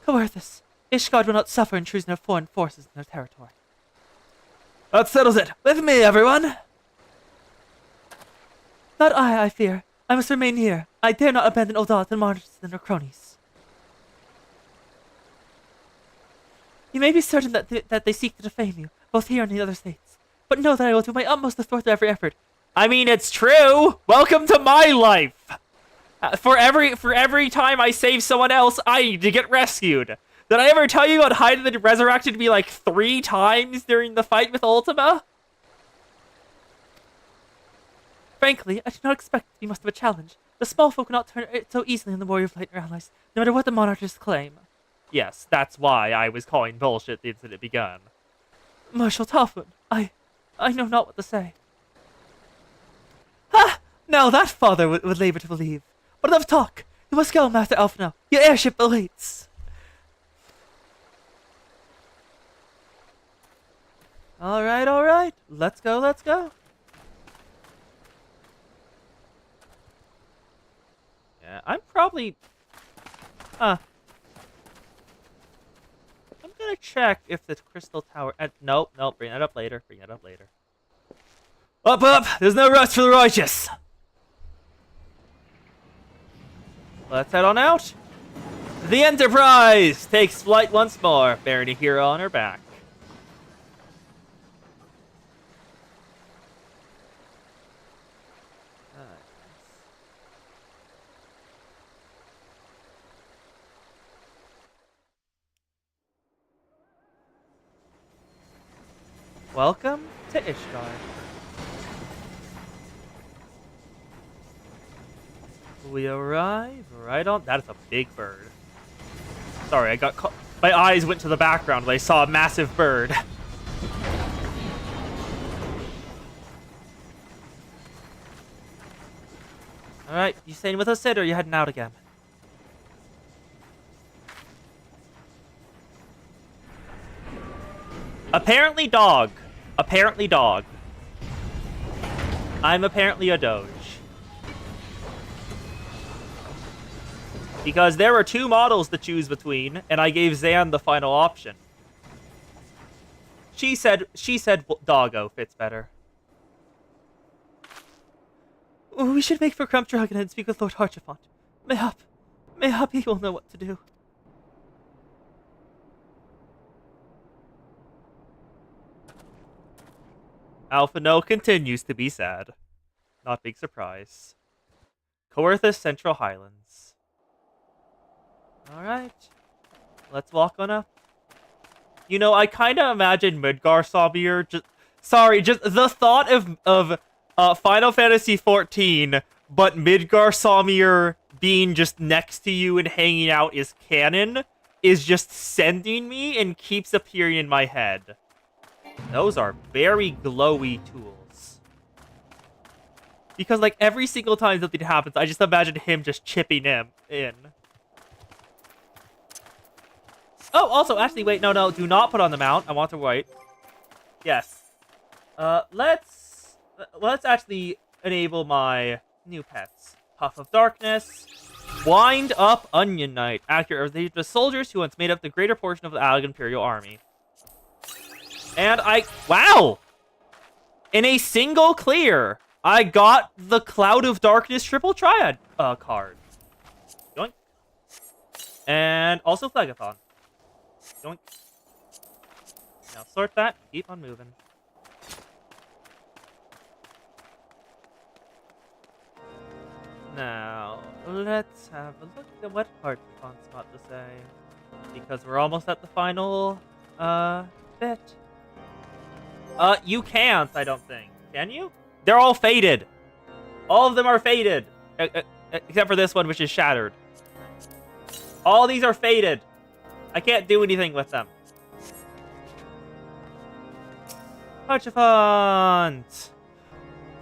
Coerthus. Ishgard will not suffer intrusion of foreign forces in their territory. That settles it. With me, everyone. Not I fear. I must remain here. I dare not abandon Ul'dah to the Monitors and their cronies. You may be certain that they seek to defame you, both here and in the other states. But know that I will do my utmost to thwart every effort. I mean, it's true. Welcome to my life. For every time I save someone else, I need to get rescued. Did I ever tell you God Hyde resurrected me like 3 times during the fight with Ultima? Frankly, I did not expect it to be much of a challenge. The small folk cannot turn it so easily on the Warrior of Light and their allies, no matter what the Monarchs claim. Yes, that's why I was calling bullshit the instant it begun. Marshal Talford, I know not what to say. Ha! Now that father would labor to believe. But enough talk. You must go, Master Alphino. Your airship awaits. Alright. Let's go. Yeah, I'm probably... I'm gonna check if the Crystal Tower... Nope, bring that up later. Up! There's no rest for the righteous! Let's head on out. The Enterprise takes flight once more, bearing a hero on her back. Welcome to Ishgard. We arrive right on... That is a big bird. Sorry, I got caught... My eyes went to the background when I saw a massive bird. Alright, you staying with us, Sid, or are you heading out again? Apparently dog. I'm apparently a doge. Because there were 2 models to choose between, and I gave Zan the final option. She said doggo fits better. We should make for Crump Dragon and speak with Lord Harchefont. Mayhap he will know what to do. Alphino continues to be sad. Not big surprise. Coerthus Central Highlands. Alright. Let's walk on up. You know, I kind of imagine Midgar Sabir just the thought of Final Fantasy XIV, but Midgar Samir being just next to you and hanging out is canon, is just sending me and keeps appearing in my head. Those are very glowy tools. Because, like, every single time something happens, I just imagine him just chipping him in. Oh, also, actually, wait, no, do not put on the mount. I want to wait. Yes. Let's actually enable my new pets. Puff of Darkness, Wind Up Onion Knight. Accurate. These are the soldiers who once made up the greater portion of the Allied Imperial Army. And wow! In a single clear, I got the Cloud of Darkness Triple Triad card. Yoink. And also Phlegathon. Yoink. Now sort that, keep on moving. Now, let's have a look at what Heartfon's got to say. Because we're almost at the final, bit. You can't, I don't think. Can you? They're all faded. All of them are faded. Except for this one, which is shattered. All these are faded. I can't do anything with them. Heartfon's!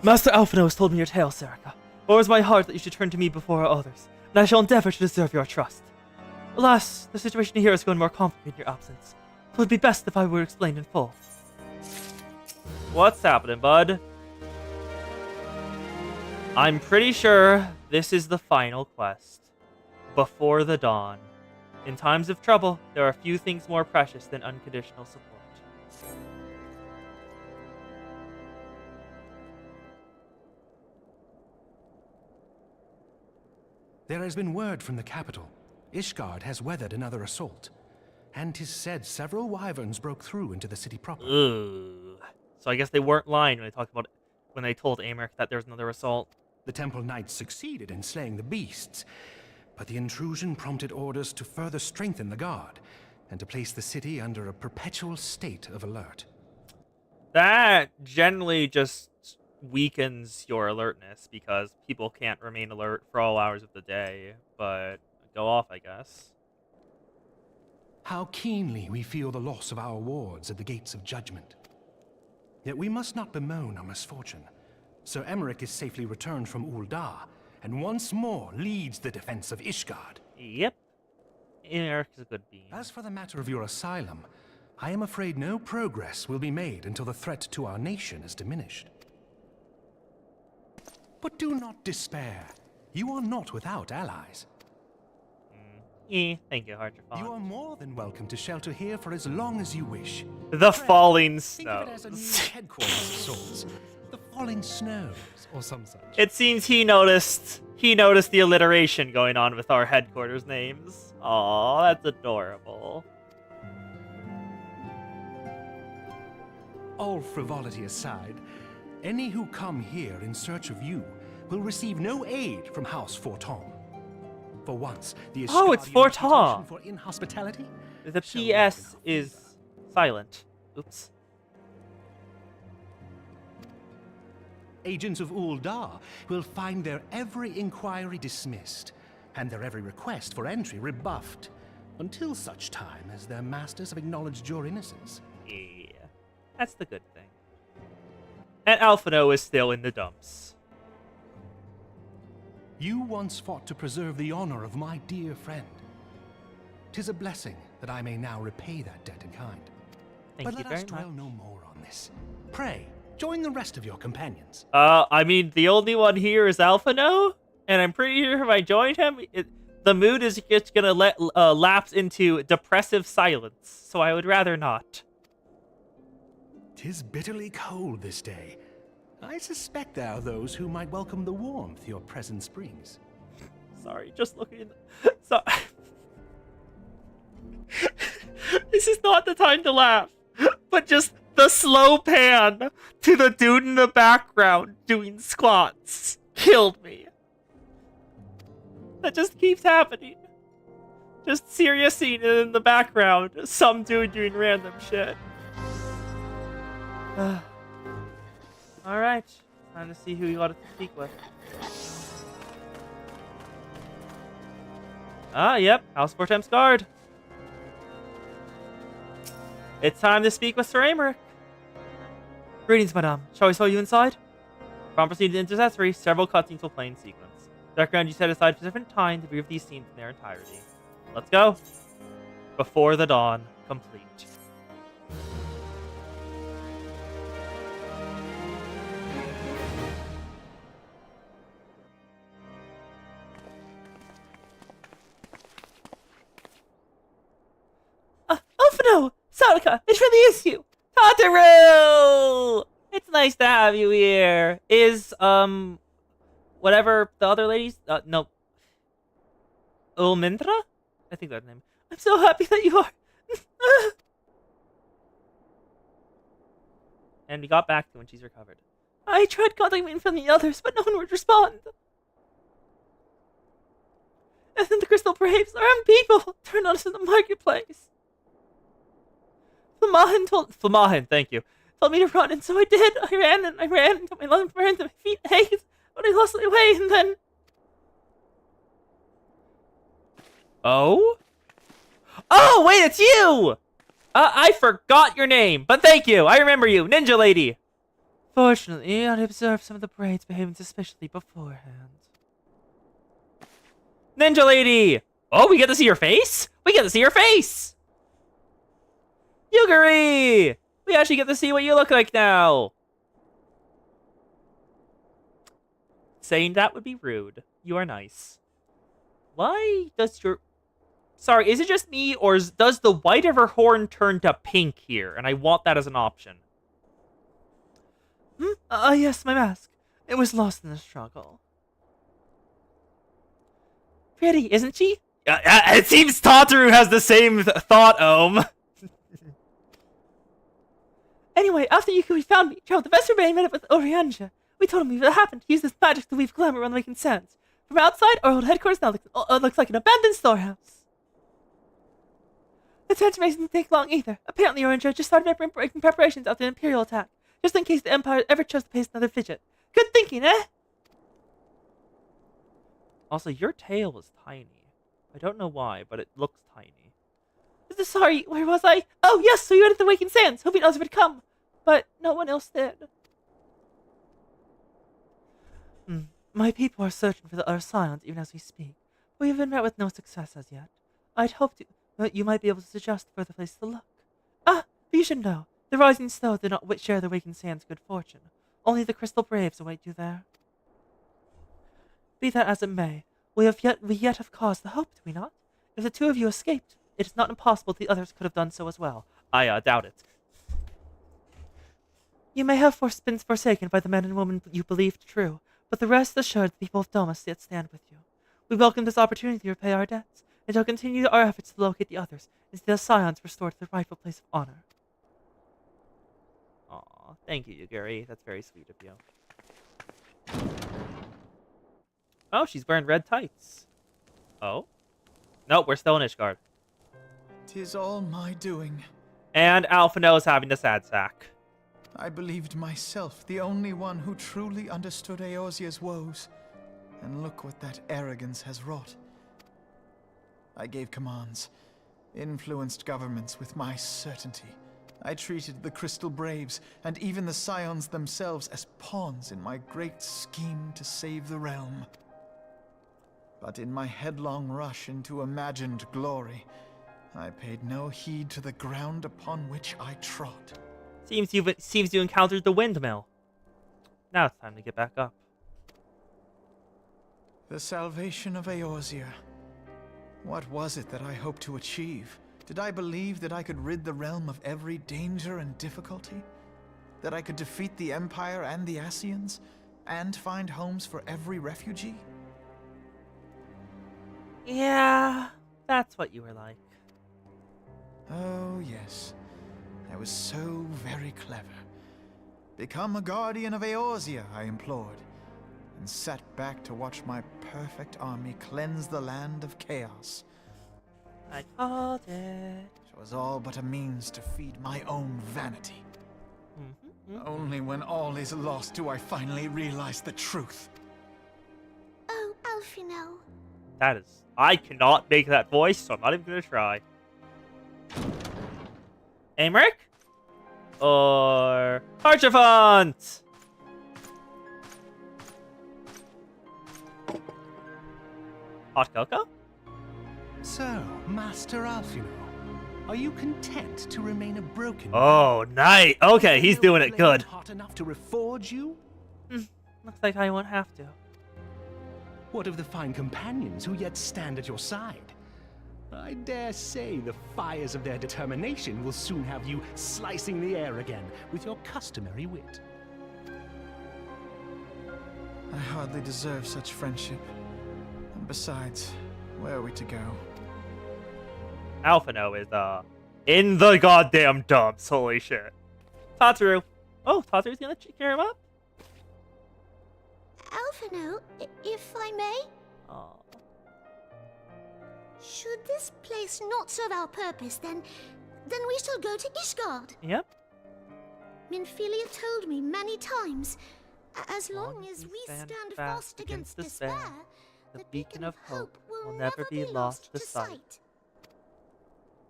Master Alphino has told me your tale, Serica. Warms my heart that you should turn to me before others, and I shall endeavor to deserve your trust. Alas, the situation here is going more complicated in your absence. So it would be best if I were explained in full. What's happening, bud? I'm pretty sure this is the final quest. Before the dawn. In times of trouble, there are few things more precious than unconditional support. There has been word from the capital. Ishgard has weathered another assault. And 'tis said several wyverns broke through into the city proper. Ugh. So I guess they weren't lying when they talked about it, when they told Amric that there was another assault. The temple knights succeeded in slaying the beasts, but the intrusion prompted orders to further strengthen the guard and to place the city under a perpetual state of alert. That generally just weakens your alertness because people can't remain alert for all hours of the day, but go off, I guess. How keenly we feel the loss of our wards at the gates of judgment. Yet we must not bemoan our misfortune. Sir Emmerich is safely returned from Ul'dah, and once more leads the defense of Ishgard. Yep. Emmerich is a good being. As for the matter of your asylum, I am afraid no progress will be made until the threat to our nation is diminished. But do not despair. You are not without allies. Thank you, Heartfon. You are more than welcome to shelter here for as long as you wish. The falling Think of it as a snows. new headquarters of sorts. The falling snows, or some such. It seems he noticed the alliteration going on with our headquarters names. Aw, that's adorable. All frivolity aside, any who come here in search of you will receive no aid from House Forton. For once, the Oh, it's Ishgardian Forton! reputation for inhospitality. The PS is silent. Oops. Agents of Ul'dah will find their every inquiry dismissed, and their every request for entry rebuffed, until such time as their masters have acknowledged your innocence. Yeah, that's the good thing. And Alphino is still in the dumps. You once fought to preserve the honor of my dear friend. 'Tis a blessing that I may now repay that debt in kind. Thank But you let us very dwell much. no more on this. Pray, join the rest of your companions. I mean, the only one here is Alphino, and I'm pretty sure if I join him, the mood is just gonna lapse into depressive silence, so I would rather not. 'Tis bitterly cold this day. I suspect there are those who might welcome the warmth your presence brings. Sorry, just looking in the... So... This is not the time to laugh, but just the slow pan to the dude in the background doing squats killed me. That just keeps happening. Just serious scene and in the background, some dude doing random shit. Alright, time to see who you got to speak with. Yep, House Fortem's guard. It's time to speak with Sir Amric. Greetings, madame. Shall we show you inside? Upon proceeding to intercessory, several cutscenes will play in sequence. The background you set aside for different time to view these scenes in their entirety. Let's go. Before the dawn, complete. Alphino! Sarika, it really is you! Tataru! It's nice to have you here. Is, whatever the other ladies? No. Ulmindra? I think that's her name. I'm so happy that you are. And we got back to when she's recovered. I tried contacting from the others, but no one would respond. And then the Crystal Braves, our own people, turned on us in the marketplace. Flamahan, thank you. Told me to run, and so I did. I ran until my lungs burned and my feet ached, but I lost my way, and then... Oh? Oh, wait, it's you! I forgot your name, but thank you. I remember you, Ninja Lady. Fortunately, I observed some of the braids behaving suspiciously beforehand. Ninja Lady! Oh, we get to see your face? We get to see your face! Yuguri! We actually get to see what you look like now. Saying that would be rude. You are nice. Why does your... Sorry, is it just me, or does the white of her horn turn to pink here? And I want that as an option. Yes, my mask. It was lost in the struggle. Pretty, isn't she? It seems Tataru has the same thought, Ohm. Anyway, after Yukui found me, traveled the Vesper Bay and met up with Orianja. We told him what happened. He used his magic to weave glamour around the making sands. From outside, our old headquarters now looks like an abandoned storehouse. The transformation didn't take long either. Apparently, Orianja just started making preparations after the Imperial attack, just in case the Empire ever chose to pay us another fidget. Good thinking, eh? Also, your tail is tiny. I don't know why, but it looks tiny. Sorry, where was I? Oh, yes, so you went at the Waking Sands, hoping others would come. But no one else did. My people are searching for the other Scions even as we speak. We have been met with no success as yet. I'd hoped that you might be able to suggest a further place to look. But you should know, the Rising Snow did not share the Waking Sands' good fortune. Only the Crystal Braves await you there. Be that as it may, we yet have cause to hope, do we not? If the two of you escaped, it is not impossible the others could have done so as well. I doubt it. You may have been forsaken by the men and women you believed true, but the rest assured the people of Domus yet stand with you. We welcome this opportunity to repay our debts, and shall continue our efforts to locate the others, and see the Scions restored to their rightful place of honor. Aw, thank you, Yuguri. That's very sweet of you. Oh, she's wearing red tights. Oh? No, we're still in Ishgard. 'Tis all my doing. And Alphino is having the sad sack. I believed myself the only one who truly understood Eorzea's woes. And look what that arrogance has wrought. I gave commands, influenced governments with my certainty. I treated the Crystal Braves, and even the Scions themselves, as pawns in my great scheme to save the realm. But in my headlong rush into imagined glory, I paid no heed to the ground upon which I trod. Seems you encountered the windmill. Now it's time to get back up. The salvation of Eorzea. What was it that I hoped to achieve? Did I believe that I could rid the realm of every danger and difficulty? That I could defeat the Empire and the Ascians? And find homes for every refugee? Yeah, that's what you were like. Oh, yes. I was so very clever. Become a guardian of Eorzea, I implored, and sat back to watch my perfect army cleanse the land of chaos. I called it. It was all but a means to feed my own vanity. Only when all is lost do I finally realize the truth. Oh, Alphino. That is... I cannot make that voice, so I'm not even going to try. Amric? Or... Archivant! Hot cocoa? So, Master Alphino, Are you content to remain a broken Oh, nice. Okay, he's doing it good. hot enough to reforge you? Looks like I won't have to. What of the fine companions who yet stand at your side? I dare say the fires of their determination will soon have you slicing the air again with your customary wit. I hardly deserve such friendship. And besides, where are we to go? Alphino is, in the goddamn dumps. Holy shit. Tataru. Oh, Tataru's gonna carry him up? Alphino, if I may? Oh. Should this place not serve our purpose, then we shall go to Ishgard. Yep. Minfilia told me many times, as long as we stand fast against despair, the beacon of hope will never be lost to sight.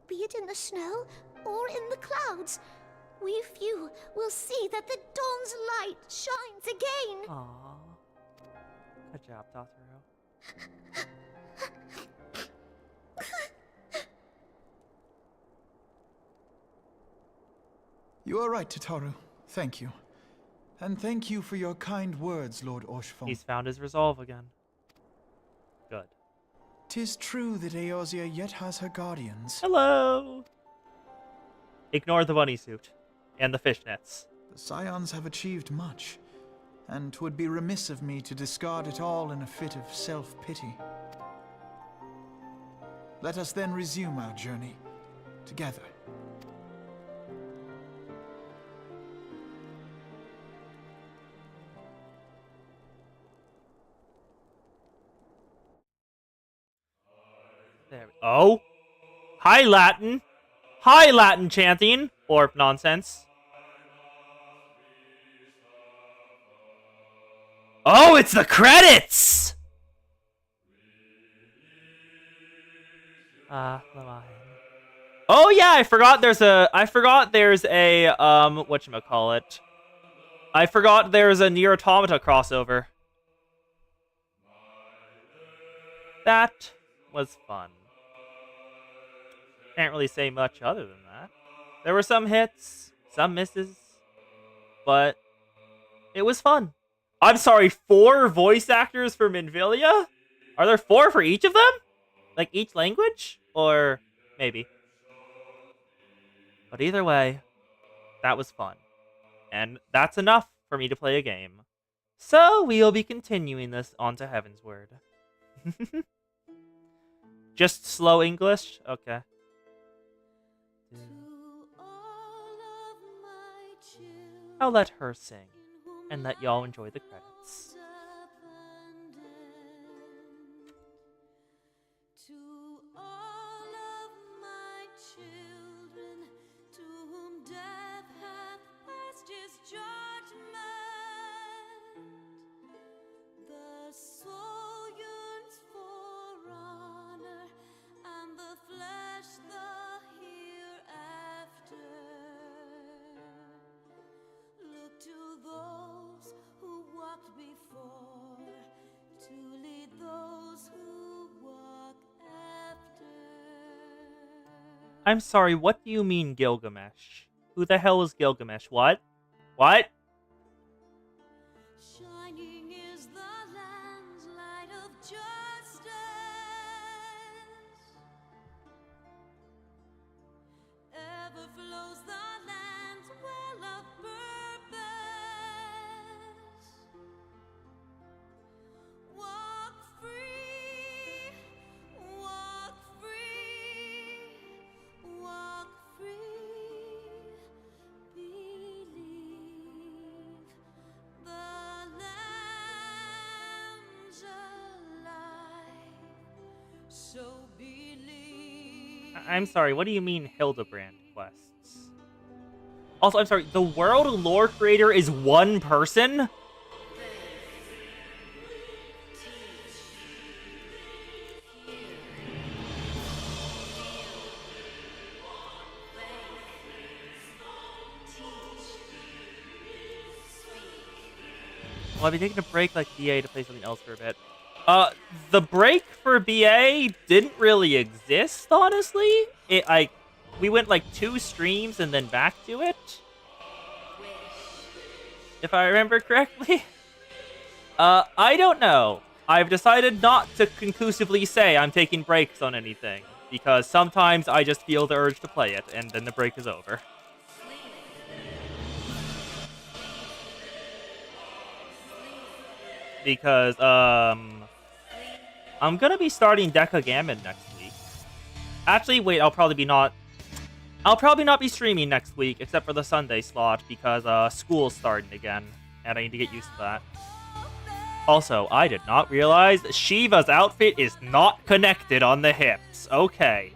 Be it in the snow or in the clouds, we few will see that the dawn's light shines again. Aww. Good job, Tataru. You are right, Tataru. Thank you. And thank you for your kind words, Lord Orshfon. He's found his resolve again. Good. 'Tis true that Eorzea yet has her guardians. Hello! Ignore the bunny suit. And the fishnets. The Scions have achieved much, and 'twould be remiss of me to discard it all in a fit of self-pity. Let us then resume our journey, together. There we Oh! Hi, Latin! Hi, Latin chanting! Or nonsense. Oh, it's the credits! Lamine. Oh yeah, I forgot there's a whatchamacallit. I forgot there's a Nier Automata crossover. That was fun. Can't really say much other than that. There were some hits, some misses, but it was fun. I'm sorry, 4 voice actors for Minfilia? Are there 4 for each of them? Like each language? Or maybe. But either way, that was fun. And that's enough for me to play a game. So we'll be continuing this on to Heaven's Word. Just slow English? Okay. I'll let her sing, and let y'all enjoy the credits. I'm sorry, what do you mean, Gilgamesh? Who the hell is Gilgamesh? What? What? Shining is the land's light of justice. Ever flows the land's well of purpose. Walk free, walk free, walk free. Believe the land's alive. So believe. I'm sorry, what do you mean Hildebrand quests? Also, I'm sorry, the world lore creator is one person? Well, I've been taking a break like BA to play something else for a bit. The break for BA didn't really exist, honestly. we went like 2 streams and then back to it, if I remember correctly. I don't know. I've decided not to conclusively say I'm taking breaks on anything, because sometimes I just feel the urge to play it, and then the break is over. Because, I'm gonna be starting Decagamon next week. Actually, wait, I'll probably not be streaming next week, except for the Sunday slot, because, school's starting again, and I need to get used to that. Also, I did not realize Shiva's outfit is not connected on the hips. Okay.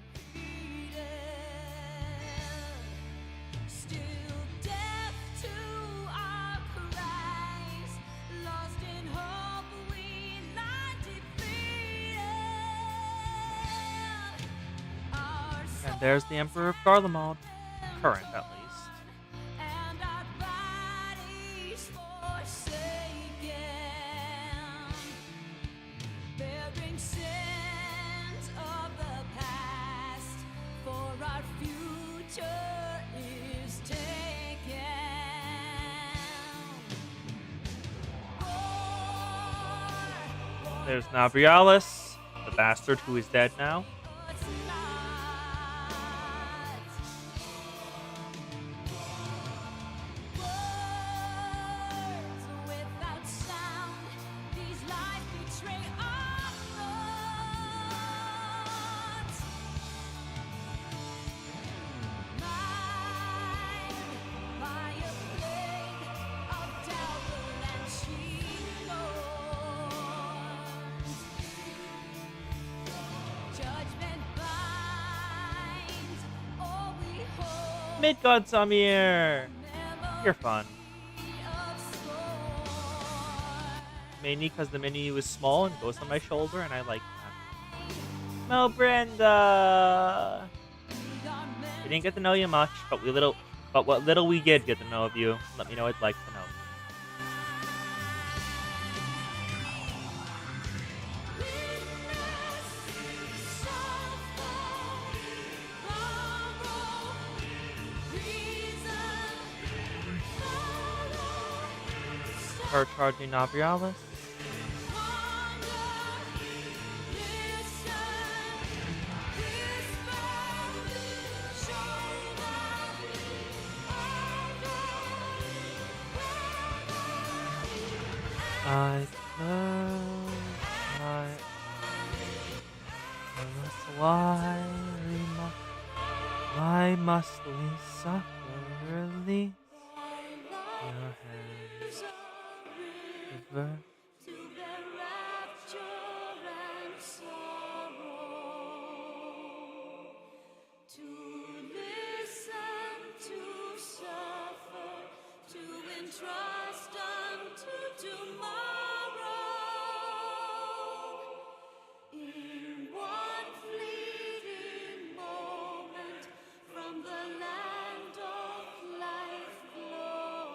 And there's the Emperor of Garlemald. Current, at least. There's Nabrialis, the bastard who is dead now. Midgard Samir! You're fun. Mainly because the menu is small and goes on my shoulder, and I like that. No, Brenda! We didn't get to know you much, but what little we did get to know of you, let me know I'd like to know. Start charging Nabrialis. I close my eyes. Why must we suffer? Release your hands. River. Trust unto tomorrow. In one fleeting moment from the land of life glow.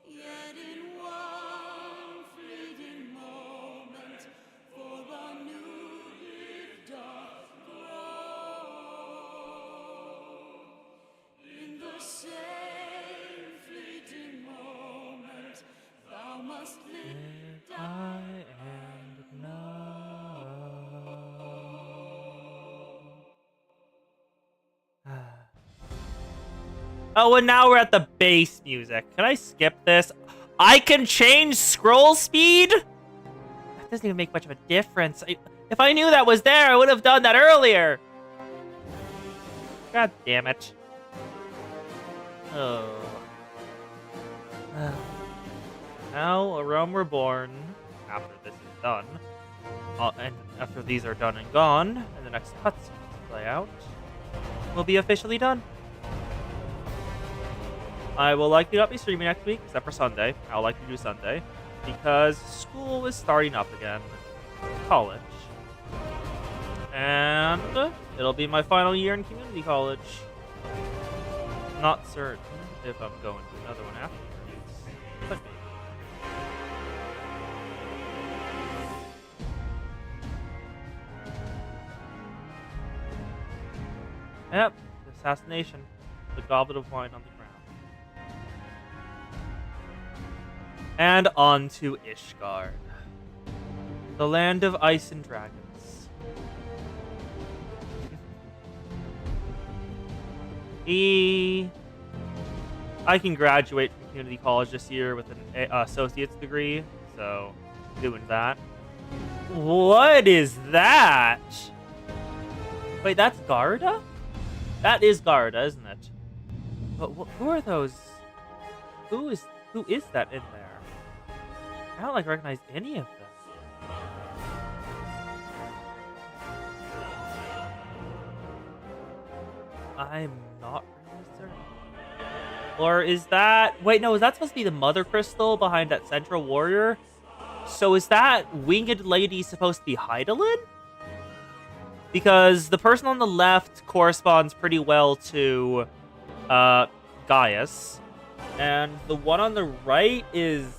Yet in one fleeting moment for a new gift doth grow. In the same thou must live, die, and know. Oh, and now we're at the bass music. Can I skip this? I can change scroll speed? That doesn't even make much of a difference. If I knew that was there, I would have done that earlier. God damn it. Oh. Now, a realm reborn, after this is done, and after these are done and gone, and the next cutscenes play out, will be officially done. I will likely not be streaming next week, except for Sunday. I'll likely do Sunday, because school is starting up again. College. And it'll be my final year in community college. Not certain if I'm going to another one afterwards. Could be. Yep, the assassination. The goblet of wine on the ground. And on to Ishgard. The land of ice and dragons. I can graduate from community college this year with an associate's degree, so doing that. What is that? Wait, that's Garda? That is Garda, isn't it? But who are those? Who is that in there? I don't recognize any of them. I'm not really certain. Or is that... Wait, no, is that supposed to be the Mother Crystal behind that Central Warrior? So is that winged lady supposed to be Hydaelyn? Because the person on the left corresponds pretty well to Gaius. And the one on the right is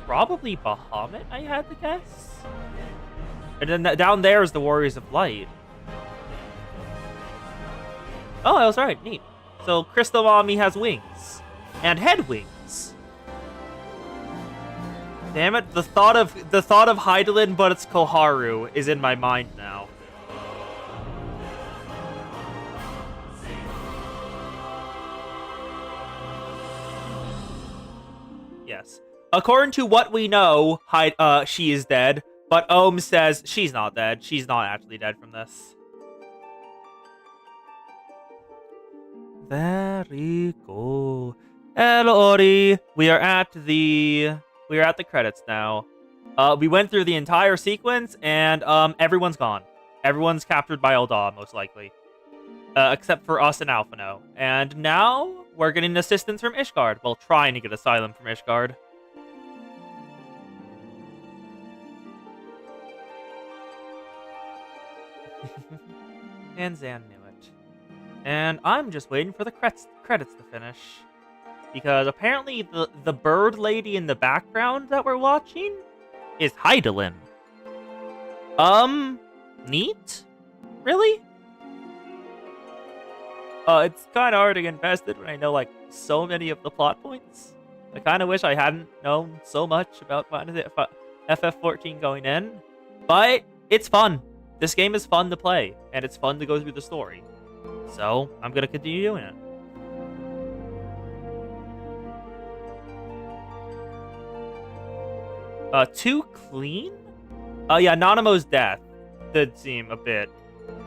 probably Bahamut, I had to guess. And then down there is the Warriors of Light. Oh, I was right. Neat. So Crystal Mommy has wings. And head wings. Damn it, the thought of Hydaelyn, but it's Koharu, is in my mind now. Yes. According to what we know, she is dead, but Ohm says she's not dead. She's not actually dead from this. Very cool. Hello, Ori. We are at the credits now. We went through the entire sequence, and everyone's gone. Everyone's captured by Eldar, most likely, except for us and Alphino. And now we're getting assistance from Ishgard. Well, trying to get asylum from Ishgard. And Zan knew it. And I'm just waiting for the credits to finish. Because apparently the bird lady in the background that we're watching is Hydaelyn. Neat? Really? It's kind of hard to get invested when I know, so many of the plot points. I kind of wish I hadn't known so much about FF14 going in. But it's fun. This game is fun to play, and it's fun to go through the story. So, I'm going to continue doing it. Too clean? Yeah, Nanamo's death did seem a bit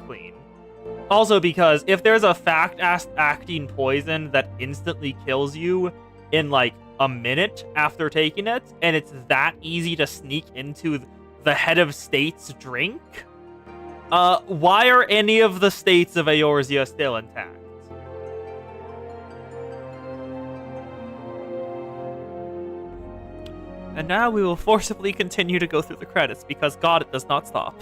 clean. Also because if there's a fast-acting poison that instantly kills you in, a minute after taking it, and it's that easy to sneak into the head of state's drink, why are any of the states of Eorzea still intact? And now we will forcibly continue to go through the credits because, God, it does not stop.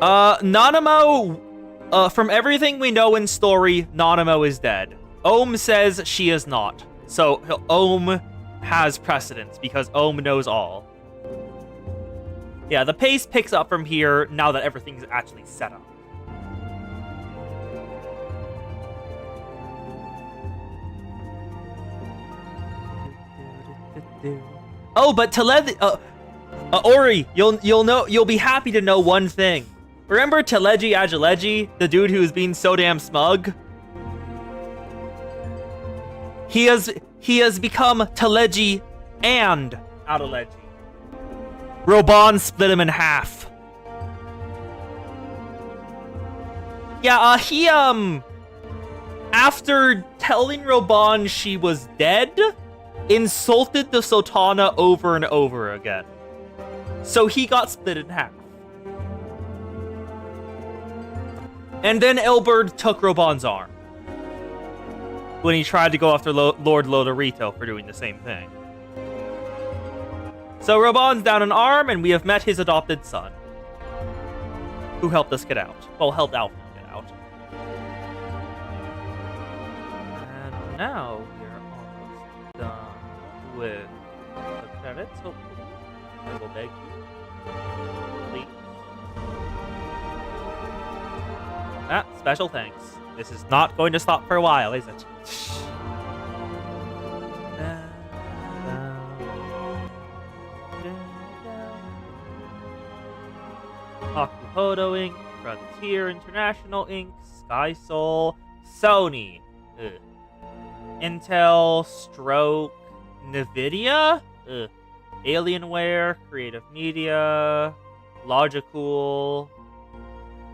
Nanamo, from everything we know in story, Nanamo is dead. Ohm says she is not. So, Ohm has precedence because Ohm knows all. Yeah, the pace picks up from here now that everything's actually set up. Oh, but Ori, you'll be happy to know one thing. Remember Teleji Agileji, the dude who was being so damn smug? He has become Teleji and Adeleji. Reborn split him in half. Yeah, he after telling Reborn she was dead, insulted the Sultana over and over again. So he got split in half. And then Elberd took Roban's arm when he tried to go after Lord Lodorito for doing the same thing. So Roban's down an arm, and we have met his adopted son, who helped us get out. Well, helped Alpha get out. And now we're almost done with the credits, hopefully. I will beg you. Please. Ah, special thanks. This is not going to stop for a while, is it? Akuhodo Inc., Frontier International Inc., Sky Soul, Sony, ugh. Intel, Stroke, Nvidia, ugh. Alienware, Creative Media, Logicool,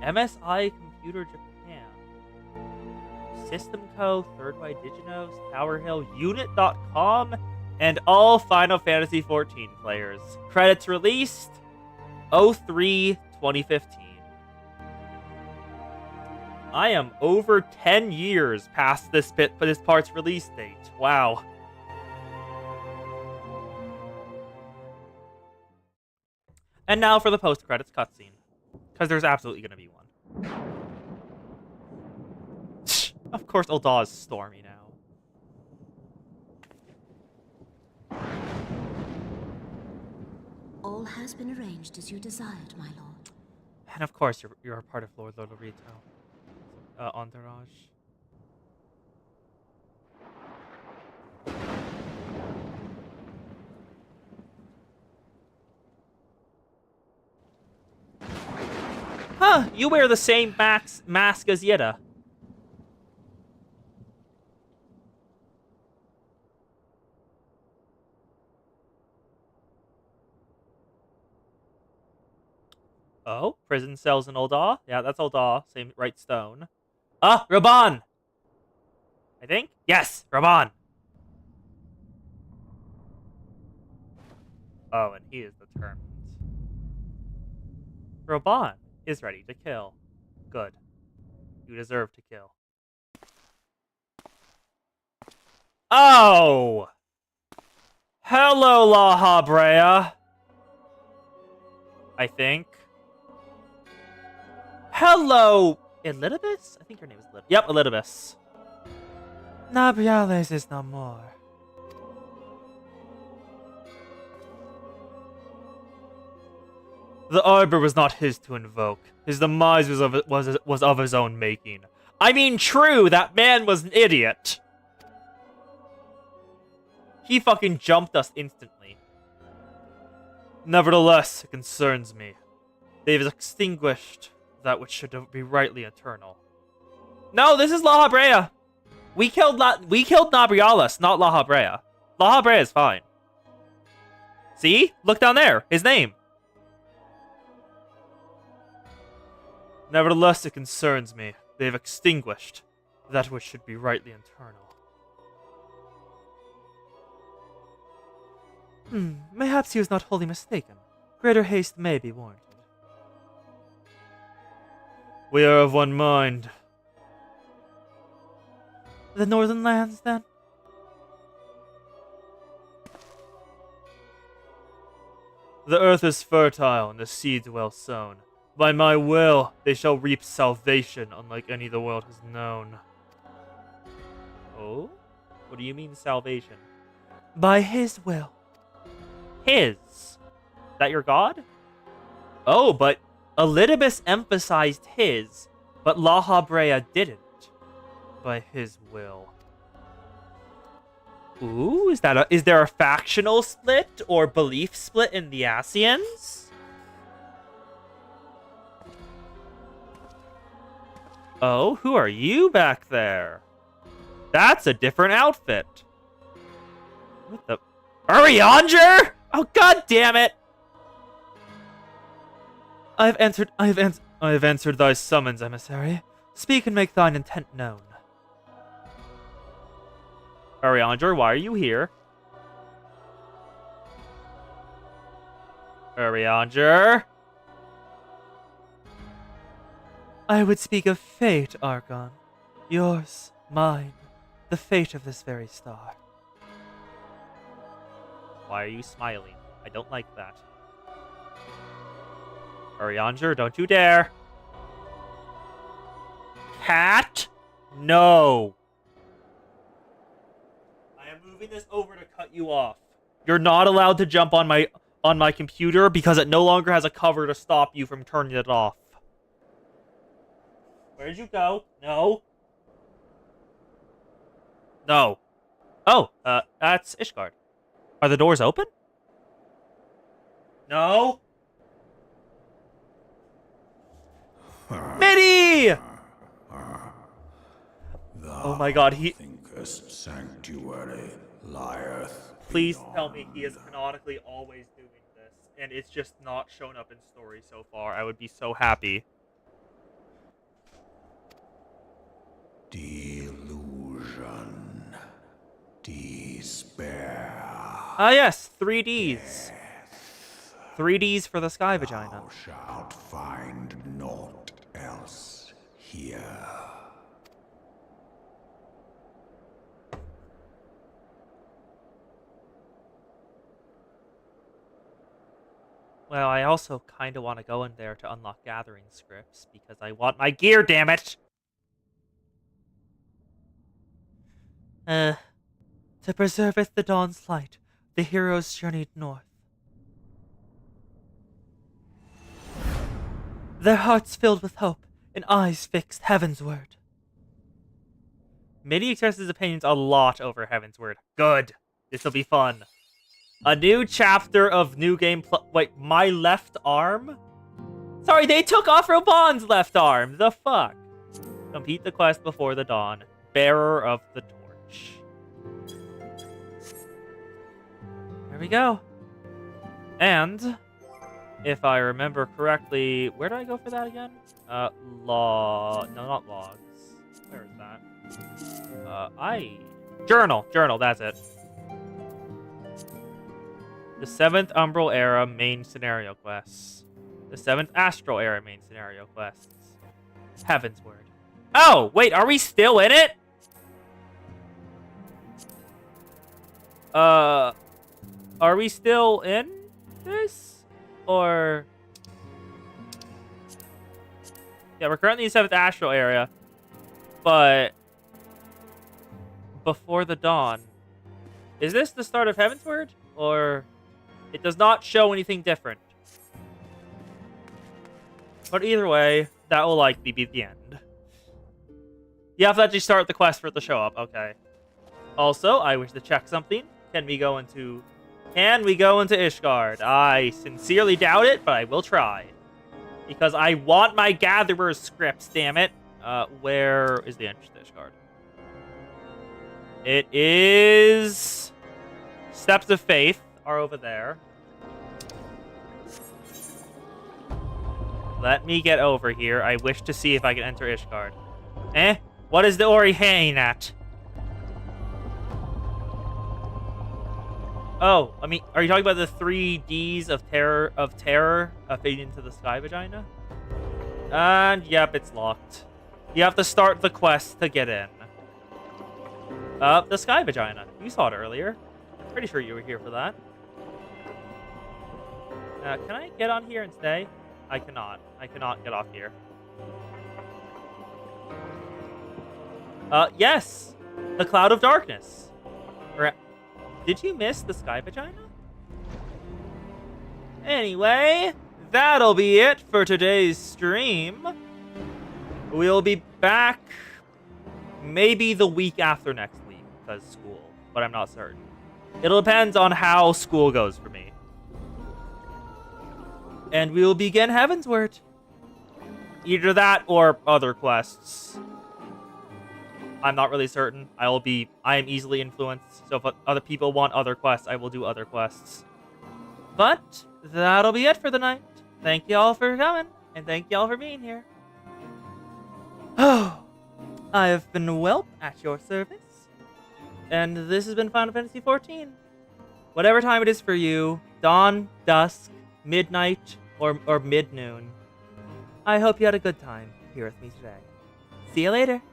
MSI Computer Japan, System Co., Third Way Diginos, Tower Hill, Unit.com, and all Final Fantasy XIV players. Credits released 03/2015. I am over 10 years past this part's release date. Wow. And now for the post-credits cutscene. Because there's absolutely going to be one. Of course, Ul'dah is stormy now. All has been arranged as you desired, my lord. And of course, you're a part of Lord Lolorito. Entourage. Huh, you wear the same mask as Yida. Oh, prison cells in Ul'dah? Yeah, that's Ul'dah. Same right stone. Ah, Reborn! I think? Yes, Reborn! Oh, and he is determined. Reborn is ready to kill. Good. You deserve to kill. Oh! Hello, La Habrea. I think. Hello, Elidibus? I think her name is Elidibus. Yep, Elidibus. Nabriales is no more. The Arbor was not his to invoke. His demise was of his own making. I mean, true, that man was an idiot. He fucking jumped us instantly. Nevertheless, it concerns me. They've extinguished that which should be rightly eternal. No, this is La Habrea. We killed Nabrialis, not La Habrea. La Habrea is fine. See? Look down there. His name. Nevertheless, it concerns me. They have extinguished that which should be rightly eternal. Mayhaps he was not wholly mistaken. Greater haste may be warranted. We are of one mind. The northern lands, then? The earth is fertile and the seeds well sown. By my will, they shall reap salvation unlike any the world has known. Oh? What do you mean, salvation? By his will. His? That your god? Oh, but Elidibus emphasized his, but La Habrea didn't. By his will. Ooh, is there a factional split or belief split in the Asians? Oh, who are you back there? That's a different outfit. What the? Arianger? Oh, god damn it! I have answered thy summons, emissary. Speak and make thine intent known. Arianger, why are you here? Arianger? I would speak of fate, Archon. Yours, mine, the fate of this very star. Why are you smiling? I don't like that. Arianger, don't you dare! Cat? No! I am moving this over to cut you off. You're not allowed to jump on my computer because it no longer has a cover to stop you from turning it off. Where did you go? No. No. Oh, that's Ishgard. Are the doors open? No. Midi! Oh my god, he... Thinkest sanctuary lieth. Please tell me he is canonically always doing this, and it's just not shown up in story so far. I would be so happy. Delusion. Despair. Ah yes, 3Ds. 3Ds for the sky vagina. Thou shalt find naught else here. Well, I also kind of want to go in there to unlock gathering scripts, because I want my gear, damn it! To preserveth the dawn's light, the heroes journeyed north. Their hearts filled with hope, and eyes fixed heavensward. Midi expresses opinions a lot over Heavensward. Good. This'll be fun. A new chapter of New Game Wait, my left arm? Sorry, they took off Robon's left arm. The fuck? Complete the quest before the dawn. Bearer of the torch. There we go. And, if I remember correctly, where did I go for that again? No, not logs. Where is that? Journal, that's it. The 7th Umbral Era main scenario quests. The 7th Astral Era main scenario quests. Heavensward. Oh, wait, are we still in it? Are we still in this? Or... Yeah, we're currently in the 7th Astral Area. But... Before the dawn. Is this the start of Heavensward? Or... It does not show anything different. But either way, that will likely be the end. You have to actually start the quest for it to show up. Okay. Also, I wish to check something. Can we go into Ishgard? I sincerely doubt it, but I will try. Because I want my Gatherer's scripts, damn it. Where is the entrance to Ishgard? It is... Steps of Faith are over there. Let me get over here. I wish to see if I can enter Ishgard. Eh? What is the Ori hanging at? Oh, I mean, are you talking about the 3Ds of terror fading into the sky vagina? And yep, it's locked. You have to start the quest to get in. The sky vagina. You saw it earlier. Pretty sure you were here for that. Can I get on here and stay? I cannot. I cannot get off here. Yes! The Cloud of Darkness. Did you miss the sky vagina? Anyway, that'll be it for today's stream. We'll be back maybe the week after next week, because school, but I'm not certain. It'll depend on how school goes for me. And we will begin Heavensward. Either that or other quests. I'm not really certain. I am easily influenced. So if other people want other quests, I will do other quests. But that'll be it for the night. Thank y'all for coming, and thank y'all for being here. Oh, I have been Whelp at your service. And this has been Final Fantasy XIV. Whatever time it is for you, dawn, dusk, midnight, or mid-noon. I hope you had a good time here with me today. See you later.